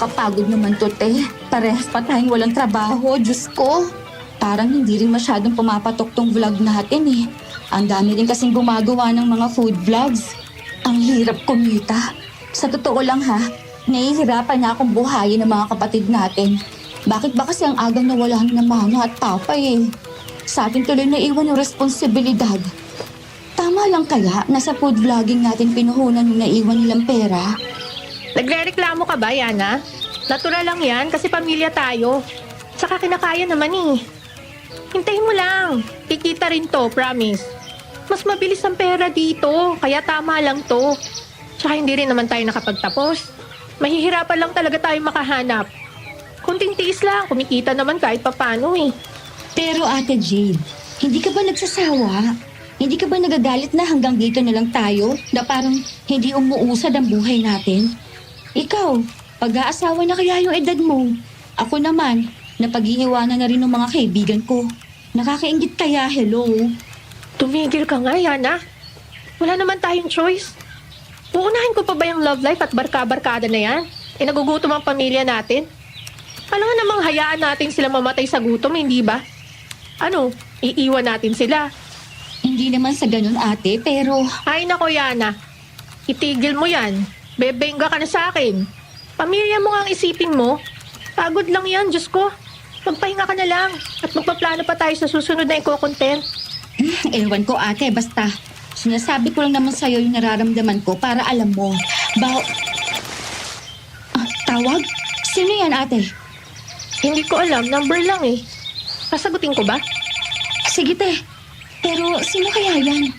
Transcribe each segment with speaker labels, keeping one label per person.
Speaker 1: Nakakapagod naman to, te. Parehas pa tayong walang trabaho, Diyos ko. Parang hindi rin masyadong pumapatok tong vlog natin eh. Ang dami rin kasing gumagawa ng mga food vlogs. Ang hirap kumita. Sa totoo lang ha, nahihirapan na akong buhayin ng mga kapatid natin. Bakit ba kasi ang agang nawalan ng mama at papa eh? Sa atin tuloy na iwan yung responsibilidad. Tama lang kaya na sa food vlogging natin pinuhunan yung naiwan nilang pera?
Speaker 2: Nagrereklamo ka ba, Yana? Natural lang yan kasi pamilya tayo. Saka kinakaya naman eh. Hintayin mo lang. Kikita rin to, promise. Mas mabilis ang pera dito, kaya tama lang to. Tsaka hindi rin naman tayo nakapagtapos. Mahihirapan lang talaga tayo makahanap. Kunting tiis lang, kumikita naman kahit papano eh.
Speaker 1: Pero Ate Jade, hindi ka ba nagsasawa? Hindi ka ba nagagalit na hanggang dito na lang tayo? Na parang hindi umuusad ang buhay natin? Ikaw, pag-aasawa na kaya yung edad mo? Ako naman, napag-iiwanan na rin ng mga kaibigan ko. Nakakaingit kaya, hello?
Speaker 2: Tumigil ka nga, Yana. Wala naman tayong choice. Uunahin ko pa ba yung love life at barka-barkada na yan? Nagugutom ang pamilya natin. Alam nga namang hayaan natin sila mamatay sa gutom, hindi ba? Ano, iiwan natin sila?
Speaker 1: Hindi naman sa ganun, ate, pero...
Speaker 2: Ay nako, Yana. Itigil mo yan. Bebengga ka na sa akin. Pamilya mo nga ang isipin mo. Pagod lang yan, Diyos ko. Magpahinga ka na lang. At magpaplano pa tayo sa susunod na iko-content.
Speaker 1: Ewan ko, ate, basta sinasabi ko lang naman sa'yo yung nararamdaman ko para alam mo. Tawag? Sino yan, ate?
Speaker 2: Hindi ko alam, number lang eh. Sasagutin ko ba?
Speaker 1: Sige, te. Pero sino kaya yan?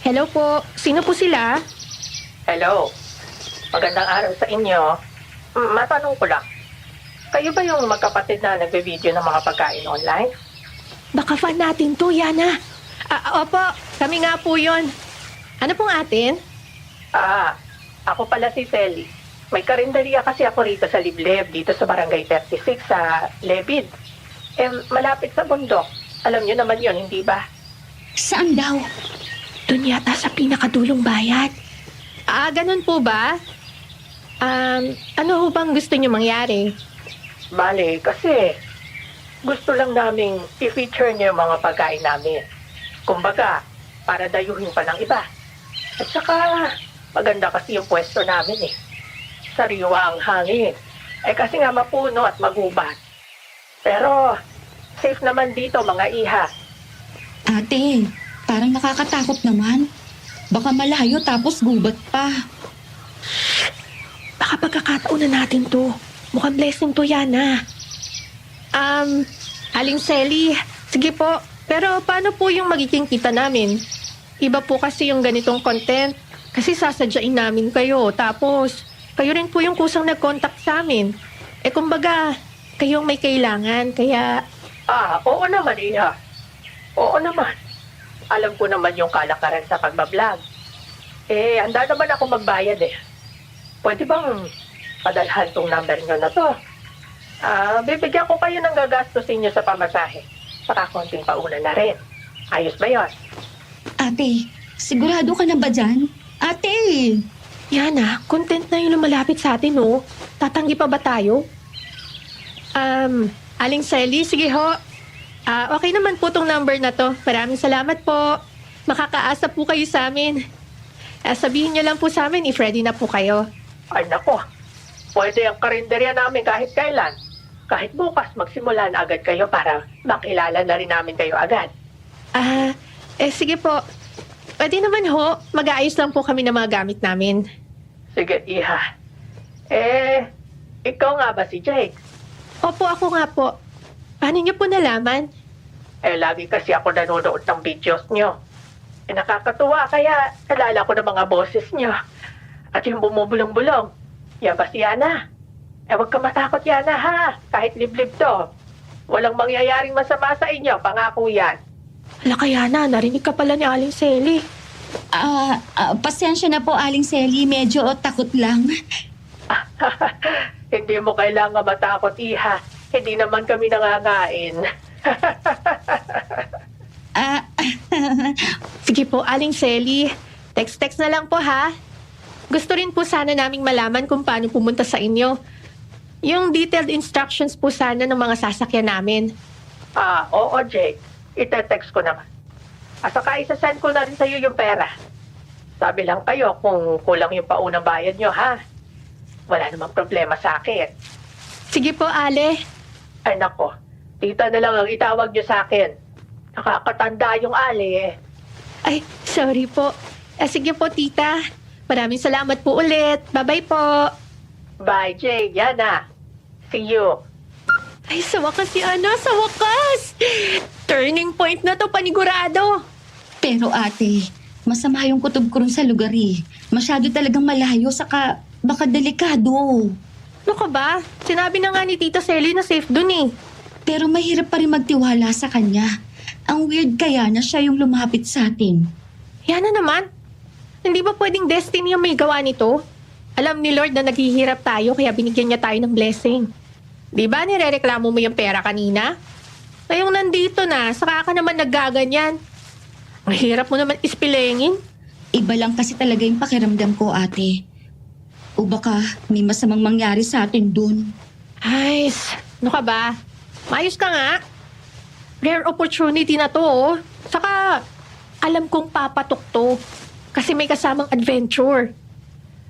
Speaker 2: Hello po, sino po sila?
Speaker 3: Hello. Magandang araw sa inyo. Matanong ko lang. Kayo ba yung magkapatid na nagbe-video ng mga pagkain online?
Speaker 2: Baka fan natin to, Yana. Opo, kami nga po yun. Ano pong atin?
Speaker 3: Ako pala si Selly. May karinderya kasi ako rito sa Libleb, dito sa Barangay 36 sa Lebid. Malapit sa bundok. Alam niyo naman yun, hindi ba?
Speaker 1: Saan daw?
Speaker 2: Doon yata sa pinakadulong bayad. Ganun po ba? Ano ho bang gusto niyo mangyari?
Speaker 3: Bale, kasi gusto lang naming i-feature niyo yung mga pagkain namin. Kumbaga, para dayuhin pa ng iba. At saka, maganda kasi yung pwesto namin eh. Sariwa ang hangin. Kasi nga mapuno at magubat. Pero, safe naman dito mga iha.
Speaker 1: Ate, parang nakakatakot naman. Baka malayo tapos gubat pa.
Speaker 2: Baka pagkakataon na natin to. Mukhang blessing to, Yana. Aling Selly, sige po. Pero paano po yung magiging kita namin? Iba po kasi yung ganitong content. Kasi sasadyain namin kayo. Tapos, kayo rin po yung kusang nag-contact sa amin. Kumbaga, kayong may kailangan. Kaya...
Speaker 3: Oo naman, iha. Oo naman. Alam ko naman yung kalakaran sa pagbablog. Handa naman ako magbayad eh. Pwede bang padalhan tong number nyo na to? Bibigyan ko kayo ng gagastusin nyo sa pamasahe. Saka konting pauna na rin. Ayos ba yun?
Speaker 1: Ate, sigurado ka na ba dyan? Ate!
Speaker 2: Yana, content na yung lumalapit sa atin, no? Tatanggi pa ba tayo? Aling Selly, sige ho. Okay naman po tong number na to. Maraming salamat po. Makakaasa po kayo sa amin. Sabihin niyo lang po sa amin if ready na po kayo.
Speaker 3: Ay nako, pwede ang karinderya namin kahit kailan. Kahit bukas magsimula na agad kayo para makilala na rin namin kayo agad.
Speaker 2: Sige po. Pwede naman ho. Mag-aayos lang po kami ng mga gamit namin.
Speaker 3: Sige, iha. Ikaw nga ba si Jake?
Speaker 2: Opo, ako nga po. Paano niyo po nalaman?
Speaker 3: Lagi kasi ako nanonood ng videos nyo. Nakakatuwa kaya nalala ko ng mga boses niyo. At yung bumubulong-bulong. Yan ba si Yana? Huwag ka matakot, Yana, ha? Kahit liblib to. Walang mangyayaring masama sa inyo, pangako yan.
Speaker 2: Hala kaya na, narinig ka pala ni Aling Selly.
Speaker 1: Pasensya na po, Aling Selly. Medyo takot lang.
Speaker 3: Hindi mo kailangan matakot, Iha. Hindi naman kami nangangain.
Speaker 2: Sige po, Aling Selly. Text-text na lang po, ha? Gusto rin po sana naming malaman kung paano pumunta sa inyo. Yung detailed instructions po sana ng mga sasakyan namin.
Speaker 3: Oo, Jake. Ite-text ko naman. Saka isasend ko na rin sa'yo yung pera. Sabi lang kayo kung kulang yung paunang bayad nyo, ha? Wala namang problema sa akin.
Speaker 2: Sige po, Ale.
Speaker 3: Ay, nako. Tita na lang ang itawag nyo sa akin. Nakakatanda yung Ali, eh.
Speaker 2: Ay, sorry po. Sige po, tita. Maraming salamat po ulit. Bye-bye po.
Speaker 3: Bye, Jay. Yana. See you.
Speaker 2: Ay, sa wakas si Ana, sa wakas! Turning point na to, panigurado.
Speaker 1: Pero ate, masama yung kutob ko rin sa lugar eh. Masyado talagang malayo, saka baka delikado.
Speaker 2: Ano ka ba? Sinabi na nga ni Tita Selly na safe dun eh.
Speaker 1: Pero mahirap pa rin magtiwala sa kanya. Ang weird kaya na siya yung lumapit sa atin.
Speaker 2: Yan na naman. Hindi ba pwedeng destiny ang may gawa nito? Alam ni Lord na naghihirap tayo kaya binigyan niya tayo ng blessing. Di ba nirereklamo mo yung pera kanina? Ngayong nandito na, saka ka naman naggaganyan. Ang hirap mo naman ispilengin.
Speaker 1: Iba lang kasi talaga yung pakiramdam ko, ate. O baka may masamang mangyari sa atin dun.
Speaker 2: Ay, ano ka ba? Mayos ka nga. Rare opportunity na to, oh. Saka, alam kong papatok to. Kasi may kasamang adventure.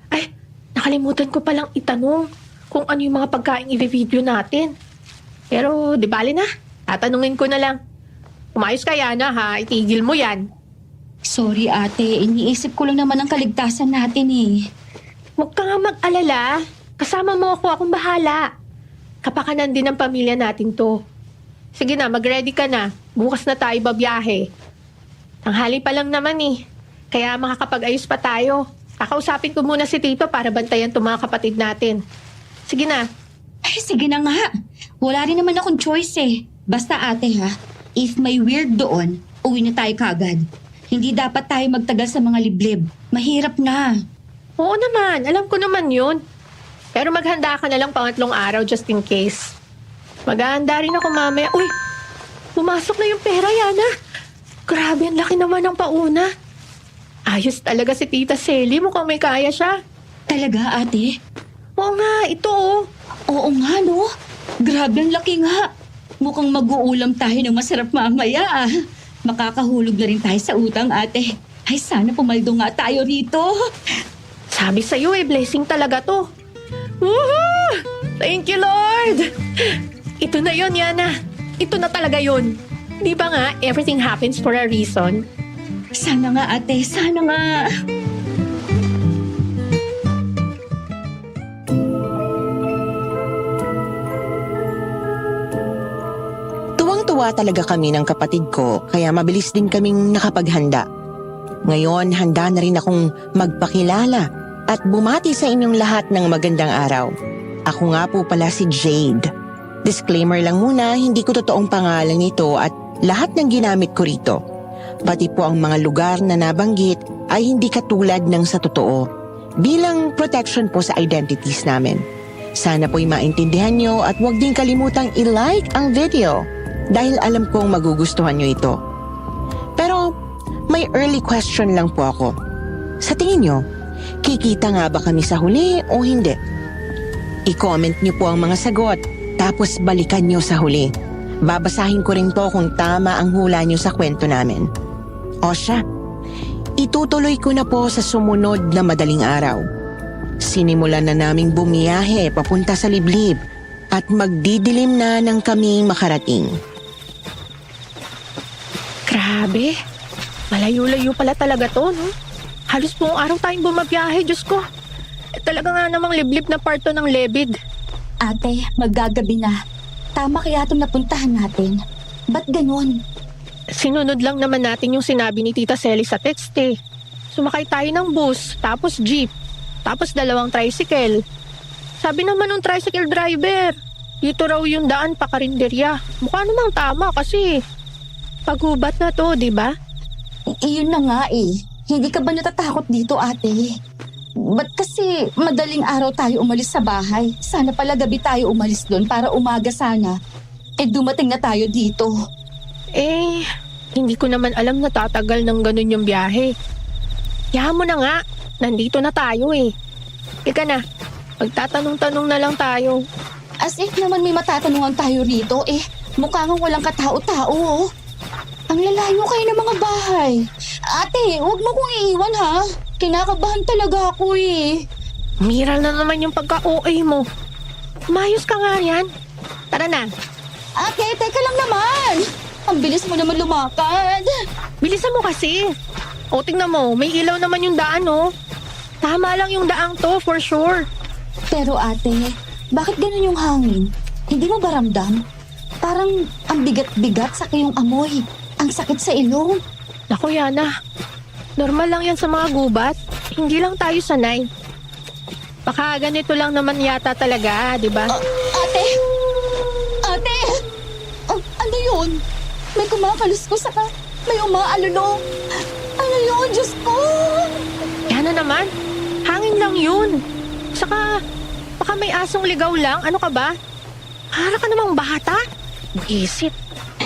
Speaker 2: Ay, nakalimutan ko palang itanong kung ano yung mga pagkain i-video natin. Pero, di bali na. Tatanungin ko na lang. Umayos ka, Yana, ha? Itigil mo yan.
Speaker 1: Sorry, ate. Iniisip ko lang naman ang kaligtasan natin eh.
Speaker 2: Huwag ka nga mag-alala. Kasama mo ako, akong bahala. Kapakanan din ng pamilya natin to. Sige na, mag-ready ka na. Bukas na tayo babiyahe. Tanghali pa lang naman eh. Kaya makakapag-ayos pa tayo. Kakausapin ko muna si Tito para bantayan itong mga kapatid natin. Sige na.
Speaker 1: Ay, sige na nga. Wala rin naman akong choice eh. Basta ate ha, if may weird doon, uwi na tayo kagad. Hindi dapat tayo magtagal sa mga liblib. Mahirap na.
Speaker 2: Oo naman, alam ko naman yun. Pero maghanda ka na lang pangatlong araw just in case. Maghahanda rin ako mamaya. Uy, pumasok na yung pera, Yana. Grabe, ang laki naman ng pauna. Ayos talaga si Tita Selly, mukhang may kaya siya.
Speaker 1: Talaga, ate?
Speaker 2: Oo nga, ito oh.
Speaker 1: Oo nga, no? Grabe, ang laki nga. Mukhang mag-uulam tayo ng masarap mamaya ah. Makakahulog na rin tayo sa utang, ate. Ay, sana pumaldo nga tayo rito.
Speaker 2: Sabi sa'yo eh, blessing talaga to. Woohoo! Thank you, Lord! Ito na yun, Yana. Ito na talaga yun. Di ba nga, everything happens for a reason?
Speaker 1: Sana nga, ate. Sana nga.
Speaker 4: Tuwang-tuwa talaga kami ng kapatid ko kaya mabilis din kaming nakapaghanda. Ngayon, handa na rin akong magpakilala at bumati sa inyong lahat ng magandang araw. Ako nga po pala si Jade. Disclaimer lang muna, hindi ko totoong pangalan nito at lahat ng ginamit ko rito. Pati po ang mga lugar na nabanggit ay hindi katulad ng sa totoo. Bilang protection po sa identities namin. Sana po'y maintindihan nyo at huwag din kalimutang i-like ang video dahil alam kong magugustuhan nyo ito. Pero may early question lang po ako. Sa tingin nyo, kikita nga ba kami sa huli o hindi? I-comment nyo po ang mga sagot tapos balikan nyo sa huli. Babasahin ko rin po kung tama ang hula nyo sa kwento namin. O siya, itutuloy ko na po sa sumunod na madaling araw. Sinimulan na naming bumiyahe papunta sa liblib at magdidilim na ng kaming makarating.
Speaker 2: Grabe. Malayo-layo pala talaga to, no? Halos buong araw tayong bumabiyahe, Diyos ko. Talaga nga namang liblib na part to ng Lebid.
Speaker 1: Ate, maggagabi na. Tama kaya itong napuntahan natin. Ba't ganun?
Speaker 2: Sinunod lang naman natin yung sinabi ni Tita Selly sa text eh. Sumakay tayo ng bus, tapos jeep, tapos 2 tricycle. Sabi naman ng tricycle driver, dito raw yung daan pa Karinderya. Mukha namang tama kasi paghubat na to, di ba?
Speaker 1: Iyon na nga eh. Hindi ka ba natatakot dito, ate? Ba't kasi madaling araw tayo umalis sa bahay? Sana pala gabi tayo umalis doon para umaga sana. Dumating na tayo dito.
Speaker 2: Eh, hindi ko naman alam na tatagal ng ganun yung biyahe. Yahan mo na nga, nandito na tayo eh. Ika na, magtatanong-tanong na lang tayo.
Speaker 1: As if naman may matatanungan tayo rito eh. Mukha nga walang katao-tao oh. Ang lalayo kayo ng mga bahay. Ate, huwag mo kong iiwan ha. Kinakabahan talaga ako eh.
Speaker 2: Miral na naman yung pagka-OA mo. Mayos ka nga yan. Tara na.
Speaker 1: Ate, teka lang naman. Ang bilis mo naman lumakad.
Speaker 2: Bilisan mo kasi. O tingnan mo, may ilaw naman yung daan oh. Tama lang yung daang to for sure.
Speaker 1: Pero ate, bakit ganun yung hangin? Hindi mo ba ramdam? Parang ang bigat-bigat sa yung amoy. Ang sakit sa ilong.
Speaker 2: Naku Yana, normal lang yan sa mga gubat. Hindi lang tayo sanay. Baka ganito lang naman yata talaga, di ba?
Speaker 1: Ate! Ate! Ano yun? May kumakaluskos saka may umaalulong. Ano yun? Diyos ko!
Speaker 2: Yana naman, hangin lang yun. Saka, baka may asong ligaw lang. Ano ka ba? Para ka namang bata? Isip.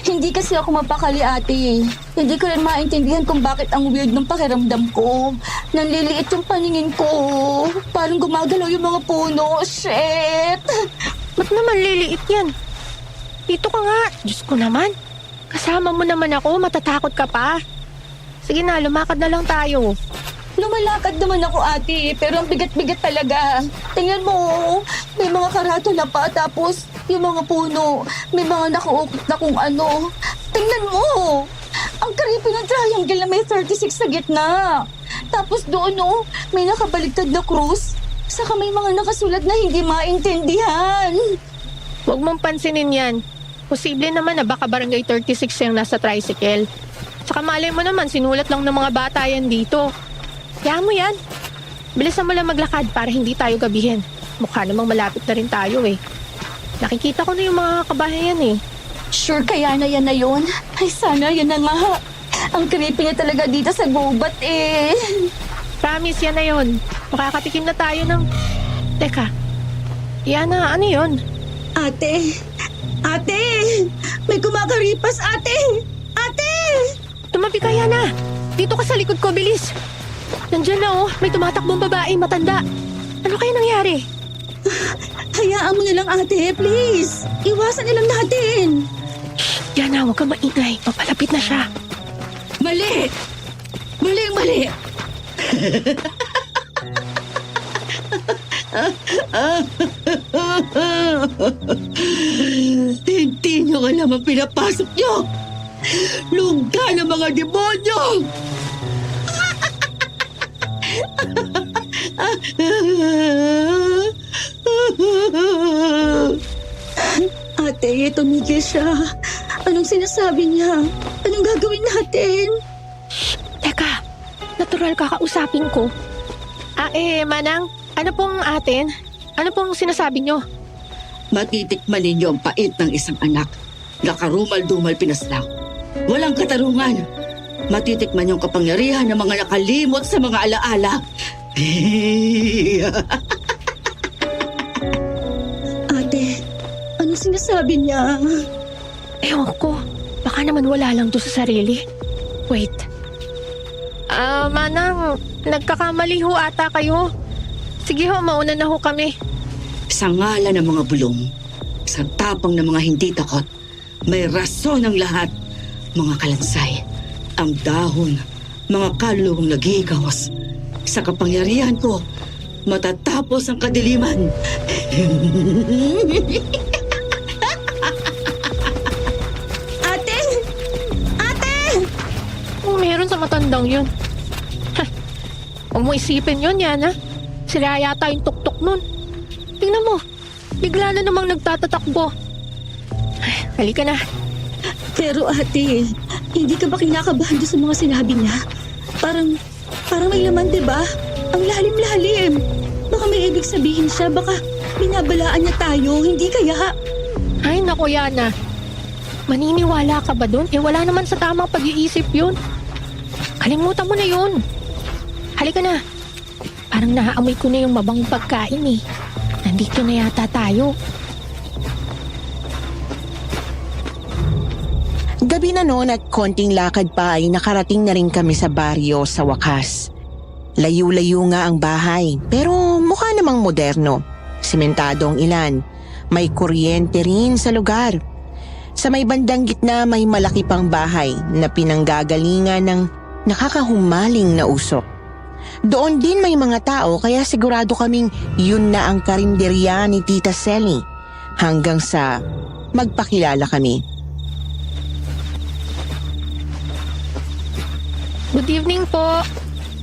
Speaker 1: Hindi kasi ako mapakali, ate. Hindi ko rin maintindihan kung bakit ang weird ng pakiramdam ko. Nanliliit yung paningin ko. Parang gumagalaw yung mga puno. Shit!
Speaker 2: Ba't naman liliit yan? Dito ka nga. Diyos ko naman. Kasama mo naman ako, matatakot ka pa. Sige na, lumakad na lang tayo.
Speaker 1: Lumalakad naman ako, ate, pero ang bigat-bigat talaga. Tingnan mo, may mga karatula pa, tapos yung mga puno, may mga nakaukit na kung ano. Tingnan mo, ang creepy ng triangle na may 36 sa gitna. Tapos doon, may nakabaligtad na krus. Saka may mga nakasulat na hindi maintindihan.
Speaker 2: Huwag mong pansinin yan. Posible naman na baka barangay 36 yung nasa tricycle. Saka malay mo naman, sinulat lang ng mga bata yan dito. Kaya mo yan. Bilisan mo lang maglakad para hindi tayo gabihin. Mukha namang malapit na rin tayo eh. Nakikita ko na yung mga kabahayan eh.
Speaker 1: Sure kaya na yan na yun? Ay sana yan na nga. Ang creepy niya talaga dito sa gubat eh.
Speaker 2: Promise yan na yun. Makakatikim na tayo ng... Teka. Yana, ano yun?
Speaker 1: Ate! Ate! May kumakaripas, ate! Ate!
Speaker 2: Tumabi ka, Yana. Dito ka sa likod ko, bilis. Nandiyan na oh, may tumatakbong babae, matanda. Ano kaya nangyari?
Speaker 1: Hayaan mo na lang, ate, please. Iwasan na lang natin.
Speaker 2: Yana, huwag kang maingay. Papalapit na siya.
Speaker 1: Mali! Mali! Hindi nyo alam ang pinapasok nyo! Lugda ng mga demonyo! Ate, tumigil siya. Anong sinasabi niya? Anong gagawin natin?
Speaker 2: Teka, natural kakausapin ko. Manang, ano pong atin? Ano pong sinasabi nyo?
Speaker 5: Matitikman ninyo ang pait ng isang anak. Nakarumal-dumal pinaslang. Walang katarungan. Matitikman yung kapangyarihan ng mga nakalimot sa mga alaala.
Speaker 1: Ate, anong sinasabi niya?
Speaker 2: Ewan ko, baka naman wala lang to sa sarili. Wait. Manang, nagkakamali ho ata kayo. Sige ho, mauna na ho kami.
Speaker 5: Sa ngalan ng mga bulong, sa tapang ng mga hindi takot, may rason ang lahat. Mga kalansay, ang dahon, mga kaluluwang naghihigawas. Sa kapangyarihan ko, matatapos ang kadiliman.
Speaker 1: Ate! Ate!
Speaker 2: Meron sa matandang yun. Huwag mo isipin yun, Yana. Sila yata yung tuktok nun. Tingnan mo, bigla na namang nagtatatakbo. Ay, halika na.
Speaker 1: Pero ate,
Speaker 6: Hindi ka ba kinakabahan doon sa mga sinabi niya? Parang may laman, di ba? Ang lalim-lalim. Baka may ibig sabihin siya, baka binabalaan niya tayo, hindi kaya?
Speaker 2: Ay, naku, Yana. Maniniwala ka ba dun? Wala naman sa tamang pag-iisip yun. Kalimutan mo na yun. Halika na. Parang naaamoy ko na yung mabangong pagkain eh. Nandito na yata tayo.
Speaker 4: Gabi na noon at konting lakad pa ay nakarating na rin kami sa baryo sa wakas. Layo-layo nga ang bahay pero mukha namang moderno. Simentado ang ilan. May kuryente rin sa lugar. Sa may bandang gitna may malaki pang bahay na pinanggagalingan ng nakakahumaling na usok. Doon din may mga tao kaya sigurado kaming yun na ang karinderya ni Tita Selly hanggang sa magpakilala kami.
Speaker 2: Good evening po.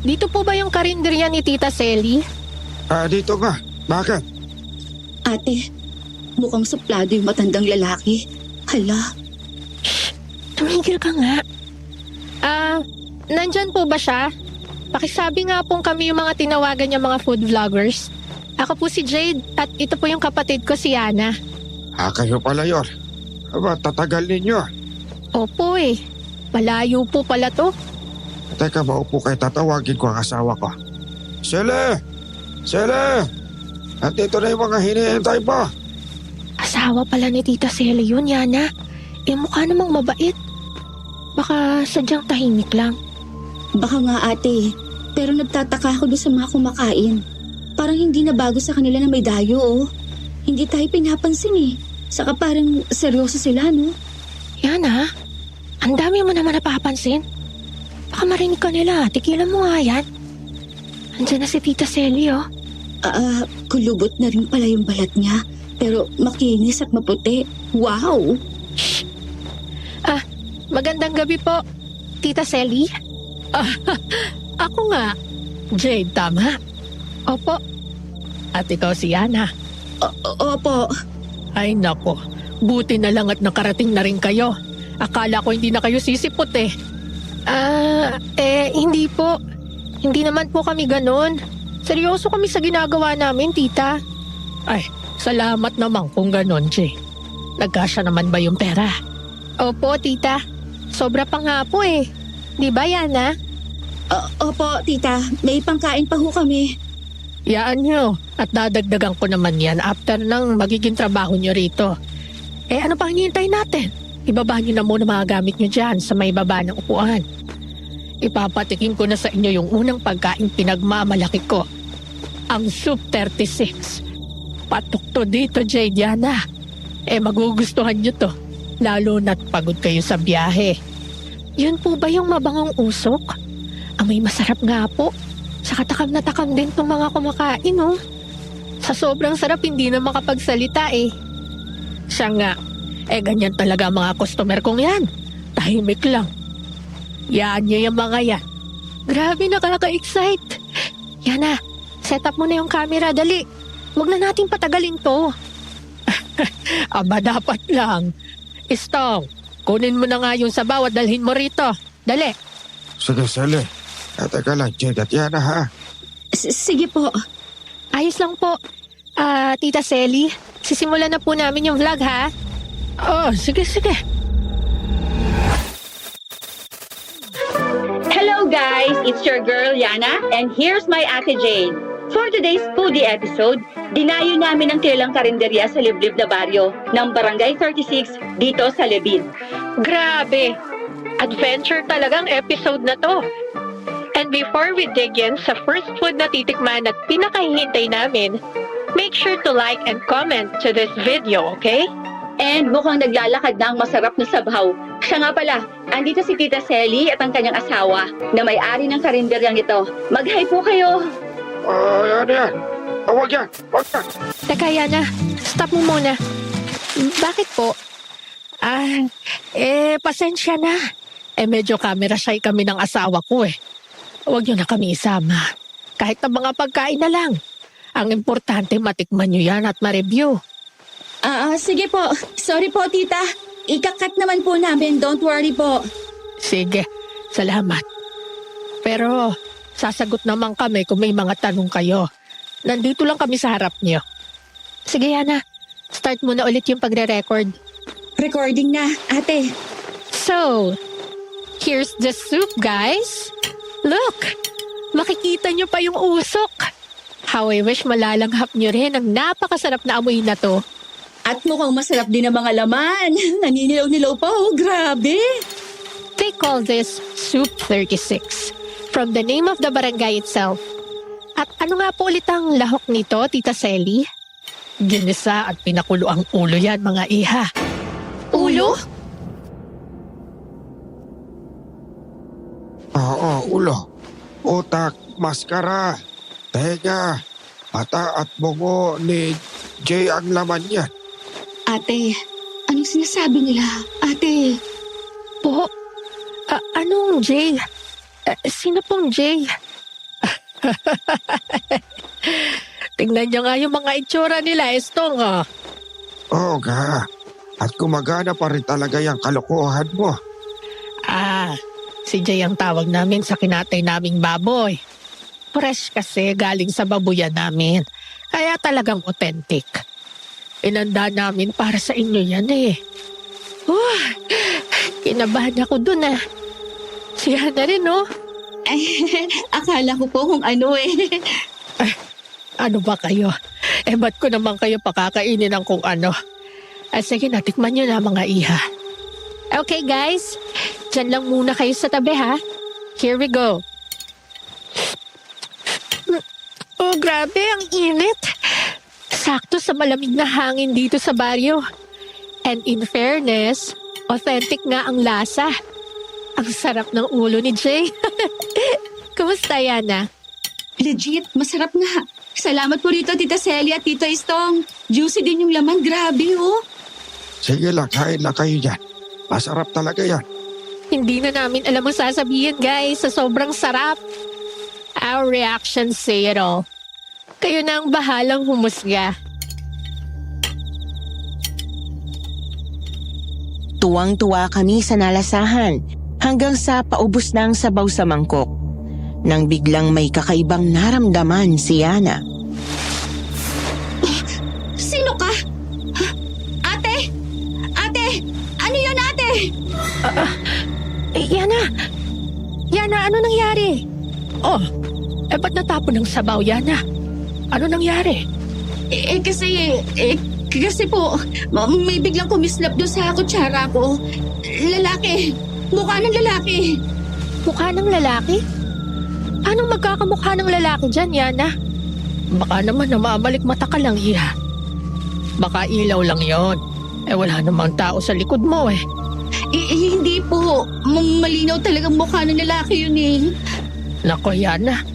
Speaker 2: Dito po ba yung karinderya ni Tita Selly?
Speaker 7: Dito nga. Bakit?
Speaker 6: Ate, mukhang suplado yung matandang lalaki. Hala,
Speaker 2: Tumigil ka nga. Nandyan po ba siya? Pakisabi nga pong kami yung mga tinawagan niya mga food vloggers. Ako po si Jade at ito po yung kapatid ko si Yana.
Speaker 7: Kayo pala yun. Aba, tatagal ninyo.
Speaker 2: Opo eh. Malayo po pala to.
Speaker 7: Teka, maupo kayo, tatawagin ko ang asawa ko. Sele! Sele! Nandito na yung mga hinihintay mo.
Speaker 2: Asawa pala ni Tita Selly yun, Yana. Mukha namang mabait. Baka sadyang tahimik lang.
Speaker 6: baka nga ate. Pero nagtataka ako doon sa mga kumakain. Parang hindi na bago sa kanila na may dayo, oh. Hindi tayo pinapansin eh. Saka parang seryoso sila, no?
Speaker 2: Yana, ang dami mo naman napapansin. Baka marinig ka nila. Tikilan mo nga yan. Andiyan na si Tita Selly, oh.
Speaker 6: Kulubot na rin pala yung balat niya. Pero makinis at maputi. Wow!
Speaker 2: Magandang gabi po, Tita Selly. Ako nga, Jade, tama? Opo. At ikaw si Yana.
Speaker 6: Opo.
Speaker 2: Ay nako, buti na lang at nakarating na rin kayo. Akala ko hindi na kayo sisipot eh. Hindi po. Hindi naman po kami ganun. Seryoso kami sa ginagawa namin, tita. Ay, salamat naman kung ganun, Jay. Nagkasya naman ba yung pera? Opo, tita. Sobra pa nga po eh. Di ba, Yana?
Speaker 6: Opo, tita. May pangkain pa ho kami.
Speaker 2: Yaan nyo. At dadagdagan ko naman yan after ng magiging trabaho nyo rito. Ano pang hinihintay natin? Ibaba nyo na muna mga gamit nyo dyan sa may baba ng upuan. Ipapatikim ko na sa inyo yung unang pagkain pinagmamalaki ko. Ang Soup 36. Patok to dito, Jade, Yana. Magugustuhan nyo to. Lalo na't pagod kayo sa biyahe. Yun po ba yung mabangong usok? Amoy masarap nga po. Saka takam na takam din tong mga kumakain, oh. Sa sobrang sarap, hindi na makapagsalita eh. Siya nga, ganyan talaga mga customer kong yan. Tahimik lang. Yan nyo yung mga yan. Grabe, nakaka-excite. Yan na, set up mo na yung camera, dali. Huwag na nating patagalin to. Aba, dapat lang. Istong, kunin mo na nga yung sabaw at dalhin mo rito. Dali.
Speaker 7: Sige, Sele. Teka lang, Jade at Yana, ha?
Speaker 6: Sige po.
Speaker 2: Ayos lang po. Tita Selly, sisimulan na po namin yung vlog, ha? Sige.
Speaker 8: Hello guys, it's your girl Yana and here's my Ate Jade. For today's foodie episode, dinayo namin ang kilalang karinderya sa liblib na baryo ng Barangay 36 dito sa Lebin.
Speaker 2: Grabe! Adventure talagang episode na to. And before we dig in sa first food na titikman at pinakahihintay namin, make sure to like and comment to this video, okay?
Speaker 8: And mukhang naglalakad na ang masarap na sabaw. Siya nga pala, andito si Tita Selly at ang kanyang asawa na may-ari ng karinderyang ito. Mag-hi po kayo!
Speaker 7: Yan. Huwag yan.
Speaker 2: Teka, Yana, stop mo muna. Bakit po? Pasensya na. Medyo camera shy kami ng asawa ko eh. Huwag nyo na kami isama. Kahit na mga pagkain na lang. Ang importante, matikman nyo yan at ma-review.
Speaker 6: Sige po. Sorry po, tita. Ikakat naman po namin. Don't worry po.
Speaker 2: Sige, salamat. Pero sasagot naman kami kung may mga tanong kayo. Nandito lang kami sa harap niyo. Sige, Yana. Start mo na ulit yung pagre-record.
Speaker 6: Recording na, ate.
Speaker 2: So, here's the soup, guys. Look, makikita nyo pa yung usok. How I wish malalanghap nyo rin ang napakasarap na amoy na to.
Speaker 6: At mukhang masarap din ang mga laman. Naninilaw-nilaw pa, oh. Grabe.
Speaker 2: They call this Soup 36, from the name of the barangay itself. At ano nga po ulit ang lahok nito, Tita Selly? Ginisa at pinakulo ang ulo yan, mga iha. Ulo?
Speaker 7: Oo, ulo. Utak, maskara, tenga, mata at bungo ni Jay ang laman niyan.
Speaker 6: Ate, anong sinasabi nila? Ate,
Speaker 2: Po? Anong Jay? Sino pong Jay? Tingnan niyo nga yung mga itsura nila, Estong. Oh.
Speaker 7: Oo nga. At gumagana pa rin talaga yung kalokohan mo.
Speaker 2: Si Jay ang tawag namin sa kinatay naming baboy. Fresh kasi galing sa babuyan namin. Kaya talagang authentic. Inanda namin para sa inyo yan eh. Kinabahan ako dun ah. Siya na rin oh.
Speaker 6: akala ko po kung ano eh.
Speaker 2: Ano ba kayo? Ba't ko naman kayo pakakainin ng kung ano? Sige, natikman nyo na mga iha. Okay guys, dyan lang muna kayo sa tabi ha. Here we go. Oh, grabe, ang init. Sakto sa malamig na hangin dito sa baryo. And in fairness, authentic nga ang lasa. Ang sarap ng ulo ni Jay. Kumusta, Yana?
Speaker 6: Legit, masarap nga. Salamat po rito, Tita Celia at Tito Istong. Juicy din yung laman, grabe oh.
Speaker 7: Sige lang, kain lang kayo dyan. Masarap talaga yan.
Speaker 2: Hindi na namin alam ang sasabihin, guys, sa sobrang sarap. Our reactions say it all. Kayo na ang bahalang humusga.
Speaker 4: Tuwang-tuwa kami sa nalasahan hanggang sa paubos na ang sabaw sa mangkok. Nang biglang may kakaibang naramdaman si Yana.
Speaker 6: Sino ka? Ate! Ate! Ano yun, ate?
Speaker 2: Yana! Yana, ano nangyari? Oh, ba't natapon ng sabaw, Yana? Ano nangyari?
Speaker 6: Kasi po, may biglang kumislap doon sa kutsara ko. Lalaki. Mukha ng lalaki.
Speaker 2: Mukha ng lalaki? Anong magkakamukha ng lalaki dyan, Yana? Baka naman namamalik mata ka lang, iha. Baka ilaw lang yon. Wala namang tao sa likod mo eh.
Speaker 6: Hindi po. Malinaw talagang mukha ng lalaki yun eh.
Speaker 2: Nako, Yana.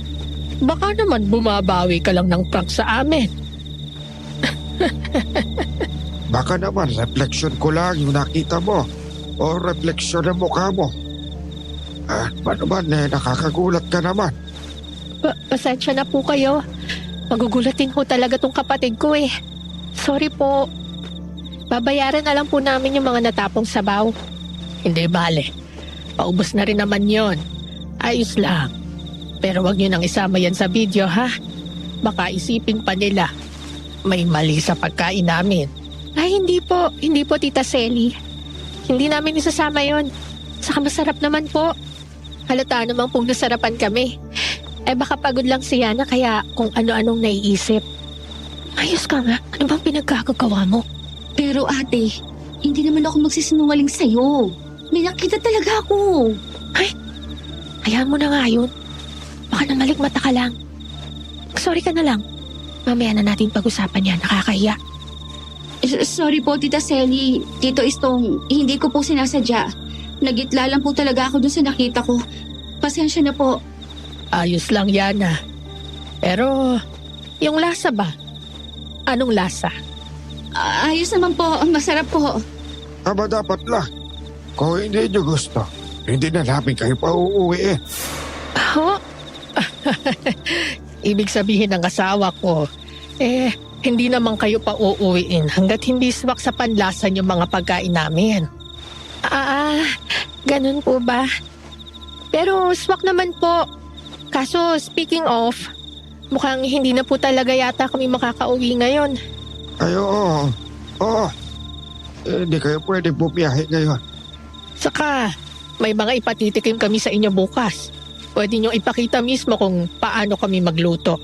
Speaker 2: Baka naman bumabawi ka lang ng prank sa amin.
Speaker 7: Baka naman refleksyon ko lang yung nakita mo. O refleksyon ng mukha mo. Paano man nakakagulat ka naman.
Speaker 2: Pasensya na po kayo. Magugulatin ho talaga tong kapatid ko eh. Sorry po. Babayaran na lang po namin yung mga natapong sabaw. Hindi bale. Paubos na rin naman yon. Ayos lang. Pero wag nyo nang isama yan sa video ha. Baka isipin pa nila may mali sa pagkain namin. Ay hindi po Tita Selly. Hindi namin isasama yon. Saka masarap naman po. Halata namang pong nasarapan kami. Baka pagod lang si Yana kaya kung ano-anong naiisip. Ayos ka nga. Ano bang pinagkakagawa mo?
Speaker 6: Pero ate, hindi naman ako magsisinungaling sa'yo. May nakita talaga ako.
Speaker 2: Ay, hayaan mo na nga yun. Baka namalik mata ka lang. Sorry ka na lang. Mamaya na natin pag-usapan yan. Nakakahiya.
Speaker 6: Sorry po, Tita Selly. Tito Istong, hindi ko po sinasadya. Nagitla lang po talaga ako dun sa nakita ko. Pasensya na po.
Speaker 2: Ayos lang yan ah. Pero, yung lasa ba? Anong lasa?
Speaker 6: Ayos naman po. Masarap po.
Speaker 7: Aba dapat lang. Kung hindi nyo gusto, hindi na namin kayo pa uuwiin.
Speaker 2: Ho? Ibig sabihin ng asawa ko, hindi naman kayo pa uuwiin hanggat hindi swak sa panlasan yung mga pagkain namin. Ganun po ba? Pero swak naman po. Kaso speaking of, mukhang hindi na po talaga yata kami makakauwi ngayon.
Speaker 7: Ay, oo. Oo. Hindi kayo pwede bumiyahe ngayon.
Speaker 2: Saka, may mga ipatitikim kami sa inyo bukas. Pwede nyo ipakita mismo kung paano kami magluto.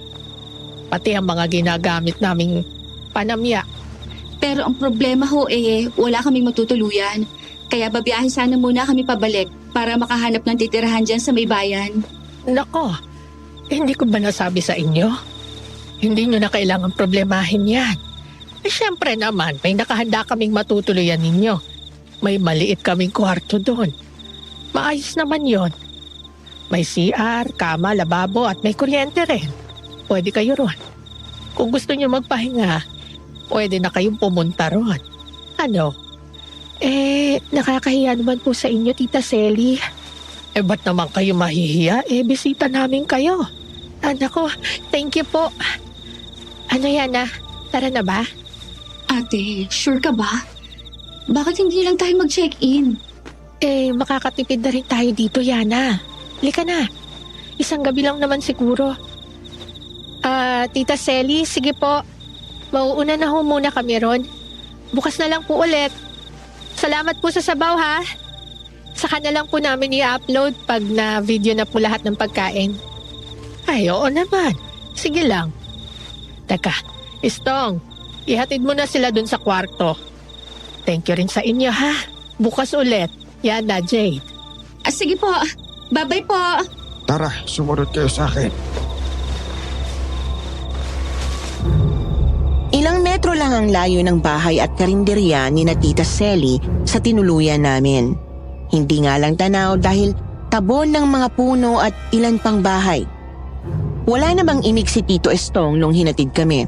Speaker 2: Pati ang mga ginagamit naming panamya.
Speaker 6: Pero ang problema ho wala kaming matutuluyan. Kaya babiyahe sana muna kami pabalik para makahanap ng titirahan dyan sa may bayan.
Speaker 2: Nako, hindi ko ba nasabi sa inyo? Hindi nyo na kailangan problemahin yan. Siyempre naman, may nakahanda kaming matutuluyan ninyo. May maliit kaming kwarto doon. Maayos naman yon. May CR, kama, lababo at may kuryente rin. Pwede kayo ron. Kung gusto nyo magpahinga, pwede na kayong pumunta ron. Ano? Nakakahiya naman po sa inyo, Tita Selly. Ba't naman kayo mahihiya? Bisita namin kayo. Nako, thank you po. Ano yan Tara na ba?
Speaker 6: Ate, sure ka ba? Bakit hindi lang tayo mag-check-in?
Speaker 2: Makakatipid na rin tayo dito, Yana. Halika na. Isang gabi lang naman siguro. Tita Selly, sige po. Mauuna na ho muna kami ron. Bukas na lang po ulit. Salamat po sa sabaw, ha? Saka na lang po namin i-upload pag na-video na po lahat ng pagkain. Ay, oo naman. Sige lang. Teka, Istong, ihatid mo na sila dun sa kwarto. Thank you rin sa inyo, ha? Bukas ulit. Yana, Jade.
Speaker 6: Sige po. Bye-bye po.
Speaker 7: Tara, sumunod kayo sa akin.
Speaker 4: Ilang metro lang ang layo ng bahay at karinderya ni na Tita Selly sa tinuluyan namin. Hindi nga lang tanaw dahil tabon ng mga puno at ilan pang bahay. Wala namang imik si Tito Estong nung hinatid kami.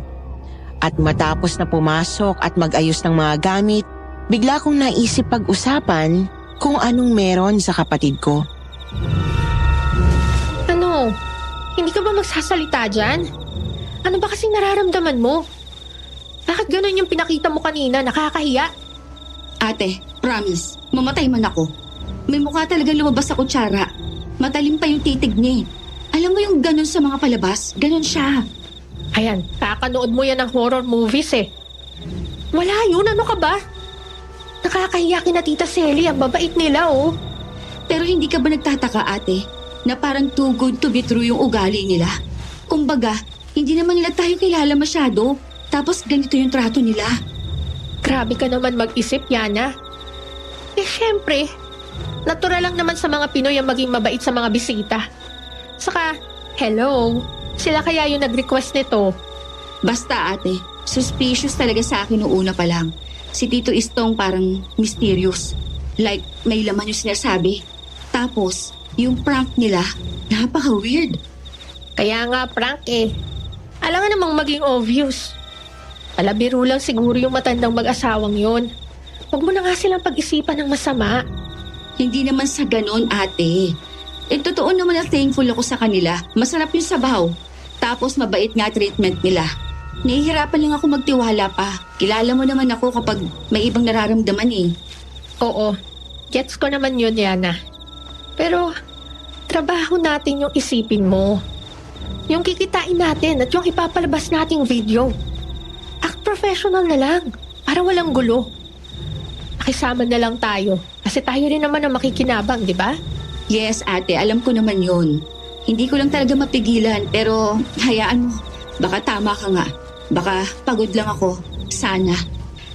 Speaker 4: At matapos na pumasok at mag-ayos ng mga gamit, bigla kong naisip pag-usapan kung anong meron sa kapatid ko.
Speaker 2: Ano? Hindi ka ba magsasalita dyan? Ano ba kasing nararamdaman mo? Bakit ganun yung pinakita mo kanina? Nakakahiya.
Speaker 6: Ate, promise, mamatay man ako. May mukha talaga lumabas sa kutsara. Matalim pa yung titig niya. Alam mo yung ganun sa mga palabas? Ganun siya.
Speaker 2: Ayan, kakanood mo yan ng horror movies eh. Wala yun, ano ka ba? Nakakahiya kina Tita Selly, ang babait nila oh.
Speaker 6: Pero hindi ka ba nagtataka, ate, na parang too good to be true yung ugali nila? Kumbaga, hindi naman nila tayo kilala masyado. Tapos ganito yung trato nila.
Speaker 2: Grabe ka naman mag-isip, Yana. Syempre, natural lang naman sa mga Pinoy ang maging mabait sa mga bisita. Saka, hello, sila kaya yung nag-request nito.
Speaker 6: Basta ate, suspicious talaga sa akin noong una pa lang. Si Tito Istong parang mysterious. Like, may laman yung sinasabi. Tapos, yung prank nila, napaka-weird.
Speaker 2: Kaya nga prank eh. Alam nga namang maging obvious. Palabiro lang siguro yung matandang mag-asawang yun. Huwag mo na nga silang pag-isipan ng masama.
Speaker 6: Hindi naman sa ganon, ate. Totoo naman na thankful ako sa kanila. Masarap yung sabaw. Tapos mabait nga treatment nila. Nahihirapan lang ako magtiwala pa. Kilala mo naman ako kapag may ibang nararamdaman eh.
Speaker 2: Oo, gets ko naman yun, Yana. Pero, trabaho natin yung isipin mo. Yung kikitain natin at yung ipapalabas nating video. Act professional na lang, para walang gulo. Makisama na lang tayo, kasi tayo rin naman ang makikinabang, di ba?
Speaker 6: Yes, ate. Alam ko naman yun. Hindi ko lang talaga mapigilan, pero hayaan mo. Baka tama ka nga. Baka pagod lang ako. Sana.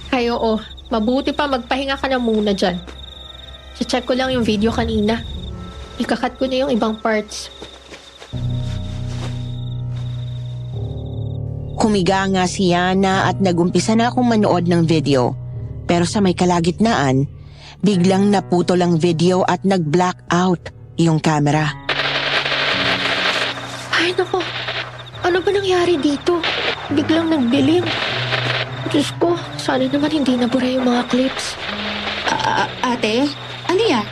Speaker 2: Ay oo, mabuti pa magpahinga ka na muna dyan. Check ko lang yung video kanina. Ikakat ko na yung ibang parts.
Speaker 4: Humiga nga si Yana at nagumpisa na akong manood ng video. Pero sa may kalagitnaan, biglang naputol ang video at nag-black out yung camera.
Speaker 2: Ay nako, ano ba nangyari dito? Biglang nagdilim. Diyos ko, sana naman hindi nabura yung mga clips.
Speaker 6: Ate, ano yan?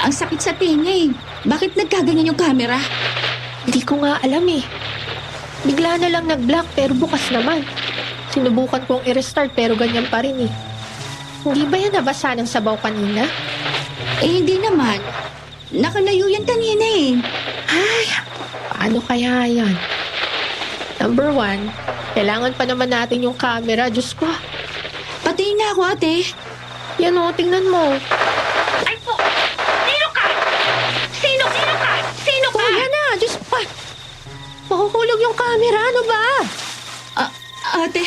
Speaker 6: Ang sakit sa tinga eh. Bakit nagkaganyan yung camera?
Speaker 2: Hindi ko nga alam eh. Bigla na lang nag-black pero bukas naman. Sinubukan kong i-restart pero ganyan pa rin eh. Hindi ba yan nabasa ng sabaw kanina?
Speaker 6: hindi naman. Nakalayo yan kanina eh.
Speaker 2: Paano kaya yan? Number 1, kailangan pa naman natin yung camera. Diyos ko.
Speaker 6: Patayin na ako, ate.
Speaker 2: Yan o, tingnan mo.
Speaker 8: Ay po! Sino ka? Sino ka? Sino ka?
Speaker 2: Oh, yan na. Diyos ko. Mahuhulog yung camera. Ano ba?
Speaker 6: Ate,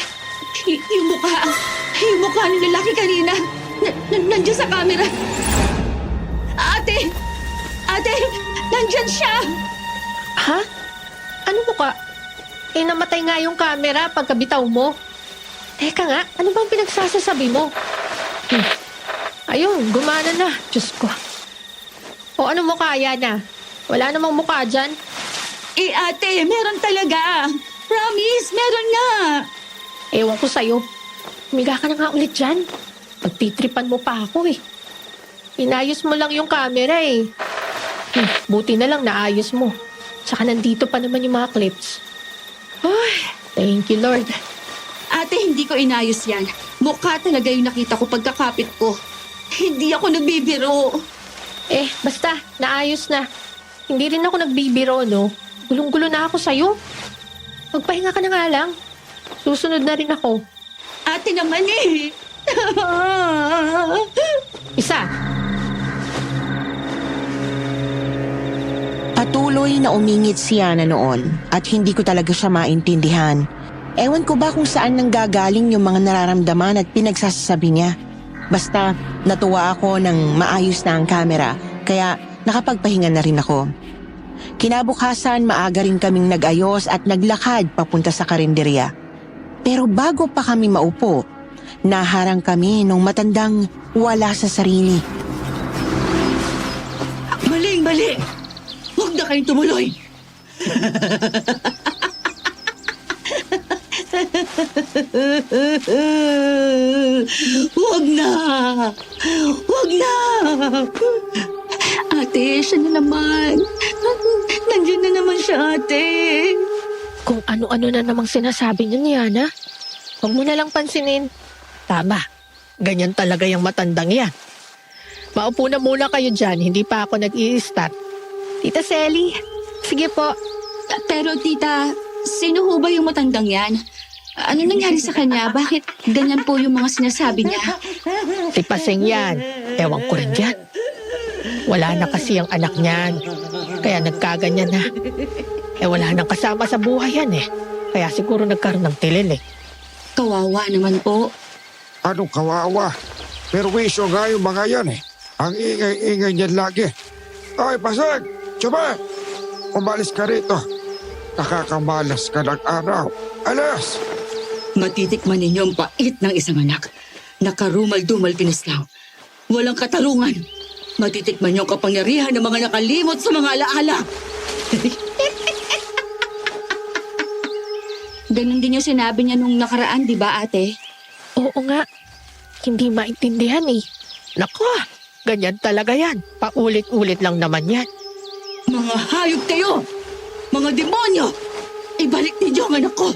Speaker 6: yung mukha ng lalaki kanina, nandiyan sa camera. Ate, nandyan siya.
Speaker 2: Ha? Ano mo ka? Namatay nga yung camera pagkabitaw mo. Teka nga, ano bang pinagsasasabi mo? Ayun, gumana na. Diyos ko. O ano mo kaya na? Wala namang mukha dyan.
Speaker 6: Ate, meron talaga. Promise, meron nga.
Speaker 2: Ewan ko sa'yo. Humiga ka na nga ulit dyan. Pagtitripan mo pa ako eh. Inayos mo lang yung camera eh. Buti na lang naayos mo. Tsaka nandito pa naman yung mga clips. Ay, thank you Lord.
Speaker 6: Ate, hindi ko inayos yan. Mukha talaga yung nakita ko pagkakapit ko. Hindi ako nagbibiro.
Speaker 2: Basta, naayos na. Hindi rin ako nagbibiro, no? Gulong-gulo na ako sa'yo. Magpahinga ka na nga lang. Susunod na rin ako.
Speaker 6: Ate naman eh.
Speaker 2: Isa.
Speaker 4: Patuloy na umingit si Yana noon at hindi ko talaga siya maintindihan. Ewan ko ba kung saan nanggagaling yung mga nararamdaman at pinagsasabi niya. Basta natuwa ako nang maayos na ang kamera kaya nakapagpahinga na rin ako. Kinabukasan maaga rin kaming nag-ayos at naglakad papunta sa karinderya. Pero bago pa kami maupo, naharang kami nung matandang wala sa sarili.
Speaker 5: Mali! Huwag na kayong tumuloy! Huwag na!
Speaker 6: Ate, siya na naman. Nandiyan na naman siya, ate.
Speaker 2: Kung ano-ano na namang sinasabi niya ni Yana, huwag mo na lang pansinin. Tama, ganyan talaga yung matandang yan. Maupo na muna kayo dyan, hindi pa ako nag-i-start. Tita Selly, sige po.
Speaker 6: Pero tita, sino ho ba yung matandang yan? Ano nangyari sa kanya? Bakit ganyan po yung mga sinasabi niya?
Speaker 2: Si Paseng yan, ewan ko rin dyan. Wala na kasi ang anak niyan, kaya nagkaganyan na. Wala nang kasama sa buhay yan eh. Kaya siguro nagkaroon ng tilil eh.
Speaker 6: Kawawa naman po.
Speaker 7: Anong kawawa? Pero wisyo nga yung mga yan eh. Ang ingay-ingay niyan lagi. Ay, Pasag! Chuma! Umalis ka rito. Nakakamalas ka ng araw. Alas!
Speaker 5: Matitikman ninyo ang pait ng isang anak. Nakarumal-dumal pinislaw. Walang katarungan. Matitikman niyo ang kapangyarihan ng mga nakalimot sa mga alaala.
Speaker 6: Ganon din yung sinabi niya nung nakaraan, di ba ate?
Speaker 2: Oo nga, hindi maintindihan eh. Nako, ganyan talaga yan. Paulit-ulit lang naman yan.
Speaker 5: Mga hayop kayo! Mga demonyo! Ibalik ninyo ang anak ko!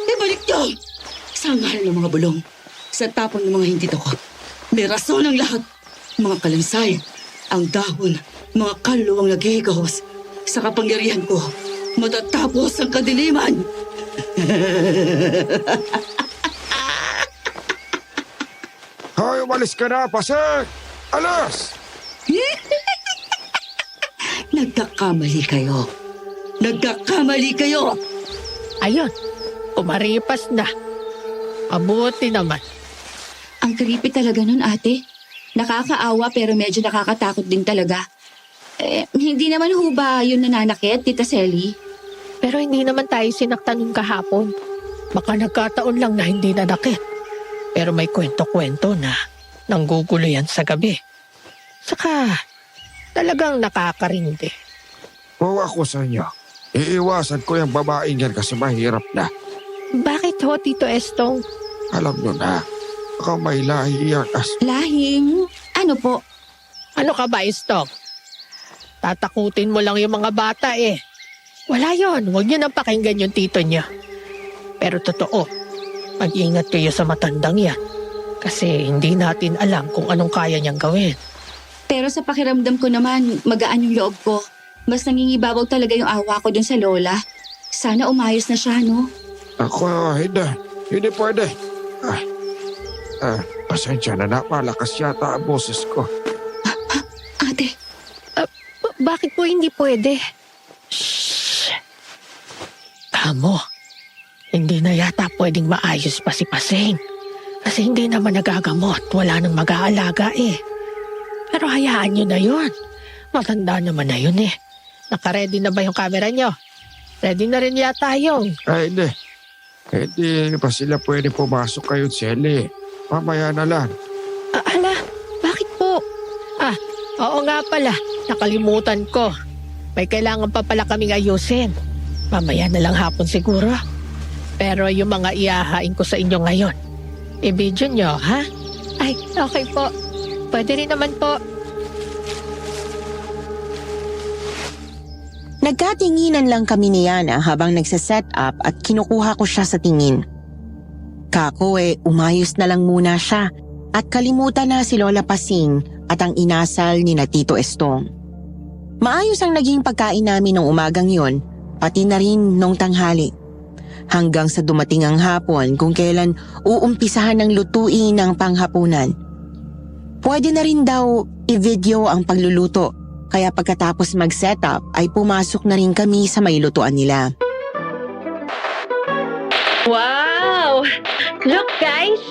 Speaker 5: Ibalik niyo! Sa ngalan ng mga bulong, sa tapang ng mga hindi takot, may rason ang lahat. Mga kalansay, ang dahon, mga kaluluwang naghihigahos. Sa kapangyarihan ko, matatapos ang kadiliman.
Speaker 7: Hoy, umalis ka na, Pasag! Alas!
Speaker 5: Nagkakamali kayo. Nagkakamali kayo!
Speaker 2: Ayun, umaripas na. Mabuti naman.
Speaker 6: Ang creepy talaga nun ate. Nakakaawa pero medyo nakakatakot din talaga. Hindi naman ho ba yun nananakit, Tita Selly?
Speaker 2: Pero hindi naman tayo sinaktan nung kahapon. Baka nagkataon lang na hindi nanakit. Pero may kwento-kwento na nanggugulo yan sa gabi. Saka talagang nakakarindi.
Speaker 7: Kung ako sa inyo, iiwasan ko yung babaeng yan kasi mahirap na.
Speaker 2: Bakit ho, Tito Estong?
Speaker 7: Alam nyo na, baka may lahi yan
Speaker 6: Lahing? Ano po?
Speaker 2: Ano ka ba, Estong? Tatakutin mo lang yung mga bata eh. Wala yon, huwag niyo nang pakinggan yung tito niya. Pero totoo, mag-ingat kayo sa matandang yan. Kasi hindi natin alam kung anong kaya niyang gawin.
Speaker 6: Pero sa pakiramdam ko naman, magaan yung loob ko. Mas nangingibabaw talaga yung awa ko dun sa lola. Sana umayos na siya, no?
Speaker 7: Ako, hindi. Hindi pwede. Pasensya na, napalakas yata ang boses ko.
Speaker 6: Ate,
Speaker 2: Bakit po hindi pwede?
Speaker 9: Kamo, hindi na yata pwedeng maayos pa si Paseng. Kasi hindi naman nagagamot, wala nang mag-aalaga eh. Pero hayaan nyo na yun. Matanda naman na yun eh. Naka-ready na ba yung camera nyo? Ready na rin yata yung.
Speaker 7: Ay, hindi. Hindi pa sila pwede pumasok kayo, Sally. Mamaya na lang.
Speaker 2: Ala, bakit po?
Speaker 9: Oo nga pala, nakalimutan ko. May kailangan pa pala kaming ayusin. Mamaya na lang hapon siguro. Pero yung mga iahain ko sa inyo ngayon, i-video nyo, ha?
Speaker 2: Ay, okay po. Pwede rin naman po.
Speaker 4: Nagkatinginan lang kami ni Yana habang nagsaset up at kinukuha ko siya sa tingin. Kako umayos na lang muna siya at kalimutan na si Lola Pasing at ang inasal ni na Tito Estong. Maayos ang naging pagkain namin ng umagang yon, pati na rin nung tanghali. Hanggang sa dumating ang hapon kung kailan uumpisahan ng lutuin ng panghapunan. Pwede na rin daw i-video ang pagluluto, kaya pagkatapos mag-setup ay pumasok na rin kami sa may lutuan nila.
Speaker 3: Wow! Look guys!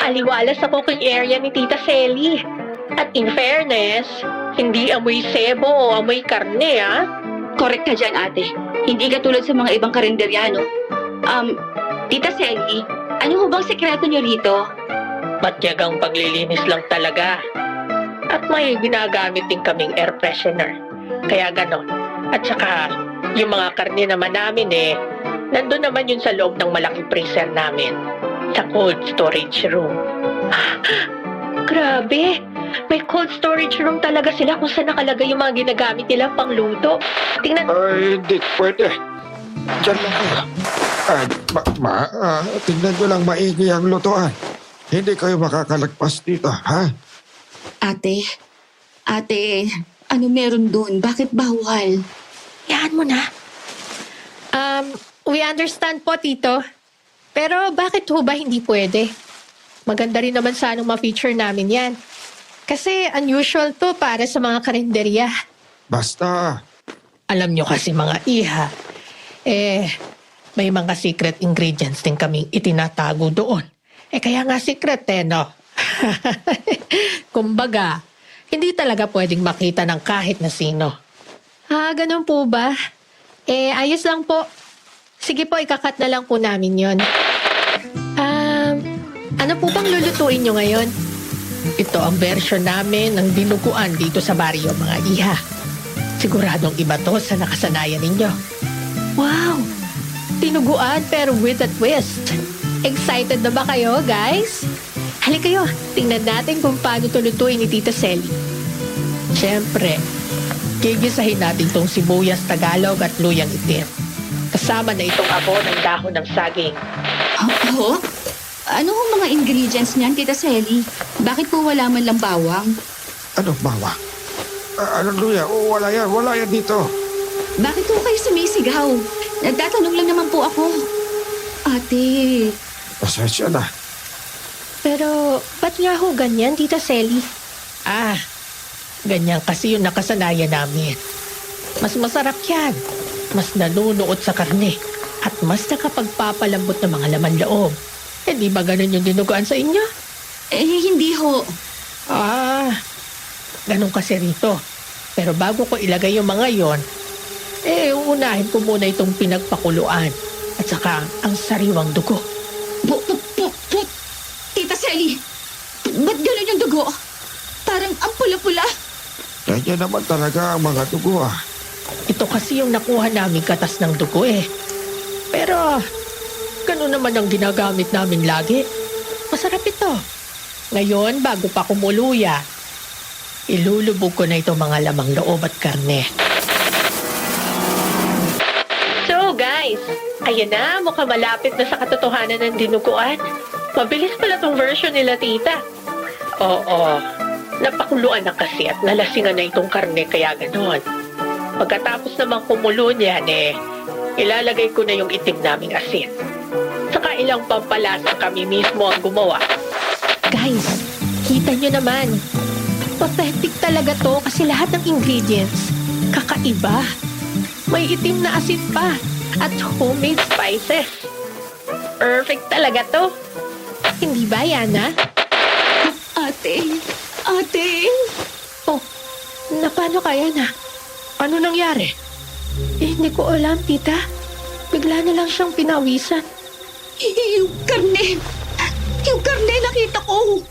Speaker 3: Aliwalas sa cooking area ni Tita Selly. At in fairness, hindi amoy sebo o amoy karne, ah.
Speaker 8: Correct ka dyan, ate. Hindi ka tulad sa mga ibang karinderyano. Tita Selly, ano ho bang sekreto niyo rito?
Speaker 3: Matyagang paglilinis lang talaga. At may ginagamit din kaming air freshener. Kaya ganon. At saka, yung mga karne naman namin nandun naman yun sa loob ng malaking freezer namin. Sa cold storage room. Grabe! May cold storage room talaga sila kung saan nakalagay yung mga ginagamit nilang pangluto. Tingnan.
Speaker 7: Ay, hindi pwede. Diyan lang kayo. Tingnan nyo lang maigi ang lutuan. Hindi kayo makakalagpas dito, ha?
Speaker 6: ate, ano meron dun? Bakit bawal?
Speaker 2: Yan mo na. We understand po, Tito. Pero bakit ho ba hindi pwede? Maganda rin naman sanang ma-feature namin yan. Kasi unusual to para sa mga karinderya.
Speaker 7: Basta.
Speaker 9: Alam nyo kasi mga iha, may mga secret ingredients din kaming itinatago doon. Kaya nga secret no? Kumbaga, hindi talaga pwedeng makita ng kahit na sino.
Speaker 2: Ganun po ba? Ayos lang po. Sige po, ikakat na lang po namin yon. Ano po bang lulutuin nyo ngayon?
Speaker 9: Ito ang version namin ng dinuguan dito sa baryo, mga iha. Siguradong iba to sa nakasanayan ninyo.
Speaker 2: Wow! Tinuguan pero with a twist. Excited na ba kayo, guys? Halika kayo, tingnan natin kung paano ito lutuin ni Tita Selly.
Speaker 9: Siyempre, gigisahin natin tong sibuyas Tagalog at luyang itim. Kasama na itong abo ng dahon ng saging.
Speaker 6: Oo? Ano ang mga ingredients niyan, Tita Selly? Bakit po wala man lang bawang?
Speaker 7: Ano, bawa? Ano, Luya? Wala yan dito.
Speaker 6: Bakit po kayo sumisigaw? Nagtatanong lang naman po ako. Ate,
Speaker 7: Pasensya na.
Speaker 2: Pero, ba't nga ho ganyan, Tita Selly?
Speaker 9: Ganyan kasi yung nakasanayan namin. Mas masarap yan. Mas nanunuot sa karne. At mas nakapagpapalambot ng mga laman loob. Di ba ganun yung dinuguan sa inyo?
Speaker 6: hindi ho.
Speaker 9: Ganun kasi rito. Pero bago ko ilagay yung mga yon, uunahin ko muna itong pinagpakuluan. At saka ang sariwang dugo.
Speaker 6: Tita Selly, ba't gano'n yung dugo? Parang ang pula-pula.
Speaker 7: Ganyan naman talaga ang mga dugo, ah.
Speaker 9: Ito kasi yung nakuha namin katas ng dugo Pero, ganun naman ang ginagamit namin lagi. Masarap ito. Ngayon, bago pa kumuluya, ilulubog ko na itong mga lamang loob at karne.
Speaker 3: So guys, ayan na, mukhang malapit na sa katotohanan ng dinuguan. Mabilis pala tong version nila, tita. Oo, Napakuluan na kasi at nalasingan na itong karne kaya ganon. Pagkatapos naman kumulo niyan ilalagay ko na yung itim naming asin. Saka ilang pampalasa kami mismo ang gumawa.
Speaker 2: Guys, kita nyo naman. Authentic talaga to kasi lahat ng ingredients kakaiba. May itim na asin pa at homemade spices. Perfect talaga to. Hindi ba, Yana?
Speaker 6: Ate!
Speaker 2: Oh, na paano kaya na? Ano nangyari? Hindi ko alam, tita. Bigla na lang siyang pinawisan.
Speaker 6: Yung karne nakita ko!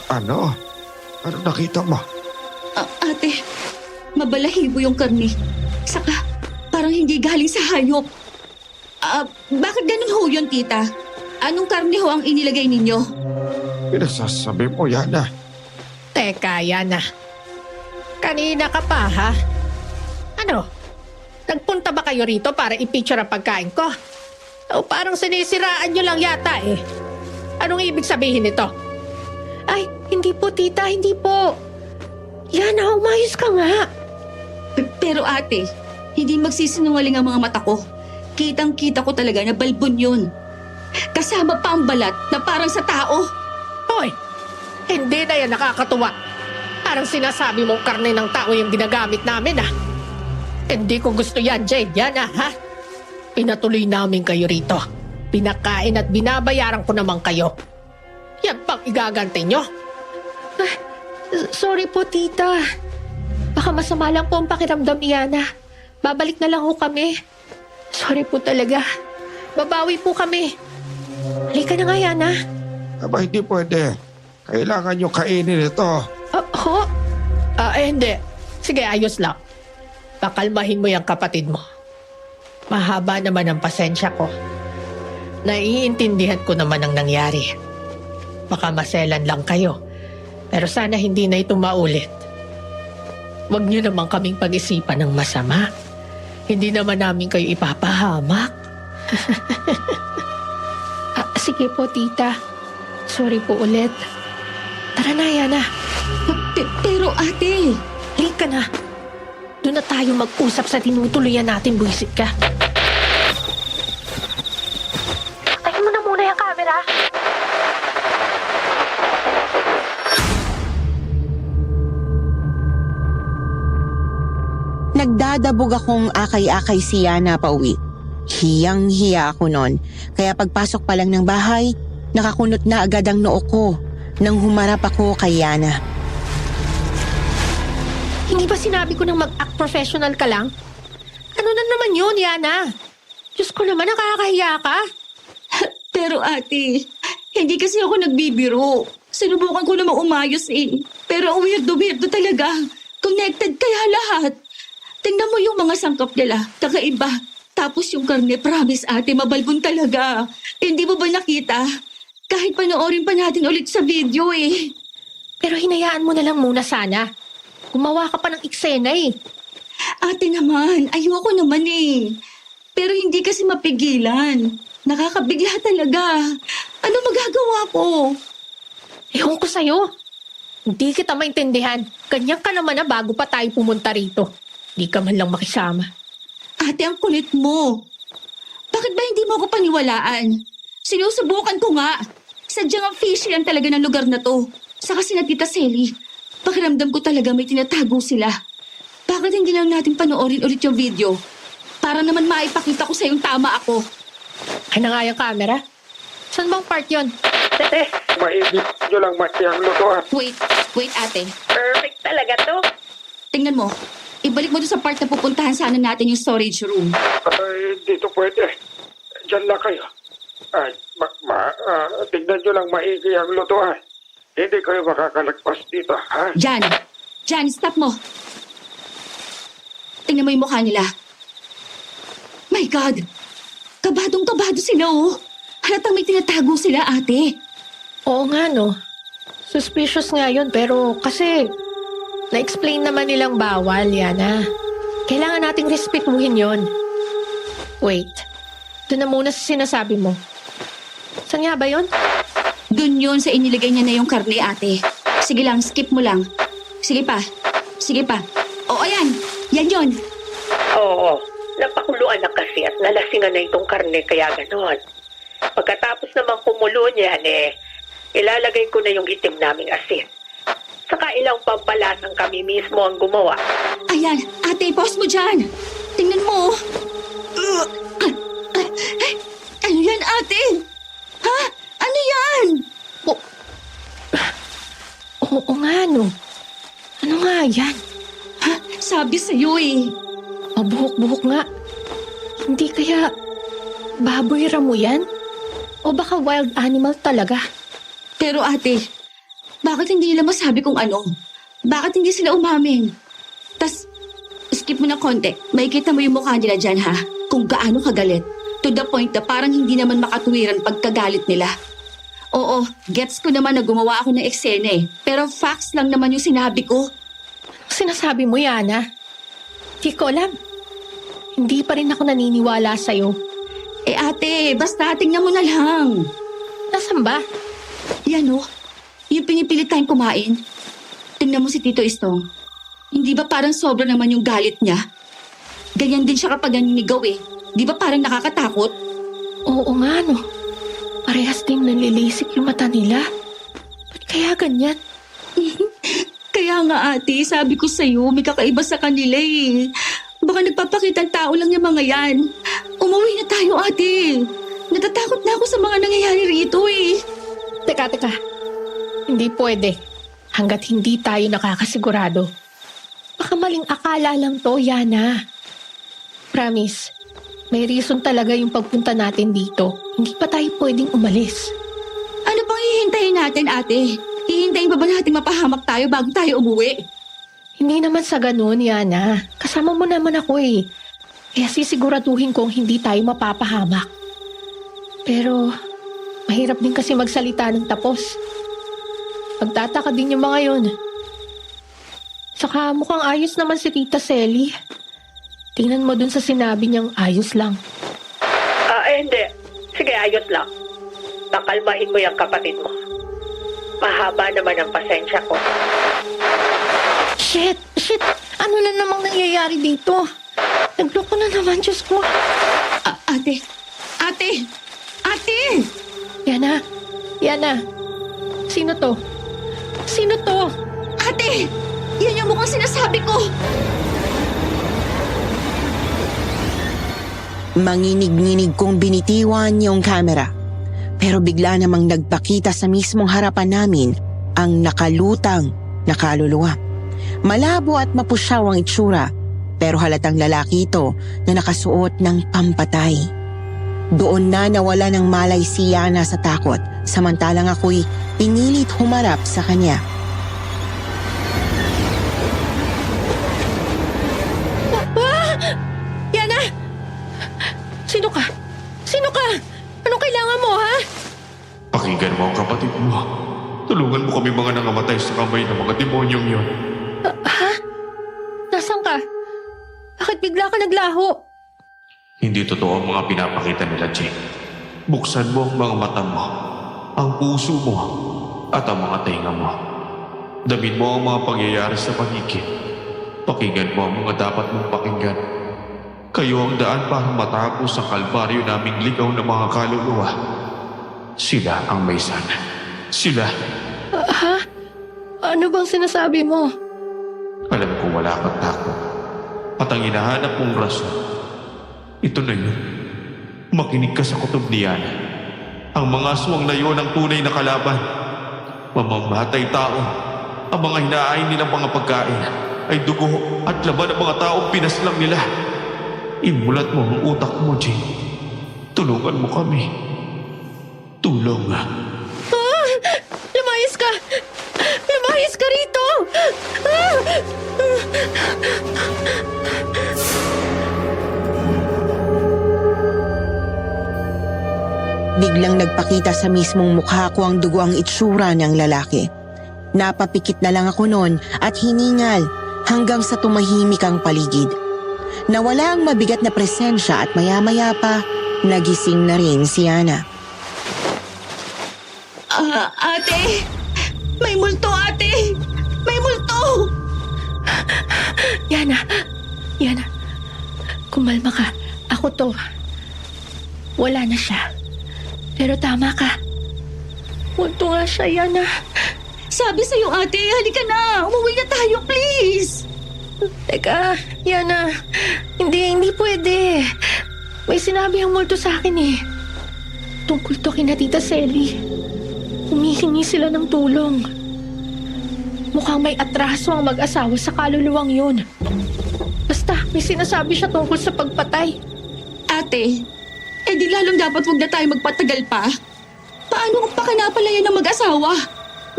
Speaker 7: Ano? Ano nakita mo?
Speaker 6: Ate, mabalahibo yung karne. Saka, parang hindi galing sa hayop. Bakit ganun ho yun, tita? Anong karne ho ang inilagay ninyo?
Speaker 7: Pinasasabi mo, Yana.
Speaker 2: Teka, Yana. Kanina ka pa, ha? Ano? Nagpunta ba kayo rito para i-picture ang pagkain ko? O parang sinisiraan nyo lang yata eh. Anong ibig sabihin nito? Ay, hindi po tita, hindi po. Yana, umayos ka nga.
Speaker 6: Pero ate, hindi magsisinungaling ang mga mata ko. Kitang-kita ko talaga na balbon yun. Kasama pa ang balat na parang sa tao.
Speaker 2: Hoy, hindi na yan nakakatuwa. Parang sinasabi mong karne ng tao yung ginagamit namin, ah. Hindi ko gusto yan, Jade. Yan, ha? Pinatuloy namin kayo rito. Pinakain at binabayaran ko naman kayo. Yan pang igaganti nyo. Ah, sorry po, tita. Baka masama lang po ang pakiramdam ni Yana. Babalik na lang ho kami. Sorry po talaga. Babawi po kami. Halika na nga, Yana.
Speaker 7: Aba, hindi pwede. Kailangan nyo kainin ito.
Speaker 2: Ho? Hindi. Sige, ayos lang. Pakalmahin mo yung kapatid mo. Mahaba naman ang pasensya ko. Naiintindihan ko naman ang nangyari. Baka maselan lang kayo. Pero sana hindi na ito maulit. Huwag niyo naman kaming pag-isipan ng masama. Hindi naman namin kayo ipapahamak. Sige po, tita. Sorry po ulit. Tara na, Yana.
Speaker 6: Pero ate,
Speaker 2: Halika na. Doon na tayo mag-usap sa tinutuluyan natin, buwisit ka. Tayin mo na muna yung camera.
Speaker 4: Nagdadabog akong akay-akay si Yana pauwi. Hiyang-hiya ako nun. Kaya pagpasok pa lang ng bahay, nakakunot na agad ang noo ko nang humarap ako kay Yana.
Speaker 2: Hindi ba sinabi ko nang mag-act professional ka lang? Ano na naman yun, Yana? Diyos ko naman, nakakahiya ka.
Speaker 6: pero ate, hindi kasi ako nagbibiro. Sinubukan ko namang umayos eh. Pero ang weirdo-weirdo talaga. Connected kaya lahat. Tingnan mo yung mga sangkap nila, kakaiba. Tapos yung karne, promise ate, mabalbon talaga. Hindi mo ba nakita? Kahit panoorin pa natin ulit sa video eh.
Speaker 2: Pero hinayaan mo na lang muna sana. Gumawa ka pa ng eksena eh.
Speaker 6: Ate naman, ayoko naman eh. Pero hindi kasi mapigilan. Nakakabigla talaga. Ano magagawa ko?
Speaker 2: Ewan ko sa'yo. Hindi kita maintindihan. Ganyan ka naman na bago pa tayo pumunta rito. Hindi ka man lang makisama.
Speaker 6: Ate, ang kulit mo. Bakit ba hindi mo ako paniwalaan? Sinusubukan ko nga. Sadyang ang fishy lang talaga ng lugar na to. Saka sina Tita Selly. Pakiramdam ko talaga may tinatago sila. Bakit hindi lang natin panoorin ulit yung video? Para naman maipakita ko sa yung tama ako.
Speaker 2: Ay na nga yung camera. Saan bang part yun?
Speaker 3: Tete,
Speaker 7: Maibig nyo lang mati ang lutuan.
Speaker 6: Wait ate.
Speaker 3: perfect talaga to.
Speaker 6: Tingnan mo. Ibalik mo doon sa part na pupuntahan sana natin yung storage room.
Speaker 7: Ay, dito pwede. Diyan lang kayo. Ay, tignan nyo lang maigi ang lutuan. Hindi kayo makakalagpas dito, ha?
Speaker 6: Jan, stop mo. Tingnan mo yung mukha nila. My God! Kabadong-kabado sila, oh. Halatang may tinatago sila, ate.
Speaker 2: Oo nga, no. Suspicious nga yun, pero kasi na-explain naman nilang bawal, Yana. Kailangan nating respetuhin yon. Wait, doon na muna sa sinasabi mo. Saan nga ba yun?
Speaker 6: Doon yun sa inilagay niya na yung karne, ate. Sige lang, skip mo lang. Sige pa. Sige pa. Oo, yan. Yan yun.
Speaker 3: Oo, napakuluan na kasi at nalasingan na itong karne kaya ganon. Pagkatapos naman kumulo niyan ilalagay ko na yung itim naming asin. Saka ilang pampalasan kami mismo ang gumawa.
Speaker 6: Ayan, ate, pause mo dyan. Tingnan mo. Ano yan, ate? Ha? Ano yan?
Speaker 9: Oo nga, no. Ano nga yan?
Speaker 6: Ha? Sabi sa'yo eh.
Speaker 9: Mabuhok-buhok nga. Hindi kaya baboy ramo yan? O baka wild animal talaga?
Speaker 6: Pero ate, bakit hindi nila masabi kung ano? Bakit hindi sila umamin? Tas, skip mo na konti. Makikita mo yung mukha nila dyan, ha? Kung gaano kagalit. To the point na parang hindi naman makatuwiran pagkagalit nila. Oo, gets ko naman na gumawa ako ng eksena eh. Pero facts lang naman yung sinabi ko.
Speaker 9: Anong sinasabi mo, Yana? Di ko alam. Hindi pa rin ako naniniwala sa'yo.
Speaker 6: Eh ate, basta tingnan mo na lang.
Speaker 9: Nasaan ba?
Speaker 6: Yan oh, yung pinipilit tayong kumain. Tingnan mo si Tito Istong. Hindi ba parang sobra naman yung galit niya? Ganyan din siya kapag naninigaw eh. Di ba parang nakakatakot?
Speaker 9: Oo nga, no. Parehas din nalilisik yung mata nila. Ba't kaya ganyan?
Speaker 6: Kaya nga ate, sabi ko sa'yo, may kakaiba sa kanila eh. Baka nagpapakitang tao lang yung mga yan. Umuwi na tayo ate. Natatakot na ako sa mga nangyayari rito eh.
Speaker 9: Teka. Hindi pwede. Hanggat hindi tayo nakakasigurado. Baka maling akala lang to, Yana. Promise, may reason talaga yung pagpunta natin dito. Hindi pa tayo pwedeng umalis.
Speaker 6: Ano pang hihintayin natin ate? Hihintayin pa ba natin mapahamak tayo bago tayo umuwi?
Speaker 9: Hindi naman sa ganun, Yana. Kasama mo naman ako eh. Kaya sisiguraduhin kong hindi tayo mapapahamak. Pero, mahirap din kasi magsalita ng tapos. Magtataka din yung mga yun. Saka mukhang ayos naman si Tita Selly. Tingnan mo dun sa sinabi niyang ayos lang.
Speaker 3: Hindi. Sige, ayos lang. Pakalmahin mo yung kapatid mo. Mahaba naman ang pasensya ko.
Speaker 9: Shit! Ano na namang nangyayari dito? Nagloko na naman, Diyos ko.
Speaker 6: Ate!
Speaker 9: Yana! Sino to?
Speaker 6: Ate! Yan yung mukhang sinasabi ko!
Speaker 4: Manginig-nginig kong binitiwan yung kamera. Pero bigla namang nagpakita sa mismong harapan namin ang nakalutang na kaluluwa. Malabo at mapusyaw ang itsura, pero halatang lalaki ito na nakasuot ng pampatay. Doon na nawala ng malay si Yana sa takot, samantalang ako'y pinilit humarap sa kanya.
Speaker 9: Yana! Sino ka? Anong kailangan mo, ha?
Speaker 10: Pakinggan mo ang kapatid mo. Tulungan mo kami mga nangamatay sa kamay ng mga demonyong yon.
Speaker 9: Ha? Nasaan ka? Bakit bigla ka naglaho?
Speaker 10: Hindi totoo ang mga pinapakita nila, Jake. Buksan mo ang mga mata mo, ang puso mo, at ang mga tenga mo. Damin mo ang mga pangyayari sa paligid. Pakinggan mo ang mga dapat mong pakinggan. Kayo ang daan para matapos ang kalbaryo naming ligaw ng mga kaluluwa. Sila ang may sana. Sila.
Speaker 9: Ha? Ano bang sinasabi mo?
Speaker 10: Alam ko wala kang takot. At ang hinahanap mong rason, ito na yun. Makinig ka sa kutob ni Yana. Ang mga aswang na yun ang tunay na kalaban. Mamamatay tao. Ang mga hinaain nilang mga pagkain ay dugo at laban ng mga taong pinaslang nila. Imulat mo ang utak mo, Jane. Tulungan mo kami. Tulong.
Speaker 9: Lumayas ka! Lumayas ka rito!
Speaker 4: Biglang nagpakita sa mismong mukha ko ang dugo ang itsura ng lalaki. Napapikit na lang ako noon at hiningal hanggang sa tumahimik ang paligid. Nawala ang mabigat na presensya at maya-maya pa, nagising na rin si Yana.
Speaker 6: Ate! May multo, ate! May multo!
Speaker 2: Yana, kumalma ka. Ako to. Wala na siya. Pero tama ka. Multo nga siya, Yana.
Speaker 6: Sabi sa'yo, ate, halika na. Umuwi na tayo, please.
Speaker 2: Teka, Yana. Hindi pwede. May sinabi ang multo sa akin eh. Tungkol to kina Tita Selly. Humihingi sila ng tulong. Mukhang may atraso ang mag-asawa sa kaluluwang yun. Basta, may sinasabi siya tungkol sa pagpatay.
Speaker 6: Ate, di lalong dapat huwag na tayo magpatagal pa. Paano kung pakinapalayan ng mag-asawa?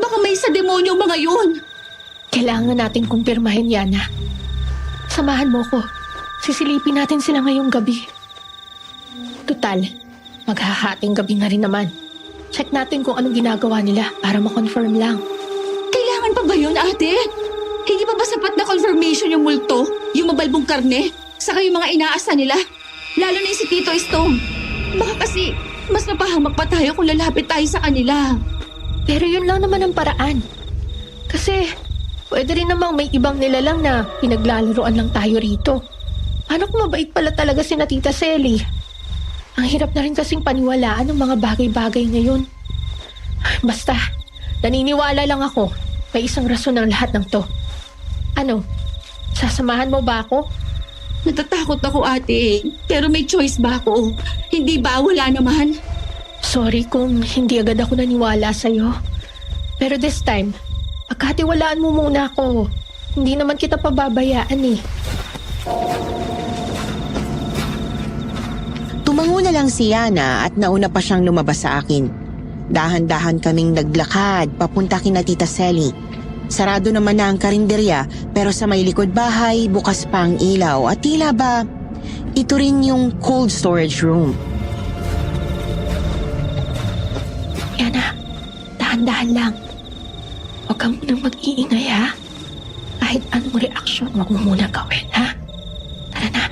Speaker 6: Baka may sa demonyo mga yun.
Speaker 2: Kailangan natin kumpirmahin, Yana. Samahan mo ko. Sisilipin natin sila ngayong gabi. Tutal, maghahating gabi na rin naman. Check natin kung anong ginagawa nila para ma-confirm lang.
Speaker 6: Kailangan pa ba yun, ate? Hindi pa ba sapat na confirmation yung multo? Yung mabalbong karne? Saka yung mga inaasa nila? Lalo na yung si Tito Stone. Baka kasi mas napahamak pa tayo kung lalapit tayo sa kanila.
Speaker 2: Pero yun lang naman ang paraan. Kasi pwede rin namang may ibang nilalang na pinaglalaroan lang tayo rito. Paano kung mabait pala talaga si na Tita Selly? Ang hirap na rin kasing paniwalaan ng mga bagay-bagay ngayon. Basta, naniniwala lang ako. May isang rason ng lahat ng to. Ano? Sasamahan mo ba ako?
Speaker 6: Natatakot ako, ate. Pero may choice ba ako? Hindi ba? Wala naman.
Speaker 2: Sorry kung hindi agad ako naniwala sa'yo. Pero this time, pagkatiwalaan mo muna ako. Hindi naman kita pababayaan eh.
Speaker 4: Tumango na lang si Yana at nauna pa siyang lumabas sa akin. Dahan-dahan kaming naglakad papunta kina Tita Selly. Sarado naman na ang karinderya pero sa may likod bahay bukas pa ang ilaw at tila ba ito rin yung cold storage room.
Speaker 2: Yana, dahan-dahan lang. Huwag ka munang mag-iingay ha. Kahit anong reaksyon, huwag mo muna gawin ha. Tara na.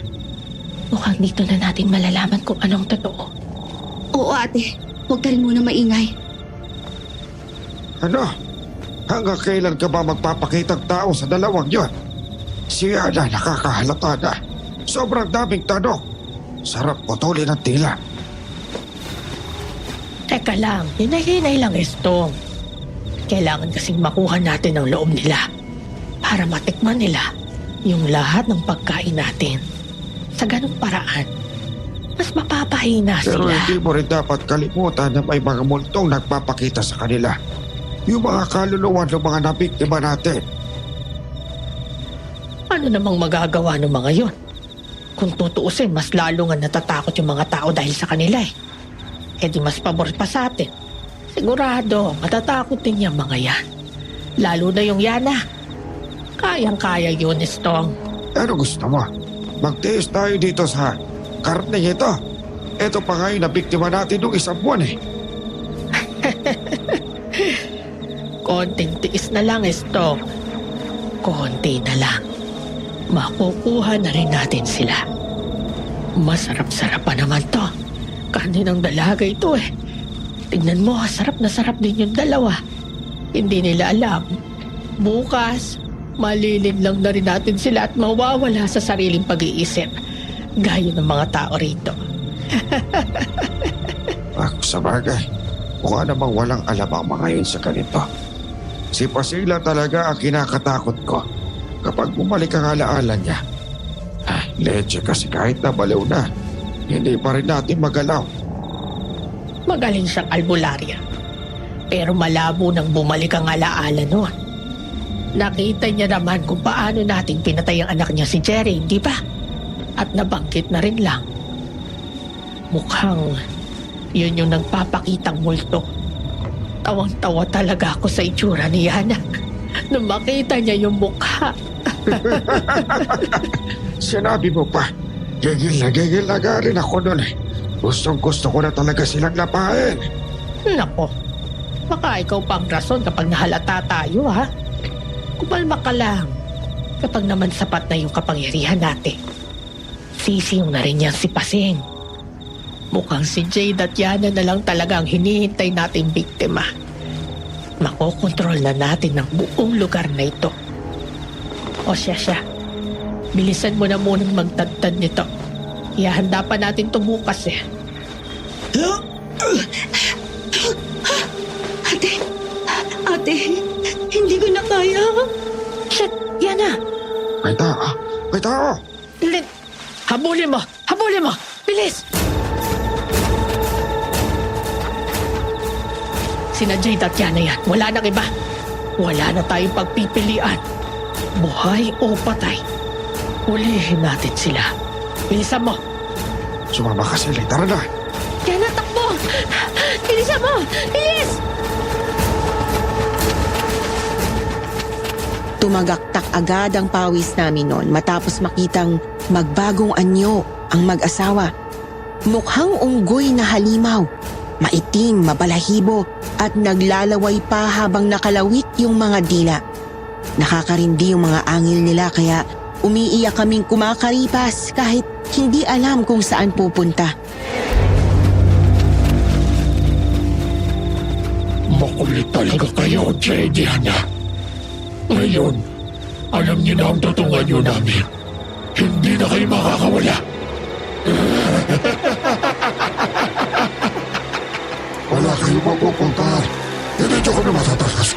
Speaker 2: Mukhang dito na natin malalaman kung anong totoo.
Speaker 6: Oo, ate. Huwag ka rin muna maingay.
Speaker 7: Ano? Hanggang kailan ka ba magpapakitang tao sa dalawang yon? Si Yana nakakahalata na. Sobrang daming tanong. Sarap putulin ang tila.
Speaker 9: Teka lang, hinay-hinay lang, Estong. Kailangan kasing makuha natin ang loob nila para matikman nila yung lahat ng pagkain natin. Sa ganung paraan, mas mapapahina
Speaker 7: Pero
Speaker 9: sila.
Speaker 7: hindi mo rin dapat kalimutan na may mga multong nagpapakita sa kanila. Yung mga kaluluwa ng mga nabiktima natin.
Speaker 9: Ano namang magagawa ng mga yon? Kung tutuusin, mas lalo nga natatakot yung mga tao dahil sa kanila eh. E di mas pabor pa sa atin. Sigurado, matatakot din yung mga yan. Lalo na yung Yana. Kayang-kaya yun, Estong.
Speaker 7: Ano gusto mo? Magtiis tayo dito sa karne ito. Ito pa nga yung nabiktima natin nung isang buwan eh.
Speaker 9: Konting tiis na lang, Estong. Konti na lang. Makukuha na rin natin sila. Masarap-sarap pa naman to. Kanin ng dalaga ito eh. Tignan mo, sarap na sarap din yung dalawa. Hindi nila alam. Bukas, malilin lang na rin natin sila at mawawala sa sariling pag-iisip. Gaya ng mga tao rito.
Speaker 7: Sa bagay, mukha namang walang alam ang mga yun sa ganito. Si Pasila talaga ang kinakatakot ko kapag bumalik ang alaala niya. Leche kasi kahit nabaliw na, hindi pa rin natin magalaw.
Speaker 9: Magaling siyang albularya. Pero malabo nang bumalik ang alaala noon. Nakita niya naman kung paano natin pinatay ang anak niya si Jerry, di ba? At nabanggit na rin lang. Mukhang yun yung nagpapakitang multo. Tawang-tawa talaga ako sa itsura ni Yana nung makita niya yung mukha.
Speaker 7: Sinabi mo pa, gigil na rin ako nun eh. Gustong-gusto ko na talaga silang lapain.
Speaker 9: Nako, baka ikaw pang rason kapag nahalata tayo, ha? Kumalma ka lang. Kapag naman sapat na yung kapangyarihan natin, sisiw na rin yan si Pasing. Mukhang si Jade at Yana na lang talaga ang hinihintay nating biktima. Makokontrol na natin ang buong lugar na ito. O siya. Bilisan mo na munang magtadtad nito. Ihahanda pa natin ito bukas eh.
Speaker 6: Ate, hindi ko na kaya.
Speaker 9: Shit, Yana!
Speaker 7: May tao! May tao!
Speaker 9: Lin, habulin mo! Habulin mo! Bilis! Sina Jade at Yana yan. Wala nang iba. Wala na tayong pagpipilian. Buhay o patay. Hulihin natin sila. Bilisan mo!
Speaker 7: Sumama ka sila. Tara na!
Speaker 9: Yana, takbo! Bilisan mo! Bilis!
Speaker 4: Tumagaktak agad ang pawis namin noon matapos makitang magbagong anyo ang mag-asawa. Mukhang unggoy na halimaw, maitim, mabalahibo at naglalaway pa habang nakalawit yung mga dila. Nakakarindi yung mga angil nila kaya umiiyak kaming kumakaripas kahit hindi alam kung saan pupunta.
Speaker 11: Makulit talaga kayo, Jade, Yana. Ngayon, alam niyo na ang tutungan niyo namin. Hindi na kayo makakawala.
Speaker 7: Wala kayong mapupuntahan. Hindi nyo kami matatakas.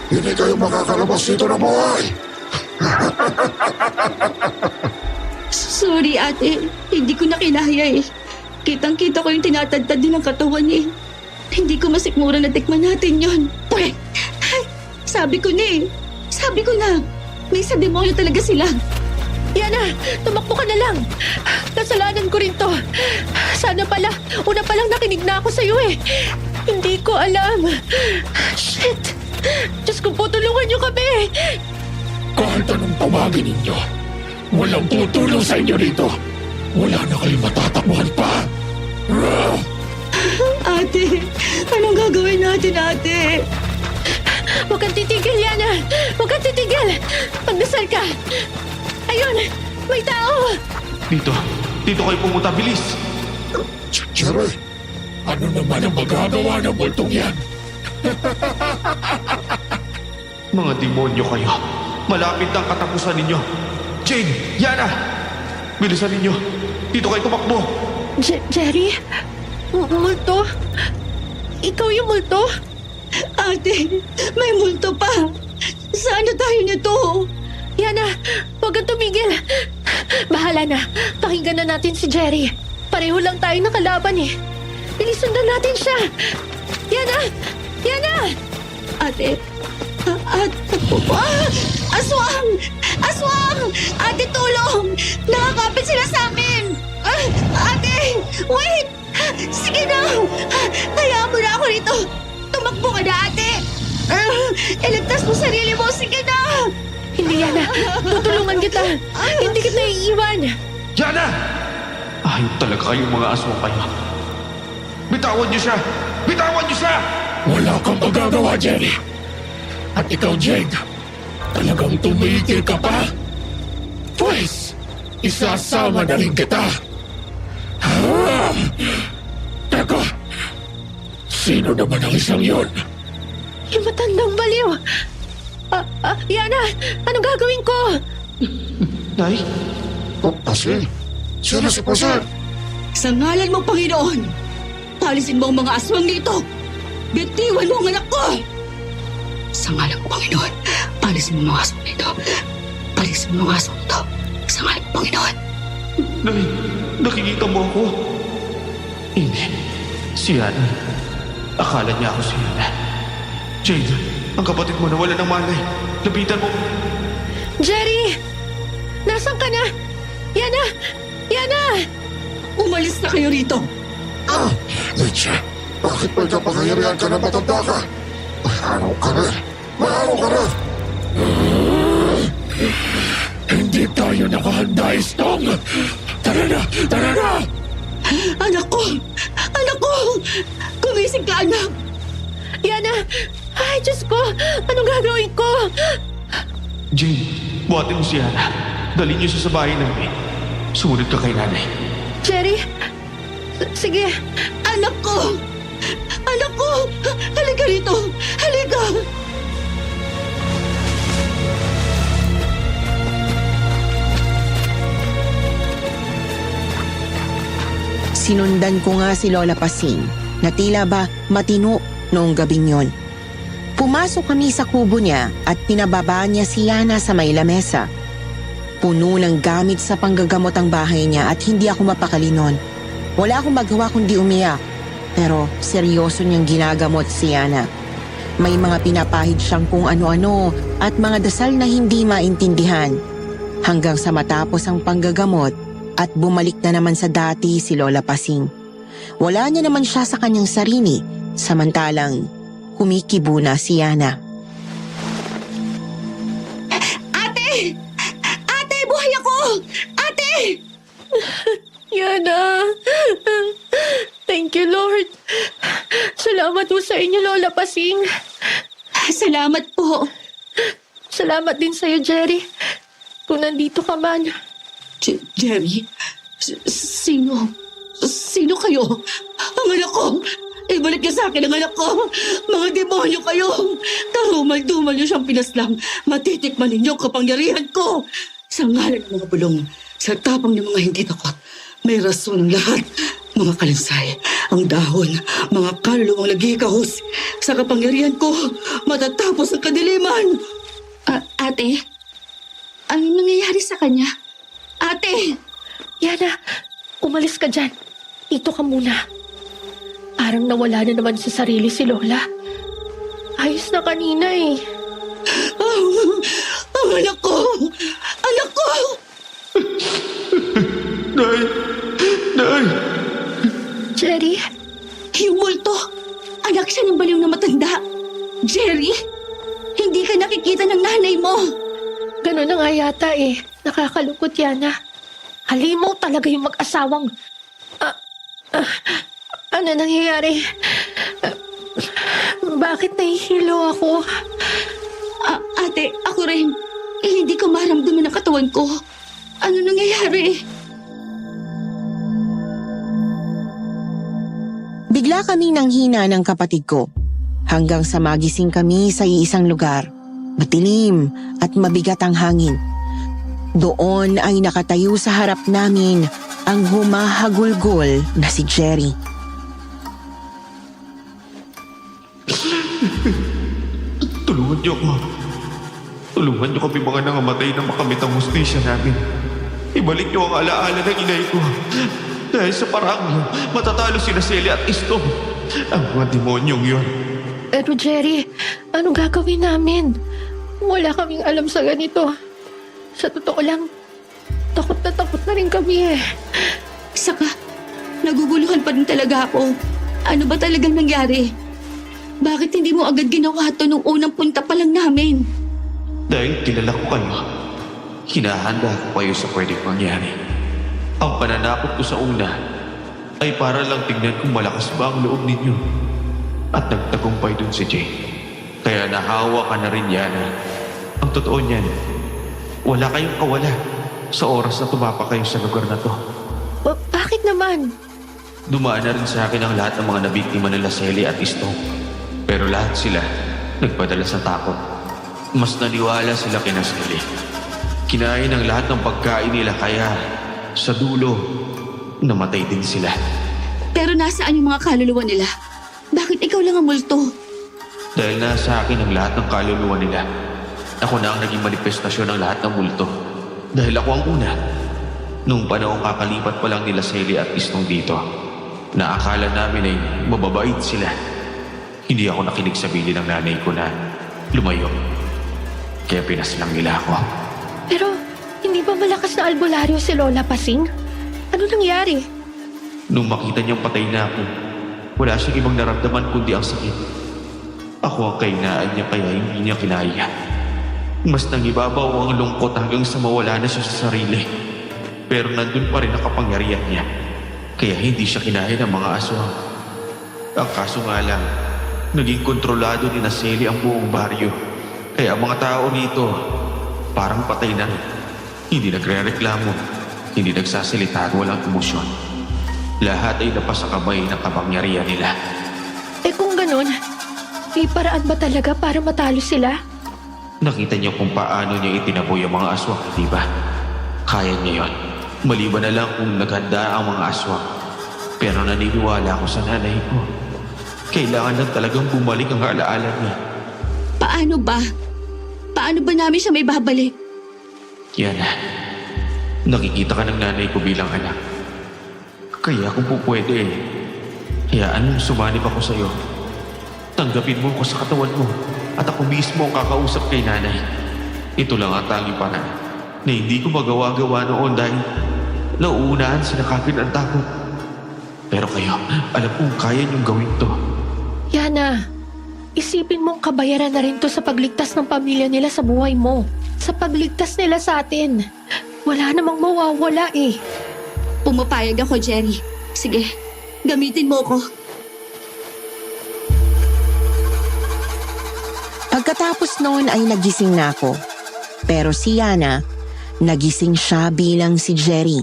Speaker 7: Hindi kayo makakalabas dito na buhay.
Speaker 6: Sorry, ate. Hindi ko na kinaya eh. Kitang-kita ko yung tinatadtad din ng katawan eh. Hindi ko masikmura na tikman natin yon. Pweh! Sabi ko na eh. Sabi ko na. May sa demonyo talaga sila.
Speaker 2: Yana, tumakbo ka na lang. Kasalanan ko rin to. Sana pala, una pa lang nakinig na ako sa'yo eh. Hindi ko alam. Shit! Diyos ko po, tulungan niyo kami.
Speaker 11: Kahit anong tawagin ninyo, walang tutulong sa inyo rito. Wala na kayong matatakbuhan pa.
Speaker 6: Ate, anong gagawin natin, ate?
Speaker 2: Huwag kang titigil, Yana. Huwag kang titigil. Magdasal ka. Ayun, may tao.
Speaker 10: Dito kayo pumunta, bilis!
Speaker 7: Jerry,
Speaker 11: Ano naman ang magagawa ng multong yan?
Speaker 10: Mga demonyo kayo. Malapit na ang katapusan ninyo. Jane, Yana! Bilisan ninyo. Dito kayo tumakbo.
Speaker 2: Jerry? Multo? Ikaw yung multo?
Speaker 6: Ate, may multo pa. Saan na tayo nito?
Speaker 2: Yana, huwag kang tumigil. Bahala na. Pakinggan na natin si Jerry. Pareho lang tayo nakalaban eh. Bilisan na natin siya. Yana! Yana!
Speaker 6: Ate, aswang! Aswang! Ate, tulong! Nakakapit sila sa amin! Ate, wait! Sige na! Hayaan mo na ako rito! Tumakbo ka na, ate! Iligtas mo sarili mo! Sige na!
Speaker 2: Hindi, Yana. Tutulungan kita. Hindi kita iiwan.
Speaker 10: Yana! Ayop talaga kayong mga aswang kayo. Bitawan niyo siya! Bitawan niyo siya!
Speaker 11: Wala kang magagawa, Jerry. At ikaw, Jade, talagang tumigil ka pa? Pwes, isasama na rin kita. Teka, sino naman ang isang yun?
Speaker 2: Yung matandang baliw. Yana, anong gagawin ko?
Speaker 10: Nay?
Speaker 7: Pasil. Sino si Pasil?
Speaker 6: Sa ngalan mo, Panginoon, palisin mo ang mga aswang dito! Bitiwan mo ang anak ko! Sa ngalan mo, Panginoon, palisin mo ang mga aswang dito. Palisin mo ang mga aswang dito. Sa ngalan mo, Panginoon.
Speaker 10: Nay, nakikita mo ako? Hindi. Si Yana. Akala niya ako si Yana. Jade, ang kapatid mo nawala ng malay. Lapitan mo.
Speaker 2: Jerry! Nasaan ka na? Yana! Yana!
Speaker 6: Umalis na kayo rito!
Speaker 7: Nietzsche, bakit may kapangyarihan ka na matanda ka? May araw ka rin. May araw ka rin.
Speaker 11: Hindi tayo nakahanda, Istong. Tara na! Tara na!
Speaker 6: Anak ko! Anak ko! Gumising ka, anak!
Speaker 2: Yana! Ay, Diyos ko! Anong gagawin ko?
Speaker 10: Jane, buhatin mo si Yana. Dalhin niyo siya sa bahay namin. Sumunod ka kay nanay.
Speaker 2: Jerry? Sige.
Speaker 6: Anak ko! Anak ko! Halika rito! Halika!
Speaker 4: Sinundan ko nga si Lola Pasing na tila ba matino noong gabing yon. Pumasok kami sa kubo niya at pinababa niya si Yana sa may lamesa. Puno ng gamit sa panggagamot ang bahay niya at hindi ako mapakali nun. Wala akong magawa kundi umiyak. Pero seryoso niyang ginagamot si Yana. May mga pinapahid siyang kung ano-ano at mga dasal na hindi maintindihan. Hanggang sa matapos ang panggagamot at bumalik na naman sa dati si Lola Pasing. Wala niya naman siya sa kanyang sarili, samantalang kumikibo na si Yana.
Speaker 6: Ate! Ate, buhay ako! Ate!
Speaker 2: Yana! Thank you, Lord. Salamat po sa inyo, Lola Pasing.
Speaker 6: Salamat po.
Speaker 2: Salamat din sa'yo, Jerry. Kung nandito ka man.
Speaker 5: Jerry? Sino? Sino kayo? Ang anak ko! Ibalik niyo sa akin ang anak ko! Mga demonyo kayo! Karumal-dumal niyo siyang pinaslang. Matitikman ninyo ang kapangyarihan ko! Sa ngalan ng mga bulong, sa tapang ng mga hindi takot, may rason ng lahat. Mga kalansay, ang dahon, mga kaluluwang nagkikahos. Sa kapangyarihan ko, matatapos ang kadiliman!
Speaker 6: Ate, anong nangyayari sa kanya? Ate!
Speaker 2: Yana, umalis ka dyan. Dito ka muna. Parang nawala na naman sa sarili si Lola. Ayos na kanina eh.
Speaker 5: Ang anak ko! Anak ko!
Speaker 10: Nay! Nay!
Speaker 2: Jerry?
Speaker 6: Yung multo! Anak siya ng baliw na matanda! Jerry! Hindi ka nakikita ng nanay mo!
Speaker 2: Ganun na nga yata eh. Nakakalungkot, Yana. Halimaw talaga yung mag-asawang... ano nangyayari? Bakit nahihilo ako?
Speaker 6: Ate, ako rin. Hindi ko maramdaman ang katawan ko. Ano nangyayari?
Speaker 4: Bigla kaming nanghina ng kapatid ko. Hanggang sa magising kami sa iisang lugar. Matilim at mabigat ang hangin. Doon ay nakatayo sa harap namin ang humahagulgol na si Jerry.
Speaker 10: Tulungan niyo ako. Tulungan niyo kami mga nangamatay na makamit ang hustisya namin. Ibalik niyo ang alaala ng inay ko. Dahil sa parang niyo, matatalo sina Celia at Isto. Ang mga demonyong yun.
Speaker 2: Pero Jerry, anong gagawin namin? Wala kaming alam sa ganito. Sa totoo lang, takot na rin kami eh.
Speaker 6: Saka, naguguluhan pa rin talaga ako. Ano ba talagang nangyari? Bakit hindi mo agad ginawa ito nung unang punta pa lang namin?
Speaker 10: Dahil kilala ko kayo, hinahanda ko kayo sa pwedeng mangyari. Ang pananakot ko sa una ay para lang tignan kung malakas ba ang loob ninyo. At nagtagumpay dun si Jay. Kaya nahawa ka na rin, Yana. Ang totoo niyan, wala kayong kawala sa oras na tumapa kayo sa lugar na to.
Speaker 2: Bakit naman?
Speaker 10: Dumaan na rin sa akin ang lahat ng mga nabiktima nila Celia at Isto. Pero lahat sila nagpadala sa takot. Mas naniwala sila kina Celia. Kinain ang lahat ng pagkain nila kaya sa dulo, namatay din sila.
Speaker 6: Pero nasaan yung mga kaluluwa nila? Bakit ikaw lang ang multo?
Speaker 10: Dahil nasa akin ang lahat ng kaluluwa nila. Ako na ang naging manifestasyon ng lahat ng multo. Dahil ako ang una. Nung panahong kakalipat pa lang nila Celia at Istong dito, na akala namin ay mababait sila. Hindi ako nakinig sa bili ng nanay ko na lumayo. Kaya pinaslang nila ako.
Speaker 2: Pero, hindi ba malakas na albularyo si Lola Pasing? Ano nangyari?
Speaker 10: Nung makita niyang patay na ako, wala siyang ibang naramdaman kundi ang sakit. Ako ang kainaan niya kaya hindi niya kinaya. Mas nangibabaw ang lungkot hanggang sa mawala na siya sa sarili. Pero nandun pa rin ang kapangyarihan niya. Kaya hindi siya kinaya ng mga aswang. Ang kaso nga lang, naging kontrolado ni Naseli ang buong baryo. Kaya ang mga tao dito, parang patay na rin. Hindi nagre-reklamo, hindi nagsasalita at walang emosyon. Lahat ay napasa kamay ng kapangyarihan nila.
Speaker 2: Eh kung ganun, may paraan ba talaga para matalo sila?
Speaker 10: Nakita niyo kung paano niya itinaboy ang mga aswang, di ba? Kaya niya yon. Maliban na lang kung naghanda ang mga aswang. Pero naniniwala ako sa nanay ko. Kailangan lang talagang bumalik ang alaala niya.
Speaker 6: Paano ba? Paano ba namin siya may babalik?
Speaker 10: Yana, nakikita ka ng nanay ko bilang anak. Kaya kung po pwede, hayaan mong sumanib ako sa'yo. Tanggapin mo ko sa katawan mo at ako mismo ang kakausap kay nanay. Ito lang ang tanging paraan na hindi ko magawa-gawa noon dahil nauunahan sila kagad ang takot. Pero kayo, alam kong kaya niyong gawin to.
Speaker 2: Yana, isipin mong kabayaran na rin to sa pagligtas ng pamilya nila sa buhay mo. Sa pagligtas nila sa atin. Wala namang mawawala eh.
Speaker 6: Pumapayag ako, Jerry. Sige, gamitin mo ko.
Speaker 4: Pagkatapos noon ay nagising na ako. Pero si Yana, nagising siya bilang si Jerry.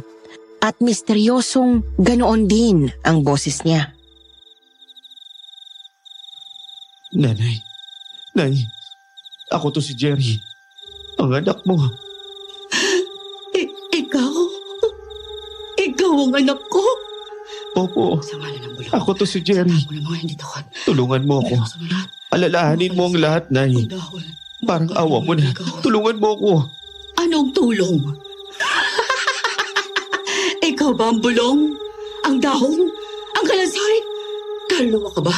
Speaker 4: At misteryosong ganoon din ang boses niya.
Speaker 10: Nanay, Nay, ako to si Jerry. Ang anak mo.
Speaker 5: Ikaw ang anak ko?
Speaker 10: Opo,
Speaker 5: Sa ngalan ng bulong.
Speaker 10: ako to si Jerry.
Speaker 5: Sa ng mga hindi takot.
Speaker 10: Tulungan mo ako.
Speaker 5: Sa lahat.
Speaker 10: Alalahanin mo ang lahat, Nay.
Speaker 5: Ang dahon.
Speaker 10: Parang awa mo na. Tulungan mo ako.
Speaker 5: Anong tulong? Ikaw ba ang bulong? Ang dahon? Ang kalansay? Kaluluwa ka ba?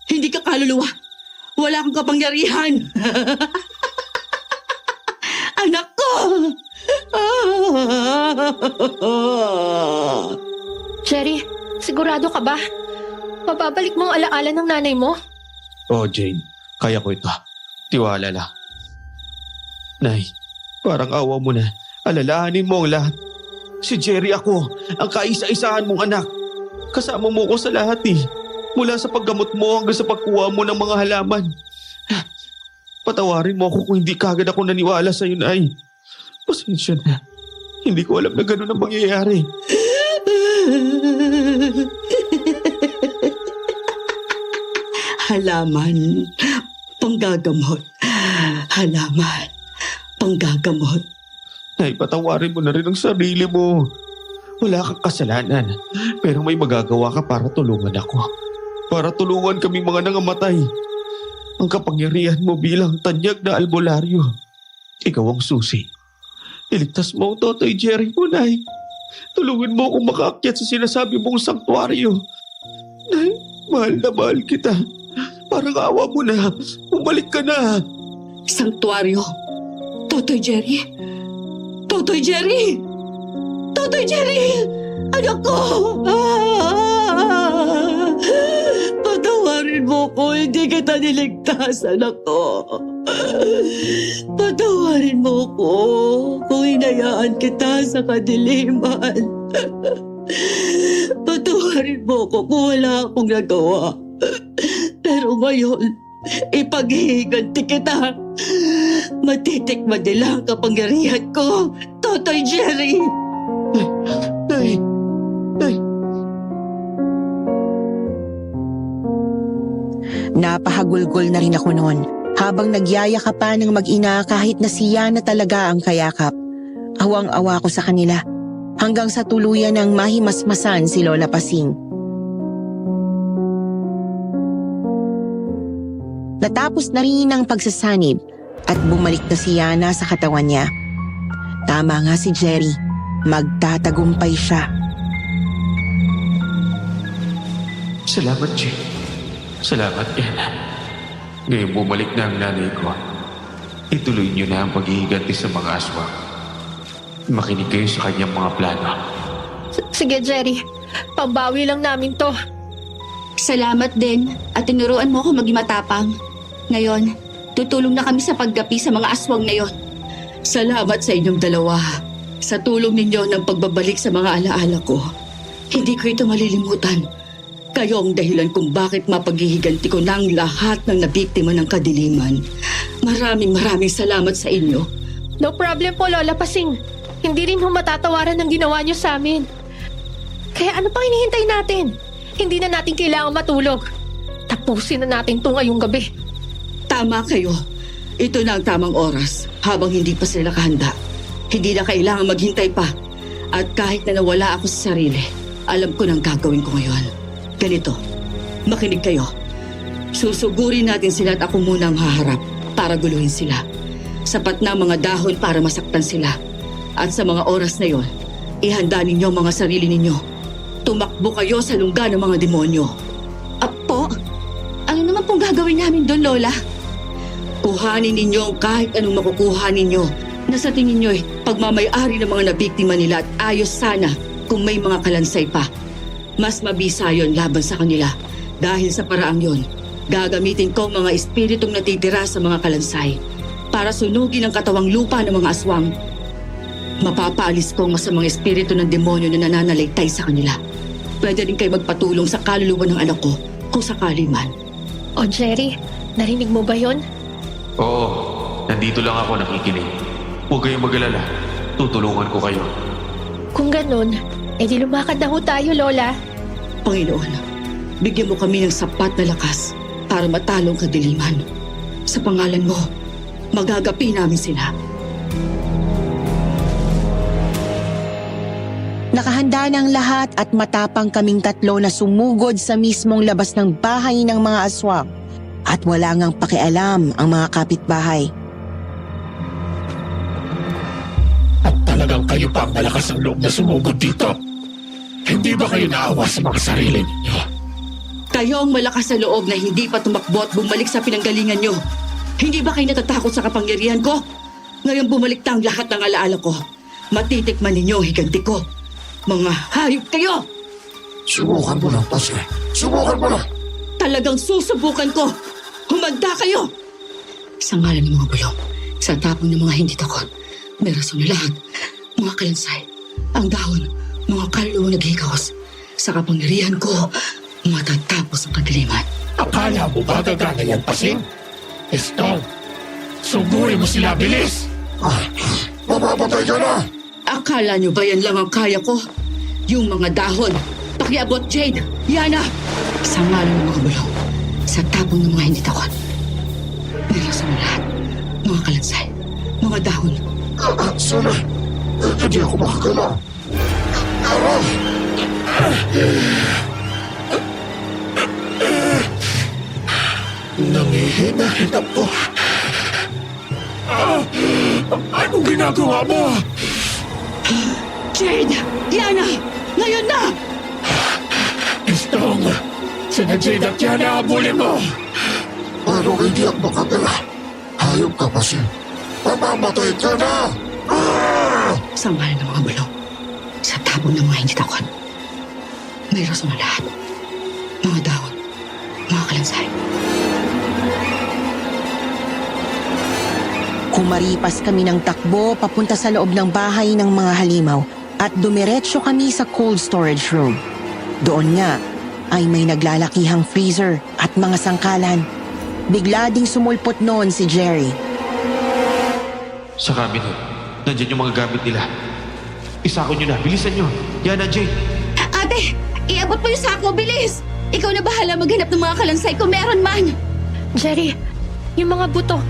Speaker 5: Hindi ka kaluluwa. Wala kang kapangyarihan. Anak ko!
Speaker 2: Jerry, sigurado ka ba? Mababalik mo ang alaala ng nanay mo?
Speaker 10: Oh, Jane. Kaya ko ito. Tiwala lang. Nay, parang awa mo na. Alalahanin mo ang lahat. Si Jerry ako, ang kaisa-isahan mong anak. Kasama mo ko sa lahat eh. Mula sa paggamot mo hanggang sa pagkuha mo ng mga halaman. Patawarin mo ako kung hindi kagad ako naniwala sa'yo, Nay. Pasensya na. Hindi ko alam na gano'n ang mangyayari.
Speaker 5: Halaman, panggagamot. Halaman, panggagamot.
Speaker 10: Nay, patawarin mo na rin ang sarili mo. Wala kang kasalanan. Pero may magagawa ka para tulungan ako. Para tulungan kami mga nangamatay. Ang kapangyarihan mo bilang tanyag na albularyo. Ikaw ang susi. Iligtas mo ang Totoy Jerry mo, Nay. Tulungan mo akong makaakyat sa sinasabi mong sanktuaryo. Nay, mahal na mahal kita. Parang awa mo na. Bumalik ka na.
Speaker 5: Sanktuaryo. Totoy Jerry? Totoy Jerry! Totoy Jerry! Anak ko! Patawarin mo ko, hindi kita niligtas, anak ko. Patawarin mo ko kung hinayaan kita sa kadiliman. Patawarin mo ko kung wala akong nagawa. Pero ngayon, ipaghihiganti kita. Matitikman nila ang kapangyarihan ko, Totoy Jerry!
Speaker 10: Nay, Nay.
Speaker 4: Napahagulgol na rin ako noon habang nagyayakap pa ng mag-ina kahit na siya na talaga ang kayakap. Awang-awa ko sa kanila hanggang sa tuluyan ng mahimasmasan si Lola Pasing. Natapos na rin ang pagsasanib at bumalik na si Yana sa katawan niya. Tama nga si Jerry, magtatagumpay siya.
Speaker 10: Salamat, Jane. Salamat, Yana. Ngayon bumalik na ang nanay ko. Ituloy niyo na ang paghihiganti sa mga aswang. Makinig kayo sa kanyang mga plano.
Speaker 2: Sige, Jerry. Pambawi lang namin to.
Speaker 6: Salamat din at tinuruan mo ako maging matapang. Ngayon, tutulong na kami sa paggapi sa mga aswang na yon.
Speaker 5: Salamat sa inyong dalawa sa tulong ninyo ng pagbabalik sa mga alaala ko. Hindi ko ito malilimutan. Kayo ang dahilan kung bakit mapaghihiganti ko ng lahat ng nabiktima ng kadiliman. Maraming salamat sa inyo.
Speaker 2: No problem po, Lola Pasing. Hindi rin matatawaran ng ginawa niyo sa amin. Kaya ano pang hinihintay natin? Hindi na natin kailangan matulog. Tapusin na natin to ngayong gabi.
Speaker 5: Tama kayo. Ito na ang tamang oras habang hindi pa sila kahanda. Hindi na kailangan maghintay pa. At kahit na nawala ako sa sarili, Alam ko nang gagawin ko ngayon. Ganito, makinig kayo. Susugurin natin sila at ako muna ang haharap para guluhin sila. Sapat na mga dahon para masaktan sila. At sa mga oras na yon, ihanda ninyo ang mga sarili ninyo. Tumakbo kayo sa lungga ng mga demonyo.
Speaker 6: Apo, ano naman pong gagawin namin doon, Lola?
Speaker 5: Kuhanin ninyo ang kahit anong makukuha ninyo na sa tingin nyo pagmamay-ari ng mga nabiktima nila at ayos sana kung may mga kalansay pa. Mas mabisa yon laban sa kanila. Dahil sa paraang yon, gagamitin ko ang mga espiritong natitira sa mga kalansay para sunugin ang katawang lupa ng mga aswang. Mapapaalis ko ang masamang espiritu ng demonyo na nananalaytay sa kanila. Pwede rin kayo magpatulong sa kaluluwa ng anak ko kung sakali man.
Speaker 2: O Jerry, narinig mo ba yon?
Speaker 10: Oo, nandito lang ako nakikinig. Huwag kayong mag-alala. Tutulungan ko kayo.
Speaker 2: Kung ganun, edi lumakad na ho tayo, Lola.
Speaker 5: Panginoon, bigyan mo kami ng sapat na lakas para matalo ang kadiliman. Sa pangalan mo, magagapi namin sila.
Speaker 4: Nakahanda ng lahat at matapang kaming tatlo na sumugod sa mismong labas ng bahay ng mga aswang at wala ngang pakialam ang mga kapitbahay.
Speaker 11: At talagang kayo pa ang malakas ang loob na sumugod dito. Hindi ba kayo naawa sa mga sarili ninyo?
Speaker 5: Kayo ang malakas sa loob na hindi pa tumakbo at bumalik sa pinanggalingan nyo. Hindi ba kayo natatakot sa kapangyarihan ko? Ngayon bumalik na ang lahat ng alaala ko. Matitikman ninyo ang higanti ko. Mga hayop kayo!
Speaker 7: Subukan mo lang, Pase. Subukan mo lang.
Speaker 5: Talagang susubukan ko! Humanda kayo! Sa ngalan ng mga bulong, sa tapang ng mga hindi takot, may rason na lahat. Mga kalansay, ang dahon, mga kaluluwang naghihikaos. Sa kapangyarihan ko, matatapos ang kadiliman.
Speaker 11: Akala mo ba gagana yan, Pasing? Estong, sugurin mo sila, bilis!
Speaker 7: Mamamatay ka na!
Speaker 5: Akala nyo ba yan lang ang kaya ko? Yung mga dahon, pakiabot Jade, Yana! Sa ngalan ng mga bulong, sa tapong ng mga hindi takot. May rason na lahat. Mga kalansay, mga dahon.
Speaker 7: Sana, hindi ako makakala.
Speaker 11: Nangihina-hinap ko. Anong ginagawa mo?
Speaker 5: Jade! Yana! Ngayon na!
Speaker 11: Estong, sina Jade at Yana abulin mo.
Speaker 7: Pero hindi ako makakala. Hayop ka, Pase. Mamamatay ka na!
Speaker 5: Sa ngalan ng mga bulong, sa tapong ng mga hindi takot. May rason na lahat. Mga dahon, mga kalansay.
Speaker 4: Kumaripas kami ng takbo papunta sa loob ng bahay ng mga halimaw at dumiretso kami sa cold storage room. Doon nga ay may naglalakihang freezer at mga sangkalan. Bigla ding sumulpot noon si Jerry.
Speaker 10: Sa cabinet, nandyan yung mga gamit nila. Isako nyo na, bilisan nyo. Yana, Jade.
Speaker 6: Ate, iabot mo yung sako, bilis! Ikaw na bahala maghanap ng mga kalansay kung meron man.
Speaker 2: Jerry, yung mga buto,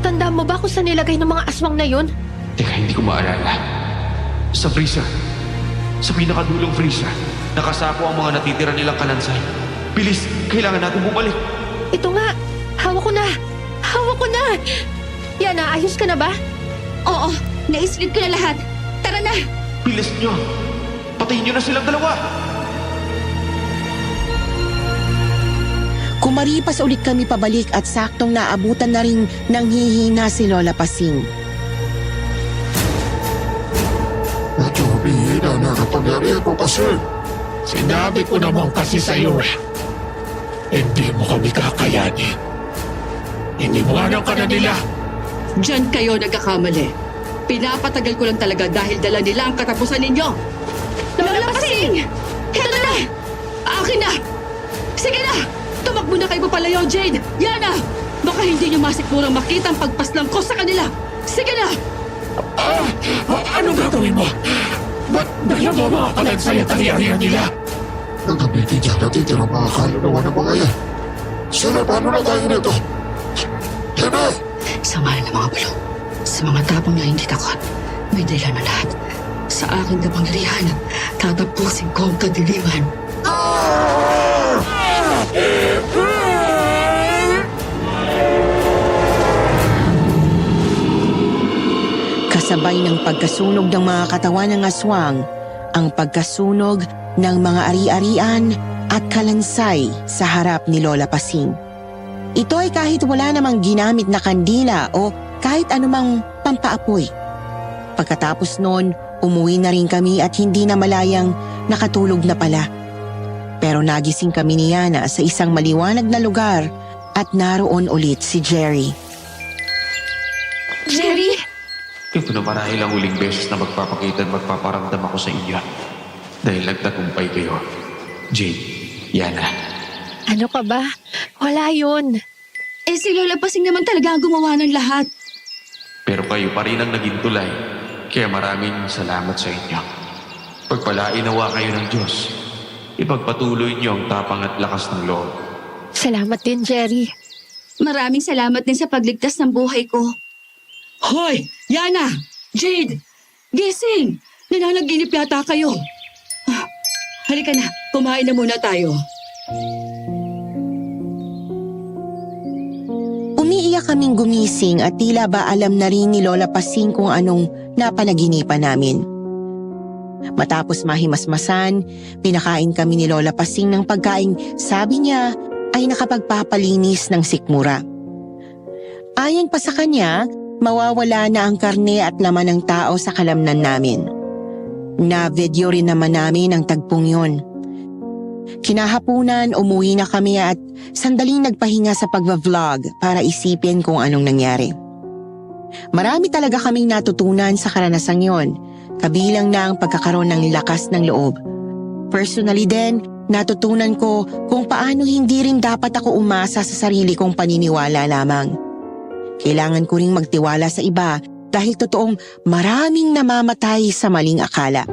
Speaker 2: tanda mo ba kung saan nilagay ng mga aswang na yun?
Speaker 10: Teka, hindi ko maalala. Sa freezer. Sa pinakadulong freezer. Nakasako ang mga natitira nilang kalansay. Bilis, kailangan natin bumalik.
Speaker 2: Ito nga, hawak ko na! Hawak ko na! Yana, ayos ka na ba?
Speaker 6: Oo, naislip ko na lahat. Tara na!
Speaker 10: Bilis nyo. Patayin nyo na silang dalawa.
Speaker 4: Kumaripas ulit kami pabalik at saktong naabutan na rin ng hihina si Lola Pasing.
Speaker 7: Ito, bihina na kapangyarihan mo, Pase.
Speaker 11: Sinabi ko naman kasi sa'yo eh. Hindi mo kami kakayanin. Iniwanan ka na nila.
Speaker 5: Diyan kayo nagkakamali. Pinapatagal ko lang talaga dahil dala nila ang katapusan ninyo.
Speaker 6: Lola Pasing! Ito na!
Speaker 5: Akin na! Sige na! Tumakbo na kayo papalayo, Jade! Yana! Baka hindi nyo masikmurang makita ang pagpaslang ko sa kanila! Sige na!
Speaker 11: Anong gagawin mo? Ba't dala mo mga kalansay at ari-arihan nila?
Speaker 7: Nagamitin dyan natitira mga kaluluwa ng mga yan. Sana, paano na tayo nito? Yana!
Speaker 5: Sa ngalan ng mga bulong, sa mga tapong na hindi takot, may dahilan na lahat. Sa Sa aking kapangyarihan, tatapusin ko ang kadiliman.
Speaker 4: Kasabay ng pagkasunog ng mga katawan ng aswang, ang pagkasunog ng mga ari-arian at kalansay sa harap ni Lola Pasing. Ito ay kahit wala namang ginamit na kandila o kahit anumang pampaapoy. Pagkatapos noon, umuwi na rin kami at hindi na malayang nakatulog na pala. Pero nagising kami ni Yana sa isang maliwanag na lugar at naroon ulit si Jerry.
Speaker 6: Jerry!
Speaker 10: Ito na marahil ang huling beses na magpapakita at magpaparamdam ako sa inyo. Dahil nagtagumpay kayo. Jade, Yana.
Speaker 2: Ano ka ba? Wala yun.
Speaker 6: Eh si Lola Pasing naman talaga ang gumawa ng lahat.
Speaker 10: Pero kayo pa rin ang naging tulay. Kaya maraming salamat sa inyo. Pagpalain nawa kayo ng Diyos. Ipagpatuloy niyo ang tapang at lakas ng loob.
Speaker 2: Salamat din, Jerry.
Speaker 6: Maraming salamat din sa pagligtas ng buhay ko.
Speaker 5: Hoy! Yana! Jade!
Speaker 6: Gising! Nananaginip yata kayo. Halika na, kumain na muna tayo.
Speaker 4: Umiiyak kaming gumising at tila ba alam na rin ni Lola Pasing kung anong napanaginipan namin. Matapos mahimasmasan, pinakain kami ni Lola Pasing ng pagkaing sabi niya ay nakapagpapalinis ng sikmura. Ayon pa sa kanya, mawawala na ang karne at laman ng tao sa kalamnan namin. Na-video rin naman namin ang tagpong yun. Kinahapunan, umuwi na kami at sandaling nagpahinga sa pagva-vlog para isipin kung anong nangyari. Marami talaga kaming natutunan sa karanasang yon, kabilang na ang pagkakaroon ng lakas ng loob. Personally din, natutunan ko kung paano hindi rin dapat ako umasa sa sarili kong paniniwala lamang. Kailangan ko ring magtiwala sa iba dahil totoong maraming namamatay sa maling akala.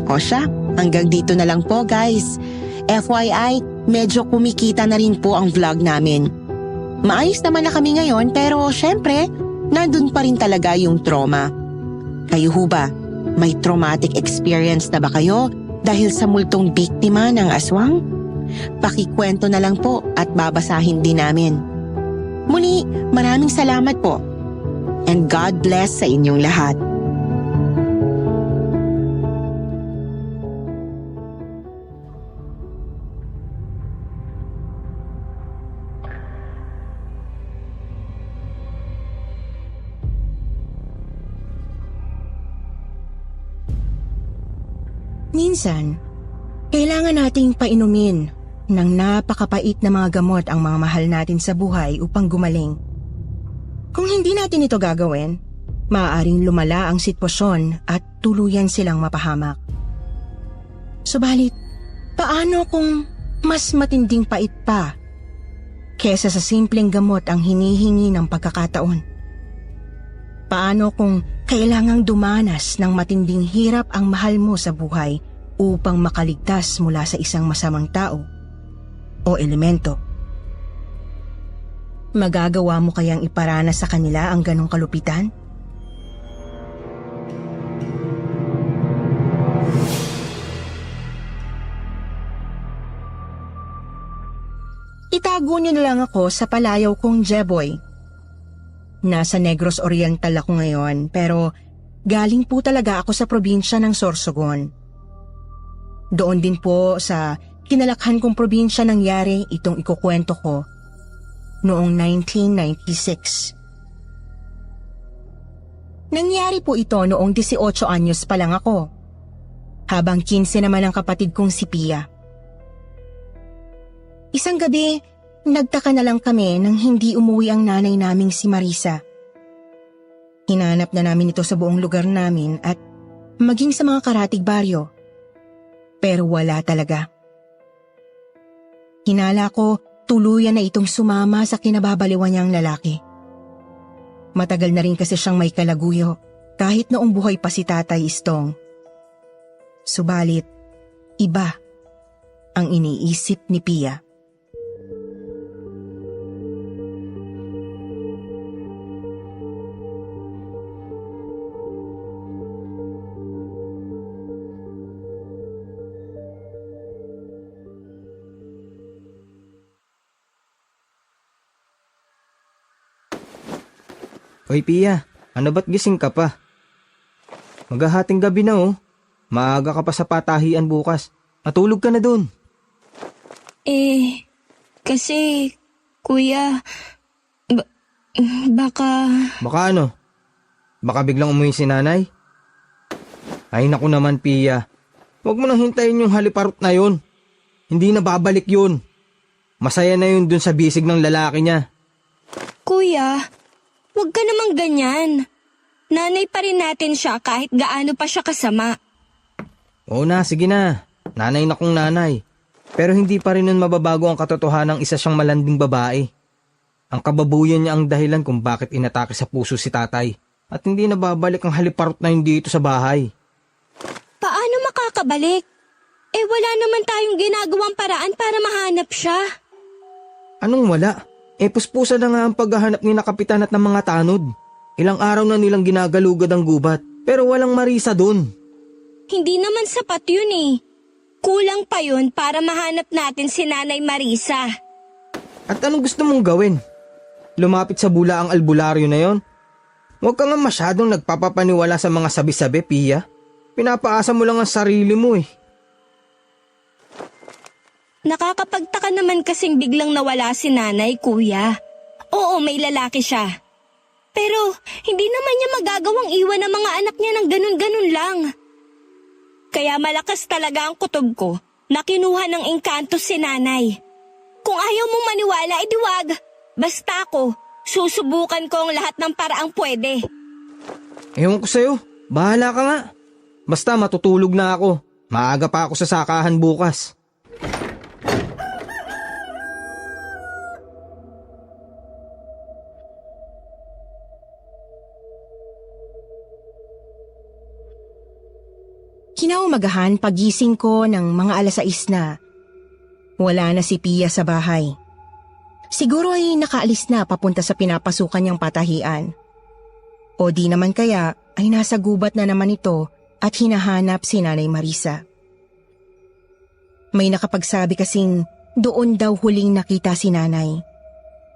Speaker 4: O siya, hanggang dito na lang po guys. FYI, medyo kumikita na rin po ang vlog namin. Maayos naman na kami ngayon pero syempre, nandun pa rin talaga yung trauma. Kayo ho ba? May traumatic experience na ba kayo dahil sa multong biktima ng aswang? Pakikwento na lang po at babasahin din namin. Muli, maraming salamat po. And God bless sa inyong lahat. Minsan, kailangan nating painumin ng napakapait na mga gamot ang mga mahal natin sa buhay upang gumaling. Kung hindi natin ito gagawin, maaaring lumala ang sitwasyon at tuluyan silang mapahamak. Subalit, paano kung mas matinding pait pa kesa sa simpleng gamot ang hinihingi ng pagkakataon? Paano kung kailangang dumanas ng matinding hirap ang mahal mo sa buhay upang makaligtas mula sa isang masamang tao o elemento? Magagawa mo kayang iparana sa kanila ang ganong kalupitan? Itago niyo na lang ako sa palayaw kong Jeboy. Nasa Negros Oriental ako ngayon pero galing po talaga ako sa probinsya ng Sorsogon. Doon din po sa kinalakhan kong probinsya nangyari itong ikukwento ko noong 1996. Nangyari po ito noong 18 anyos pa lang ako, habang 15 naman ang kapatid kong si Pia. Isang gabi, nagtaka na lang kami nang hindi umuwi ang nanay naming si Marisa. Hinanap na namin ito sa buong lugar namin at maging sa mga karatig baryo. Pero wala talaga. Hinala ko, tuluyan na itong sumama sa kinababaliwan niyang lalaki. Matagal na rin kasi siyang may kalaguyo, kahit noong buhay pa si Tatay Istong. Subalit, iba ang iniisip ni Pia.
Speaker 12: Oy Pia, ano ba't gising ka pa? Maghahating gabi na oh. Maaga ka pa sa patahian bukas. Matulog ka na dun.
Speaker 6: Kasi, kuya, baka...
Speaker 12: Baka ano? Baka biglang umuwi si nanay? Ay naku naman Pia. Huwag mo nang hintayin yung haliparot na yun. Hindi na babalik yun. Masaya na yun dun sa bisig ng lalaki niya.
Speaker 6: Kuya, wag ka namang ganyan. Nanay pa rin natin siya kahit gaano pa siya kasama.
Speaker 12: Oo na, sige na. Nanay na kung nanay. Pero hindi pa rin nun mababago ang katotohanan ng isa siyang malanding babae. Ang kababuyan niya ang dahilan kung bakit inatake sa puso si tatay. At hindi na babalik ang haliparot na yun dito sa bahay.
Speaker 6: Paano makakabalik? Wala naman tayong ginagawang paraan para mahanap siya.
Speaker 12: Anong wala? Puspusa na nga ang paghahanap ni na kapitan at ng mga tanod. Ilang araw na nilang ginagalugad ang gubat. Pero walang Marisa dun.
Speaker 6: Hindi naman sapat yun eh. Kulang pa yun para mahanap natin si Nanay Marisa.
Speaker 12: At anong gusto mong gawin? Lumapit sa bula ang albularyo na yon? Huwag ka nga masyadong nagpapapaniwala sa mga sabi-sabi, Pia. Pinapaasa mo lang ang sarili mo eh.
Speaker 6: Nakakapagtaka naman kasing biglang nawala si Nanay, kuya. Oo, may lalaki siya. Pero hindi naman niya magagawang iwan ang mga anak niya ng ganun-ganun lang. Kaya malakas talaga ang kutob ko na kinuha ng engkanto si Nanay. Kung ayaw mong maniwala, edi wag. Basta ako, susubukan ko ang lahat ng paraang pwede.
Speaker 12: Ewan ko sa'yo, bahala ka nga. Basta matutulog na ako. Maaga pa ako sa sakahan bukas.
Speaker 4: Kinaumagahan pagising ko ng mga 6:00 na. Wala na si Pia sa bahay. Siguro ay nakaalis na papunta sa pinapasukan niyang patahian. O di naman kaya ay nasa gubat na naman ito at hinahanap si Nanay Marisa. May nakapagsabi kasing doon daw huling nakita si Nanay.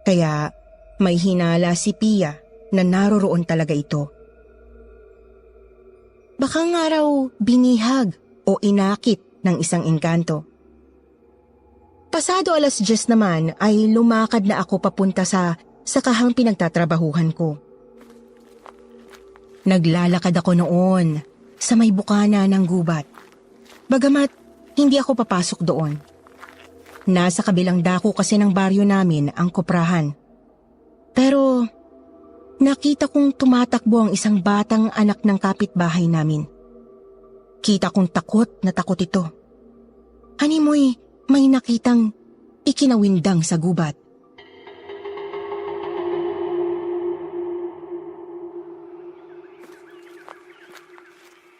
Speaker 4: Kaya may hinala si Pia na naroroon talaga ito. Baka nga raw binihag o inakit ng isang engkanto. Pasado 10:00 naman ay lumakad na ako papunta sa sakahang pinagtatrabahuhan ko. Naglalakad ako noon sa may bukana ng gubat. Bagamat hindi ako papasok doon. Nasa kabilang dako kasi ng baryo namin ang koprahan. Pero nakita kong tumatakbo ang isang batang anak ng kapitbahay namin. Kita kong takot na takot ito. Animoy may nakitang ikinawindang sa gubat.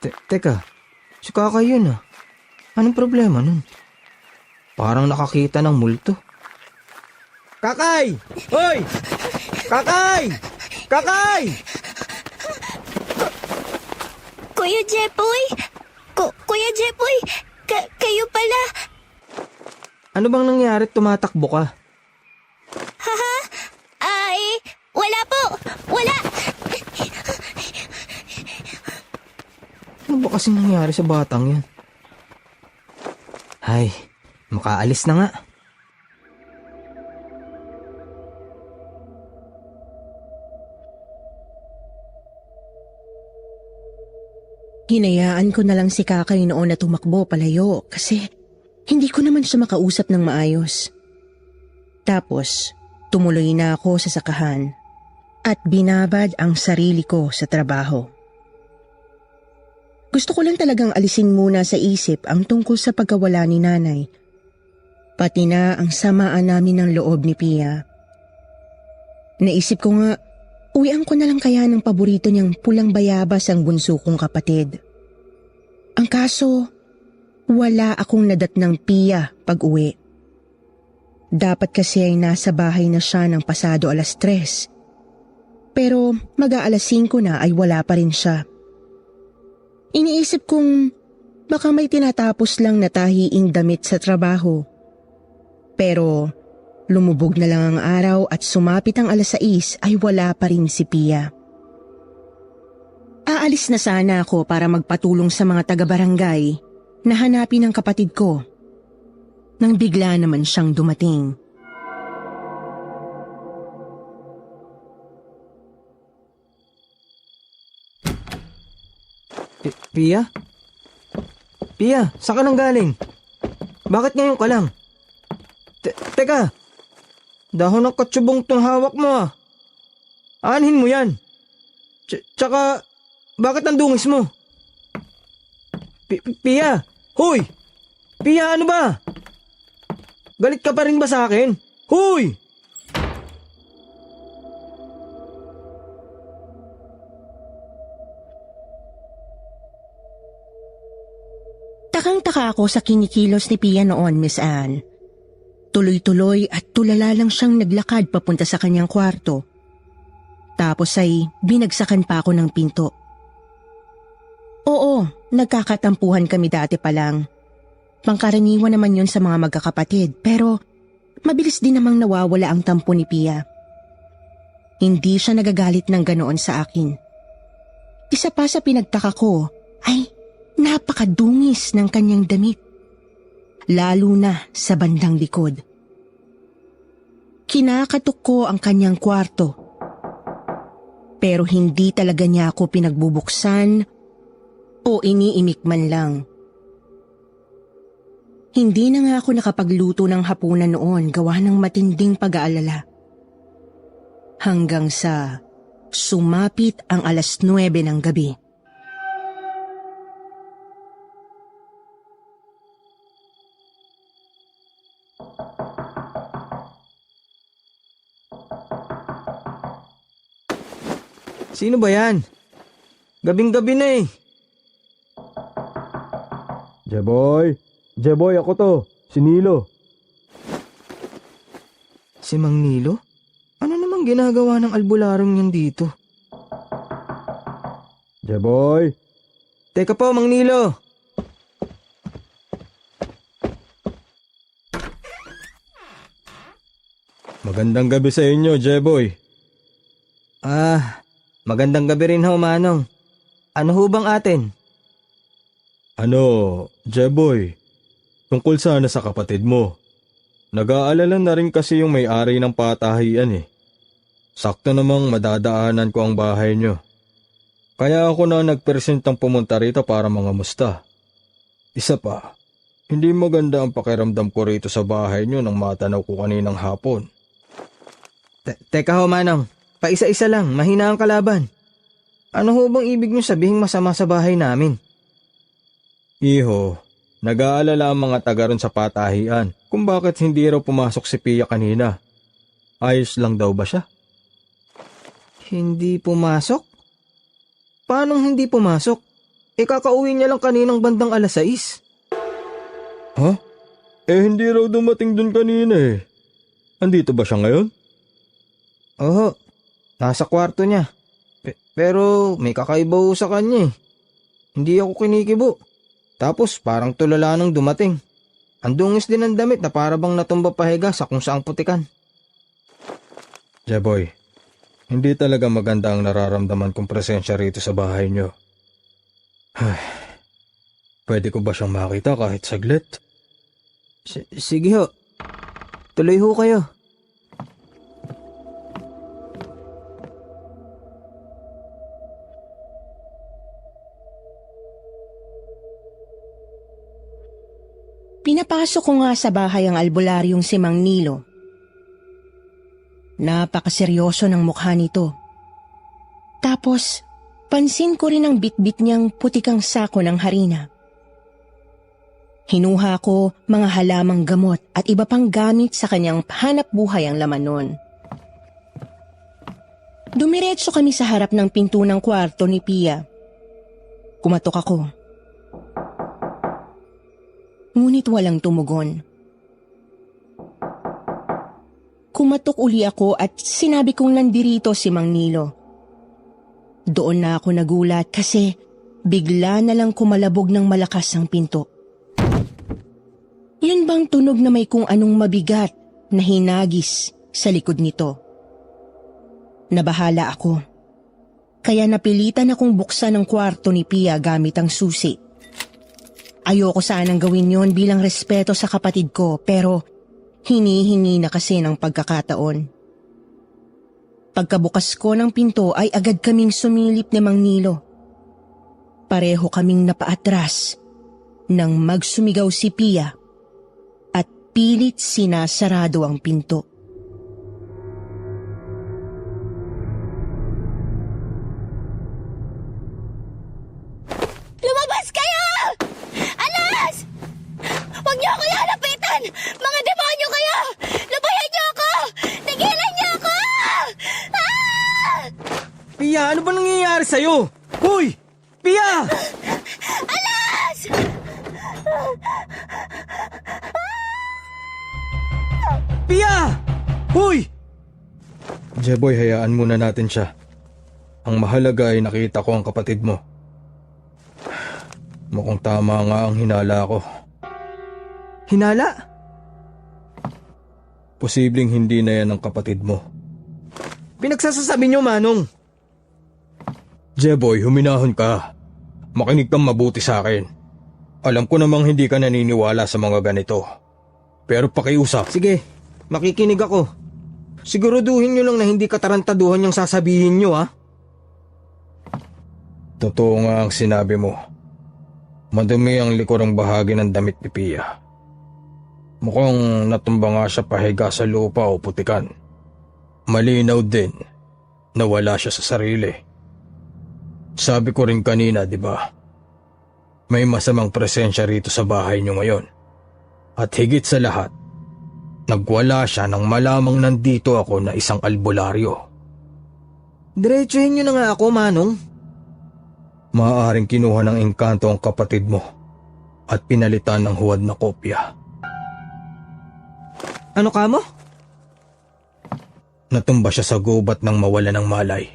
Speaker 12: Teka, si Kakay yun ah. Anong problema nun? Parang nakakita ng multo. Kakay! Hoy! Kakay! Kakay!
Speaker 6: Kuya Jepoy! Kuya Jepoy! Kayo pala!
Speaker 12: Ano bang nangyari at tumatakbo ka?
Speaker 6: Haha? Wala po! Wala!
Speaker 12: Ano ba kasi nangyari sa batang yan? Ay, makaalis na nga.
Speaker 4: Hinayaan ko na lang si Kakay noon na tumakbo palayo kasi hindi ko naman siya makausap ng maayos. Tapos, tumuloy na ako sa sakahan at binabad ang sarili ko sa trabaho. Gusto ko lang talagang alisin muna sa isip ang tungkol sa pagkawala ni Nanay, pati na ang samaan namin ng loob ni Pia. Naisip ko nga, uwian ko na lang kaya ng paborito niyang pulang bayabas ang bunso kong kapatid. Ang kaso, wala akong nadatnang Pia pag-uwi. Dapat kasi ay nasa bahay na siya ng pasado 3:00. Pero mag-5 na ay wala pa rin siya. Iniisip kong baka may tinatapos lang na tahiing damit sa trabaho. Pero lumubog na lang ang araw at sumapit ang 6:00 ay wala pa rin si Pia. Aalis na sana ako para magpatulong sa mga taga-barangay na hanapin ang kapatid ko. Nang bigla naman siyang dumating.
Speaker 12: Pia? Pia, saan ka nang galing? Bakit ngayon ka lang? Teka, dahon ng katsubong tong hawak mo ah. Aanhin mo yan. Tsaka, bakit ang dungis mo? Pia! Hoy! Pia, ano ba? Galit ka pa rin ba sa akin? Hoy!
Speaker 4: Takang-taka ako sa kinikilos ni Pia noon, Miss Anne. Tuloy-tuloy at tulala lang siyang naglakad papunta sa kanyang kwarto. Tapos ay binagsakan pa ako ng pinto. Oo, nagkakatampuhan kami dati pa lang. Pangkaraniwan naman yun sa mga magkakapatid, pero mabilis din namang nawawala ang tampo ni Pia. Hindi siya nagagalit ng ganoon sa akin. Isa pa sa pinagtaka ko ay napakadungis ng kanyang damit. Lalo na sa bandang likod. Kinakatok ko ang kanyang kwarto. Pero hindi talaga niya ako pinagbubuksan o iniimik man lang. Hindi na nga ako nakapagluto ng hapunan noon gawa ng matinding pag-aalala. Hanggang sa sumapit ang 9:00 ng gabi.
Speaker 12: Sino ba yan? Gabing-gabi na eh.
Speaker 10: Jeboy! Jeboy, ako to. Si Nilo.
Speaker 12: Si Mang Nilo? Ano namang ginagawa ng albularong yan dito?
Speaker 10: Jeboy!
Speaker 12: Teka po, Mang Nilo!
Speaker 10: Magandang gabi sa inyo, Jeboy.
Speaker 12: Magandang gabi rin ho, Manong. Ano ho bang atin?
Speaker 10: Jeboy, tungkol sana sa kapatid mo. Nag-aalala na rin kasi yung may-ari ng patahian eh. Sakto namang madadaanan ko ang bahay nyo. Kaya ako na nagpresentang pumunta rito para mangamusta. Isa pa, hindi maganda ang pakiramdam ko rito sa bahay nyo nang matanaw ko kaninang hapon.
Speaker 12: Teka ho, Manong. Paisa-isa lang, mahina ang kalaban. Ano ho bang ibig niyo sabihin masama sa bahay namin?
Speaker 10: Iho, nag-aalala ang mga taga ron sa patahian kung bakit hindi raw pumasok si Pia kanina. Ayos lang daw ba siya?
Speaker 12: Hindi pumasok? Paanong hindi pumasok? Kakauwi niya lang kaninang bandang 6:00.
Speaker 10: Ha? Hindi raw dumating dun kanina eh. Andito ba siya ngayon?
Speaker 12: Oo, nasa kwarto niya. Pero may kakaiba ho sa kanya eh. Hindi ako kinikibo. Tapos parang tulala nang dumating. Ang dungis din ang damit na para bang natumba pahiga sa kung saang putikan.
Speaker 10: Jeboy, hindi talaga maganda ang nararamdaman kong presensya rito sa bahay niyo. Pwede ko ba siyang makita kahit saglit?
Speaker 12: Sige ho. Tuloy ho kayo.
Speaker 4: Pinapasok ko nga sa bahay ang albularyong si Mang Nilo. Napakaseryoso ng mukha nito. Tapos, pansin ko rin ang bitbit niyang putikang sako ng harina. Hinuha ko mga halamang gamot at iba pang gamit sa kanyang hanap buhay ang laman nun. Dumiretso kami sa harap ng pinto ng kwarto ni Pia. Kumatok ako. Ngunit walang tumugon. Kumatok uli ako at sinabi kong nandirito si Mang Nilo. Doon na ako nagulat kasi bigla na lang kumalabog ng malakas ang pinto. Yun bang tunog na may kung anong mabigat na hinagis sa likod nito? Nabahala ako. Kaya napilitan akong buksan ang kwarto ni Pia gamit ang susi. Ayoko sanang gawin yon bilang respeto sa kapatid ko pero hinihingi na kasi ng pagkakataon. Pagkabukas ko ng pinto ay agad kaming sumilip ni Mang Nilo. Pareho kaming napaatras nang magsumigaw si Pia at pilit sinasarado ang pinto.
Speaker 6: Lumabas kayo! Alas! Huwag niyo ako lalapitan! Mga demonyo kayo! Lubayan niyo ako! Tigilan niyo ako! Ah!
Speaker 12: Pia, ano ba nangyayari sa'yo? Hoy! Pia!
Speaker 6: Alas!
Speaker 12: Pia! Hoy! Jeboy, hayaan muna natin siya. Ang mahalaga ay nakita ko ang kapatid mo. Mukhang tama nga ang hinala ko. Hinala? Posibleng hindi na yan ang kapatid mo. Pinagsasasabi niyo, Manong. Jeboy, huminahon ka. Makinig kang mabuti sa akin. Alam ko namang hindi ka naniniwala sa mga ganito. Pero pakiusap. Sige, makikinig ako. Siguraduhin niyo lang na hindi katarantaduhan yung sasabihin niyo, ha? Totoo nga ang sinabi mo. Madumi ang likurang bahagi ng damit ni Pia. Mukhang natumba nga siya pahiga sa lupa o putikan. Malinaw din na wala siya sa sarili. Sabi ko rin kanina, di ba? May masamang presensya rito sa bahay niyo ngayon. At higit sa lahat, nagwala siya nang malamang nandito ako na isang albularyo. Diretsuhin niyo na nga ako, Manong. Maaaring kinuha ng engkanto ang kapatid mo at pinalitan ng huwad na kopya. Ano ka mo? Natumba siya sa gubat nang mawala ng malay.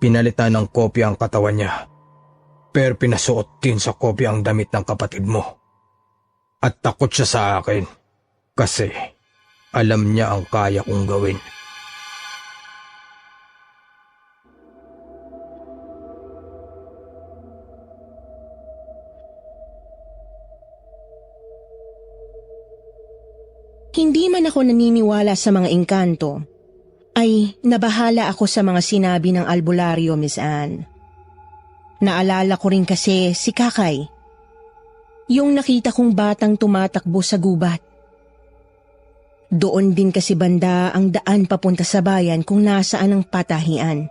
Speaker 12: Pinalitan ng kopya ang katawan niya, pero pinasuot din sa kopya ang damit ng kapatid mo. At takot siya sa akin kasi alam niya ang kaya kong gawin.
Speaker 4: Hindi man ako naniniwala sa mga engkanto, ay nabahala ako sa mga sinabi ng albularyo, Miss Anne. Naalala ko rin kasi si Kakay, yung nakita kong batang tumatakbo sa gubat. Doon din kasi banda ang daan papunta sa bayan kung nasaan ang patahian.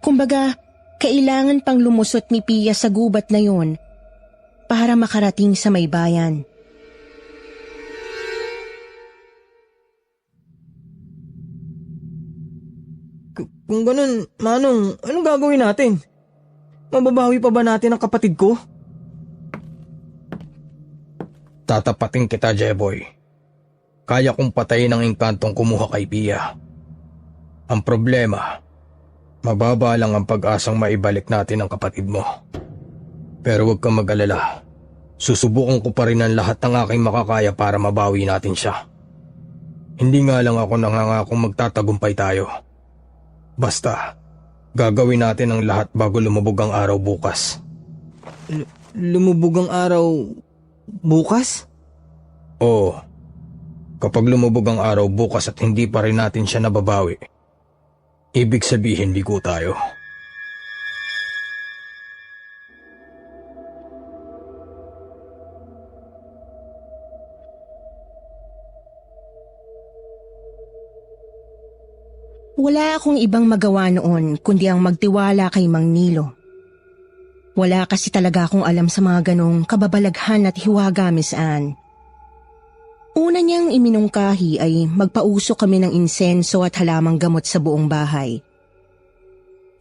Speaker 4: Kumbaga, kailangan pang lumusot ni Pia sa gubat na yon para makarating sa may bayan.
Speaker 12: Kung ganun, Manong, anong gagawin natin? Mababawi pa ba natin ang kapatid ko? Tatapatin kita, Jeboy. Kaya kong patayin ang engkantong kumuha kay Pia. Ang problema, mababa lang ang pag-asang maibalik natin ang kapatid mo. Pero huwag kang mag-alala. Susubukan ko pa rin ang lahat ng aking makakaya para mabawi natin siya. Hindi nga lang ako nangangakong magtatagumpay tayo. Basta, gagawin natin ang lahat bago lumubog ang araw bukas. Lumubog ang araw bukas? Oo. Kapag lumubog ang araw bukas at hindi pa rin natin siya nababawi, ibig sabihin ligo tayo.
Speaker 4: Wala akong ibang magawa noon kundi ang magtiwala kay Mang Nilo. Wala kasi talaga akong alam sa mga ganong kababalaghan at hiwaga, Miss Anne. Una niyang iminungkahi ay magpausok kami ng insenso at halamang gamot sa buong bahay.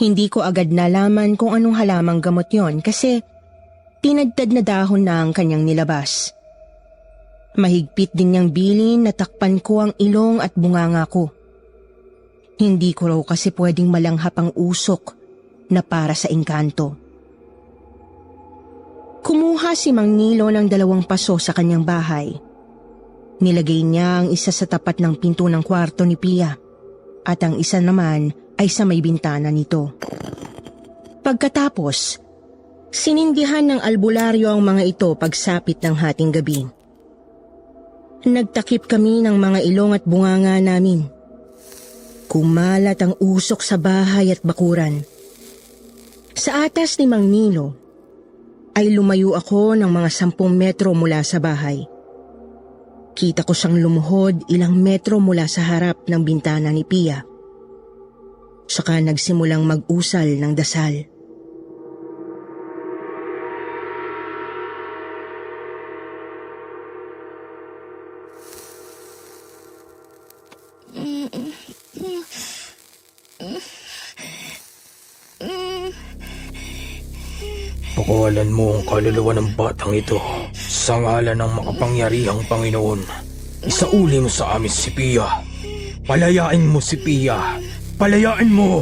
Speaker 4: Hindi ko agad nalaman kung anong halamang gamot yon kasi tinadtad na dahon na ang kanyang nilabas. Mahigpit din niyang bilin na takpan ko ang ilong at bunganga ko. Hindi ko raw kasi pwedeng malanghap ang usok na para sa engkanto. Kumuha si Mang Nilo ng 2 paso sa kanyang bahay. Nilagay niya ang isa sa tapat ng pinto ng kwarto ni Pia at ang isa naman ay sa may bintana nito. Pagkatapos, sinindihan ng albularyo ang mga ito pagsapit ng hating gabi. Nagtakip kami ng mga ilong at bunganga namin. Kumalat ang usok sa bahay at bakuran. Sa atas ni Mang Nilo, ay lumayo ako ng mga 10 metro mula sa bahay. Kita ko siyang lumuhod ilang metro mula sa harap ng bintana ni Pia. Saka nagsimulang mag-usal ng dasal.
Speaker 12: Pakawalan mo ang kaluluwa ng batang ito sa ngalan ng makapangyarihang Panginoon. Isauli mo sa amin si Pia. Palayain mo si Pia. Palayain mo!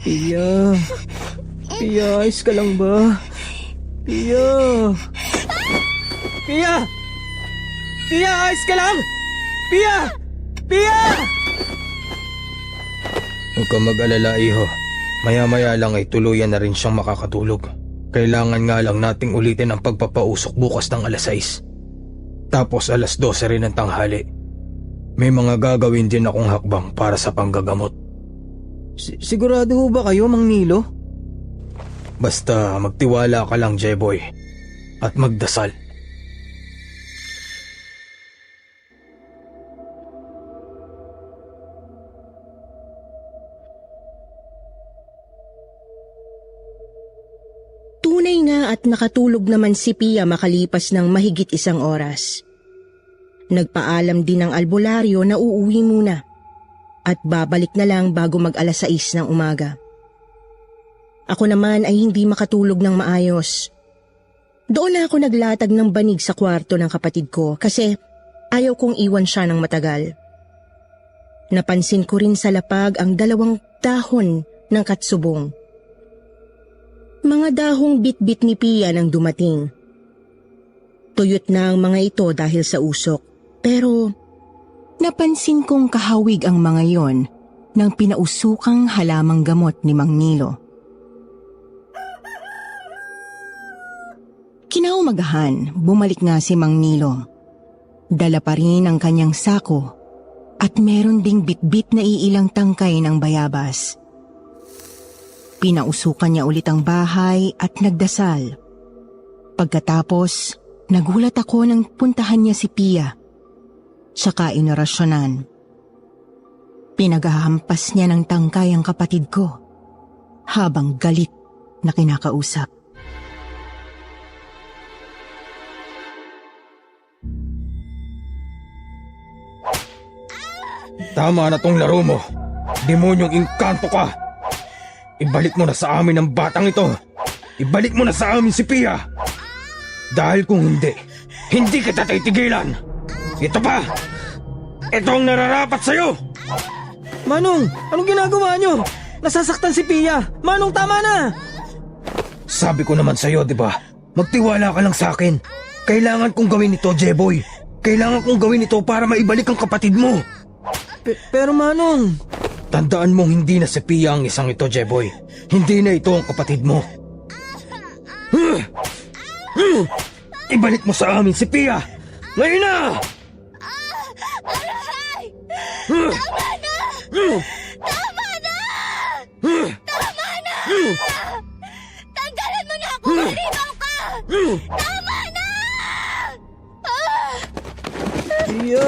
Speaker 12: Pia. Pia, ayos ka lang ba? Pia. Pia! Pia, ayos ka lang! Pia! Pia! Huwag ka mag-alala, iho. Maya-maya lang ay tuluyan na rin siyang makakatulog. Kailangan nga lang nating ulitin ang pagpapausok bukas ng alas 6. Tapos alas 12 rin ng tanghali. May mga gagawin din akong hakbang para sa panggagamot. Sigurado ho ba kayo, Mang Nilo? Basta magtiwala ka lang, Jeboy. At magdasal.
Speaker 4: Tunay nga at nakatulog naman si Pia makalipas ng mahigit 1 oras. Nagpaalam din ng albularyo na uuwi muna at babalik na lang bago mag-alas 6 ng umaga. Ako naman ay hindi makatulog ng maayos. Doon na ako naglatag ng banig sa kwarto ng kapatid ko kasi ayaw kong iwan siya ng matagal. Napansin ko rin sa lapag ang 2 dahon ng katsubong. Mga dahong bitbit ni Pia nang dumating. Tuyot na ang mga ito dahil sa usok, pero napansin kong kahawig ang mga yon ng pinausukang halamang gamot ni Mang Nilo. Kinaumagahan, bumalik nga si Mang Nilo. Dala pa rin ang kanyang sako at meron ding bitbit na iilang tangkay ng bayabas. Pinausukan niya ulit ang bahay at nagdasal. Pagkatapos, nagulat ako nang puntahan niya si Pia. Saka inorasyonan. Pinaghahampas niya ng tangkay ang kapatid ko habang galit na kinakausap.
Speaker 12: Tama na tong laro mo. Demonyong engkanto ka. Ibalik mo na sa amin ang batang ito. Ibalik mo na sa amin si Pia. Dahil kung hindi kita titigilan. Ito pa! Ito ang nararapat sa'yo! Manong, anong ginagawa nyo? Nasasaktan si Pia. Manong, tama na! Sabi ko naman sa'yo, di ba? Magtiwala ka lang sa akin. Kailangan kong gawin ito, Jeboy. Kailangan kong gawin ito para maibalik ang kapatid mo. Pero Manong... Tandaan mong hindi na si Pia ang isang ito, Jeboy. Hindi na ito ang kapatid mo. Ibalik mo sa amin si Pia! Ngayon na!
Speaker 6: Aray! Tama na! Tama na! Tama na! Tanggalan mo na ako! Malibaw ka! Tama na!
Speaker 12: Pia!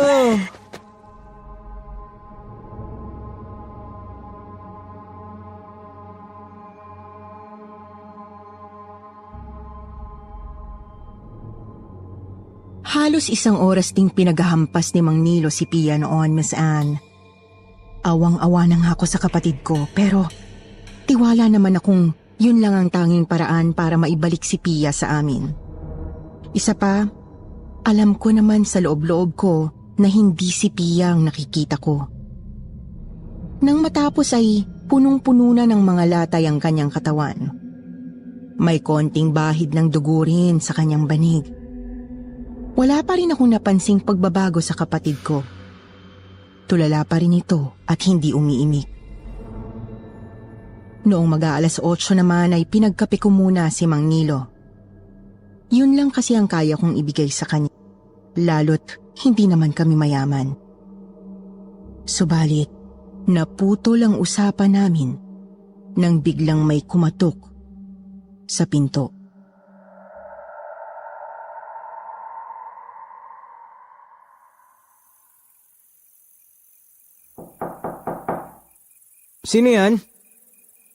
Speaker 4: Halos 1 oras ding pinaghahampas ni Mang Nilo si Pia noon, Miss Anne. Awang-awa nang ako sa kapatid ko, pero tiwala naman akong yun lang ang tanging paraan para maibalik si Pia sa amin. Isa pa, alam ko naman sa loob-loob ko na hindi si Pia ang nakikita ko. Nang matapos ay punong-puno na ng mga latay ang kanyang katawan. May konting bahid ng dugo rin sa kanyang banig. Wala pa rin akong napansing pagbabago sa kapatid ko. Tulala pa rin ito at hindi umiimik. Noong mag-aalas 8 naman ay pinagkape ko muna si Mang Nilo. Yun lang kasi ang kaya kong ibigay sa kanya, lalo't hindi naman kami mayaman. Subalit, naputol ang usapan namin nang biglang may kumatok sa pinto.
Speaker 12: Sino yan?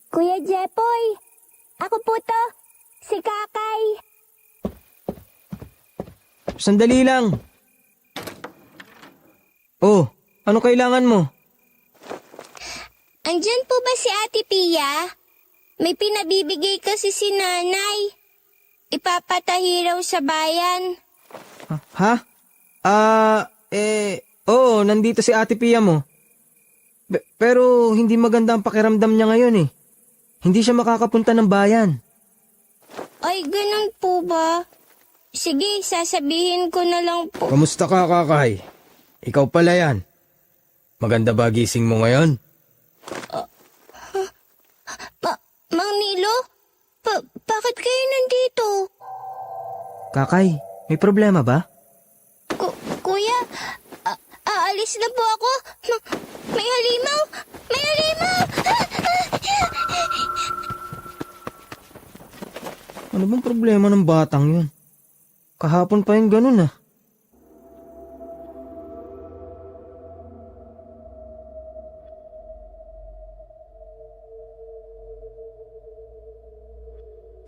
Speaker 6: Kuya Jepoy, ako po to, si Kakay.
Speaker 12: Sandali lang. Oh, ano kailangan mo?
Speaker 6: Andyan po ba si Ate Pia? May pinabibigay kasi si nanay. Ipapatahi raw sa bayan.
Speaker 12: Ha? Oo, nandito si Ate Pia mo. Pero hindi maganda ang pakiramdam niya ngayon eh. Hindi siya makakapunta ng bayan.
Speaker 6: Ay, ganun po ba? Sige, sasabihin ko na lang po.
Speaker 12: Kamusta ka, Kakay? Ikaw pala yan. Maganda ba gising mo ngayon?
Speaker 6: Mang Nilo? Bakit kayo nandito?
Speaker 12: Kakay, may problema ba?
Speaker 6: Kuya, aalis na po ako. May halimaw! May halimaw!
Speaker 12: Ano bang problema ng batang yun? Kahapon pa yung ganun ah.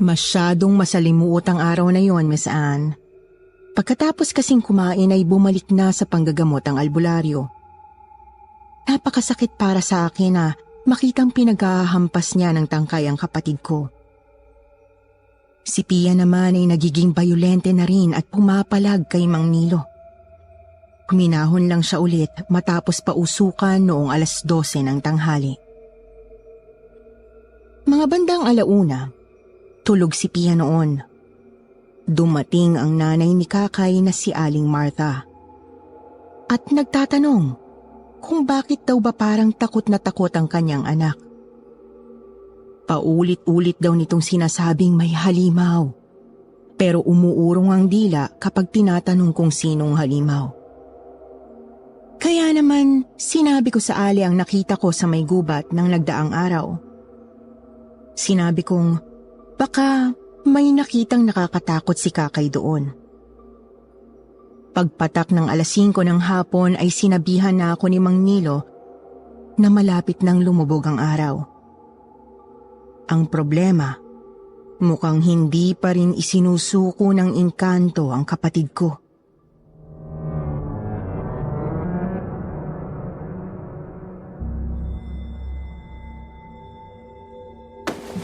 Speaker 4: Masyadong masalimuot ang araw na yon, Miss Anne. Pagkatapos kasing kumain ay bumalik na sa panggagamot ang albularyo. Napakasakit para sa akin na makitang pinaghahampas niya ng tangkay ang kapatid ko. Si Pia naman ay nagiging bayolente na rin at pumapalag kay Mang Nilo. Huminahon lang siya ulit matapos pausukan noong alas 12 ng tanghali. Mga bandang alauna, tulog si Pia noon. Dumating ang nanay ni Kakay na si Aling Martha. At nagtatanong kung bakit daw ba parang takot na takot ang kanyang anak. Paulit-ulit daw nitong sinasabing may halimaw. Pero umuurong ang dila kapag tinatanong kung sinong halimaw. Kaya naman sinabi ko sa Ali ang nakita ko sa may gubat ng nagdaang araw. Sinabi kong baka may nakitang nakakatakot si Kakay doon. Pagpatak ng alas 5 ng hapon ay sinabihan na ako ni Mang Nilo na malapit nang lumubog ang araw. Ang problema, mukhang hindi pa rin isinusuko ng engkanto ang kapatid ko.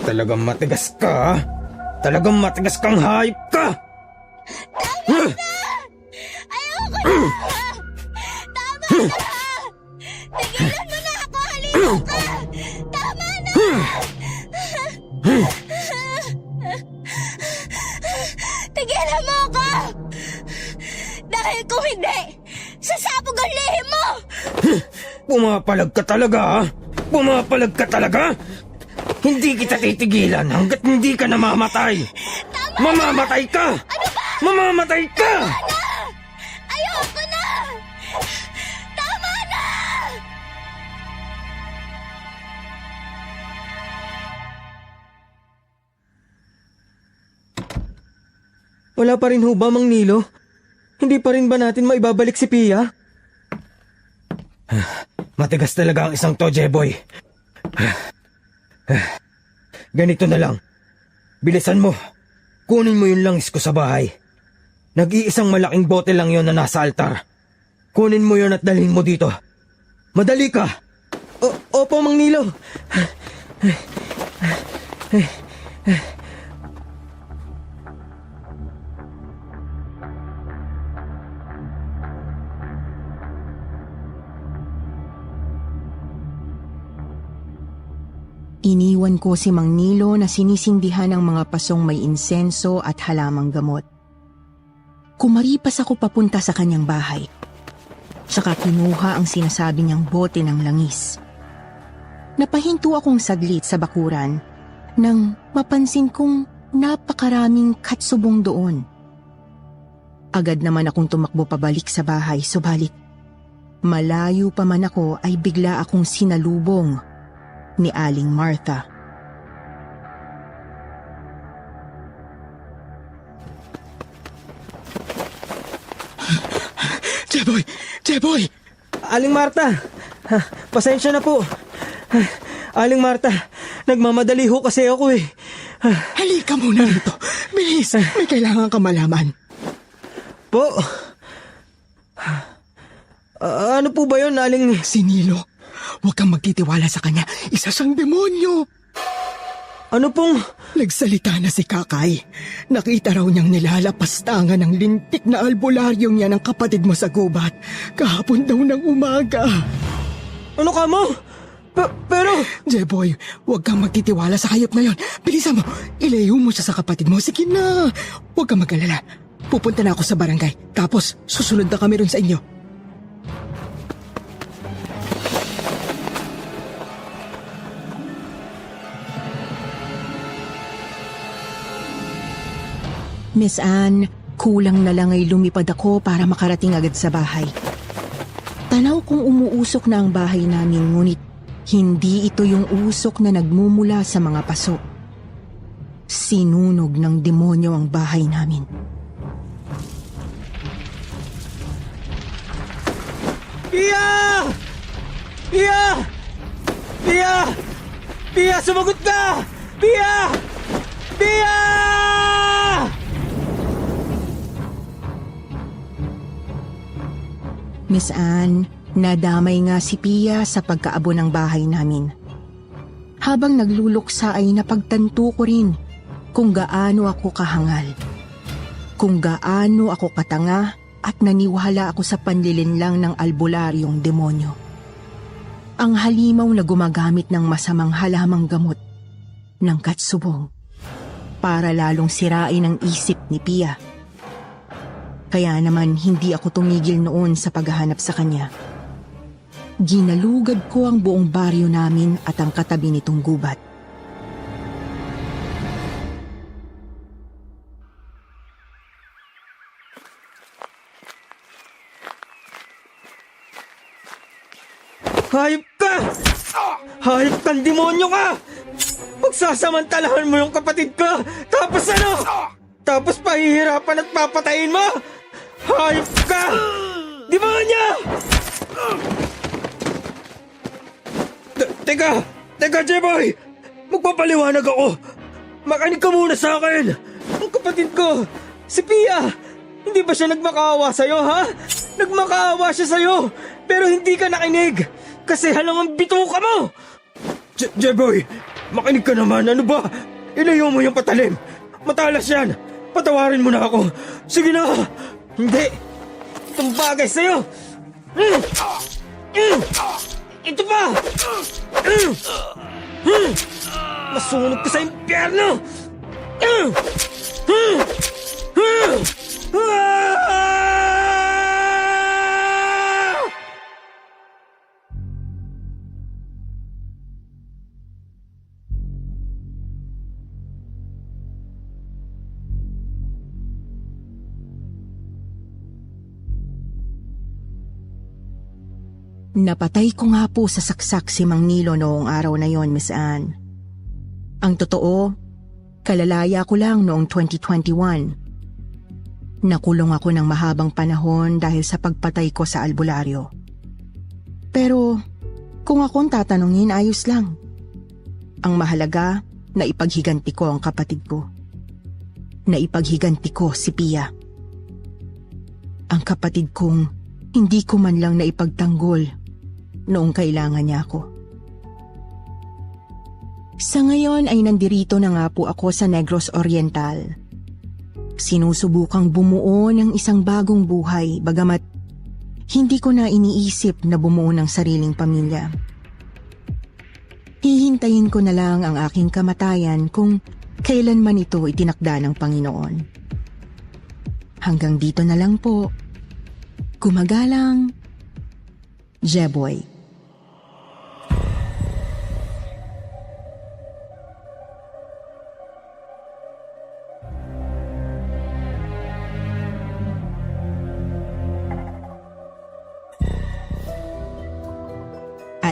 Speaker 12: Talagang matigas ka, ha? Talagang matigas kang hayop ka!
Speaker 6: Ayoko na! Tama na! Tigilan mo na ako! Halimaw ka! Tama na! Tigilan mo ako! Dahil kung hindi, sasabog ang lihim mo!
Speaker 12: Pumapalag ka talaga, ha? Pumapalag ka talaga? Hindi kita titigilan hanggat hindi ka namamatay. Mamamatay ka!
Speaker 6: Ano ba?
Speaker 12: Mamamatay ka!
Speaker 6: Ayoko na! Tama na!
Speaker 12: Wala pa rin ho ba, Mang Nilo? Hindi pa rin ba natin maibabalik si Pia? Matigas talaga ang isang to, Jeboy. Ganito na lang. Bilisan mo. Kunin mo yung langis ko sa bahay. Nag-iisang malaking bote lang yon na nasa altar. Kunin mo yon at dalhin mo dito. Madali ka. Opo, Mang Nilo.
Speaker 4: Iniwan ko si Mang Nilo na sinisindihan ng mga pasong may insenso at halamang gamot. Kumaripas ako papunta sa kanyang bahay. Saka kinuha ang sinasabi niyang bote ng langis. Napahinto akong saglit sa bakuran nang mapansin kong napakaraming katsubong doon. Agad naman akong tumakbo pabalik sa bahay, subalit malayo pa man ako ay bigla akong sinalubong ni Aling Martha.
Speaker 11: Jeboy! Jeboy!
Speaker 12: Aling Marta, pasensya na po. Aling Marta, nagmamadali ho kasi ako eh.
Speaker 11: Halika muna rito. Bilis, may kailangan ka malaman.
Speaker 12: Po? Ano po ba yun, Aling...
Speaker 11: Si Nilo, huwag kang magtitiwala sa kanya. Isa siyang demonyo.
Speaker 12: Ano pong...
Speaker 11: Nagsalita na si Kakay. Nakita raw niyang nilalapastangan ng lintik na albularyo niya ng kapatid mo sa gubat. Kahapon daw ng umaga.
Speaker 12: Ano ka mo? Pero...
Speaker 11: Jeboy, huwag kang magtitiwala sa hayop na yon. Bilisan mo, ilayo mo siya sa kapatid mo. Sige na, huwag kang mag-alala. Pupunta na ako sa barangay. Tapos, susunod na kami ron sa inyo.
Speaker 4: Miss Anne, kulang na lang ay lumipad ako para makarating agad sa bahay. Tanaw kong umuusok na ang bahay namin, ngunit hindi ito yung usok na nagmumula sa mga paso. Sinunog ng demonyo ang bahay namin.
Speaker 12: Pia! Pia! Pia! Pia, sumagot ka! Pia! Pia!
Speaker 4: Miss Anne, nadamay nga si Pia sa pagkaabo ng bahay namin. Habang nagluluksa ay napagtanto ko rin kung gaano ako kahangal. Kung gaano ako katanga at naniwala ako sa panlilinlang ng albularyong demonyo. Ang halimaw na gumagamit ng masamang halamang gamot ng katsubong para lalong sirain ang isip ni Pia. Kaya naman hindi ako tumigil noon sa paghahanap sa kanya. Ginalugad ko ang buong baryo namin at ang katabi nitong gubat.
Speaker 12: Hayop ka! Hayop kang demonyo ka! Pagsasamantalahan mo yung kapatid ko! Tapos ano? Tapos pahihirapan at papatayin mo? Hayop ka! Demonyo! Teka, Jeboy! Magpapaliwanag ako! Makinig ka muna sa akin! Ang kapatid ko, si Pia! Hindi ba siya nagmakaawa sa'yo, ha? Nagmakaawa siya sa'yo! Pero hindi ka nakinig! Kasi halangang bituka mo! Jeboy, makinig ka naman, ano ba? Ilayo mo yung patalim! Matalas yan! Patawarin mo na ako! Sige na! Hindi! Itong bagay sa'yo! Ito pa! Masunog ka sa impyerno!
Speaker 4: Napatay ko nga po sa saksak si Mang Nilo noong araw na yon, Miss Anne. Ang totoo, kalalaya ko lang noong 2021. Nakulong ako ng mahabang panahon dahil sa pagpatay ko sa albularyo. Pero kung akong tatanungin, ayos lang. Ang mahalaga, naipaghiganti ko ang kapatid ko. Naipaghiganti ko si Pia. Ang kapatid kong hindi ko man lang naipagtanggol noong kailangan niya ako. Sa ngayon ay nandirito na nga po ako sa Negros Oriental. Sinusubukang bumuo ng isang bagong buhay bagamat hindi ko na iniisip na bumuo ng sariling pamilya. Hihintayin ko na lang ang aking kamatayan kung kailanman ito itinakda ng Panginoon. Hanggang dito na lang po. Gumagalang, Jeboy.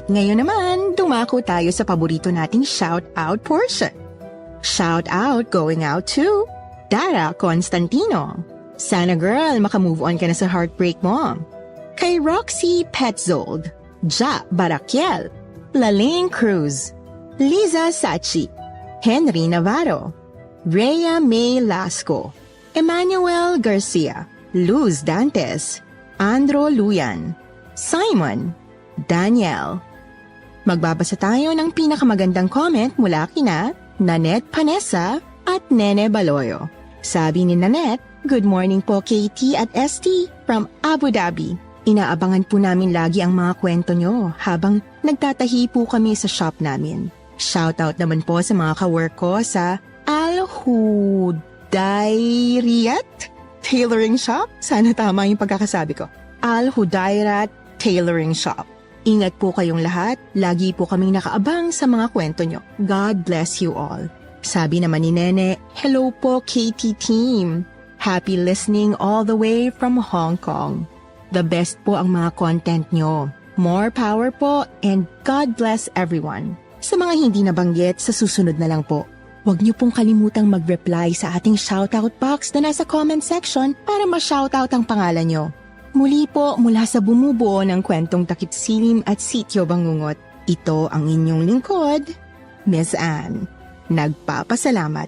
Speaker 13: At ngayon naman, dumako tayo sa paborito nating shout-out portion. Shout-out going out to Dara Constantino. Sana girl, makamove on ka na sa heartbreak mo. Kay Roxy Petzold, Ja Barakiel, Laling Cruz, Liza Sachi, Henry Navarro, Rhea May Lasco, Emmanuel Garcia, Luz Dantes, Andro Luyan, Simon, Daniel. Magbabasa tayo ng pinakamagandang comment mula kina Nanette Panessa at Nene Baloyo. Sabi ni Nanette, "Good morning po KT at ST from Abu Dhabi. Inaabangan po namin lagi ang mga kwento nyo habang nagtatahi po kami sa shop namin. Shoutout naman po sa mga kawork ko sa Al Hudayriyat Tailoring Shop. Sana tama yung pagkakasabi ko. Al Hudayrat Tailoring Shop. Ingat po kayong lahat. Lagi po kaming nakaabang sa mga kwento nyo. God bless you all." Sabi naman ni Nene, "Hello po KT team. Happy listening all the way from Hong Kong. The best po ang mga content nyo. More power po and God bless everyone." Sa mga hindi nabanggit, sa susunod na lang po. Huwag niyo pong kalimutang mag-reply sa ating shoutout box na nasa comment section para ma-shoutout ang pangalan nyo. Muli po mula sa bumubuo ng kwentong Takip Silim at Sityo Bangungot, ito ang inyong lingkod, Miss Anne. Nagpapasalamat.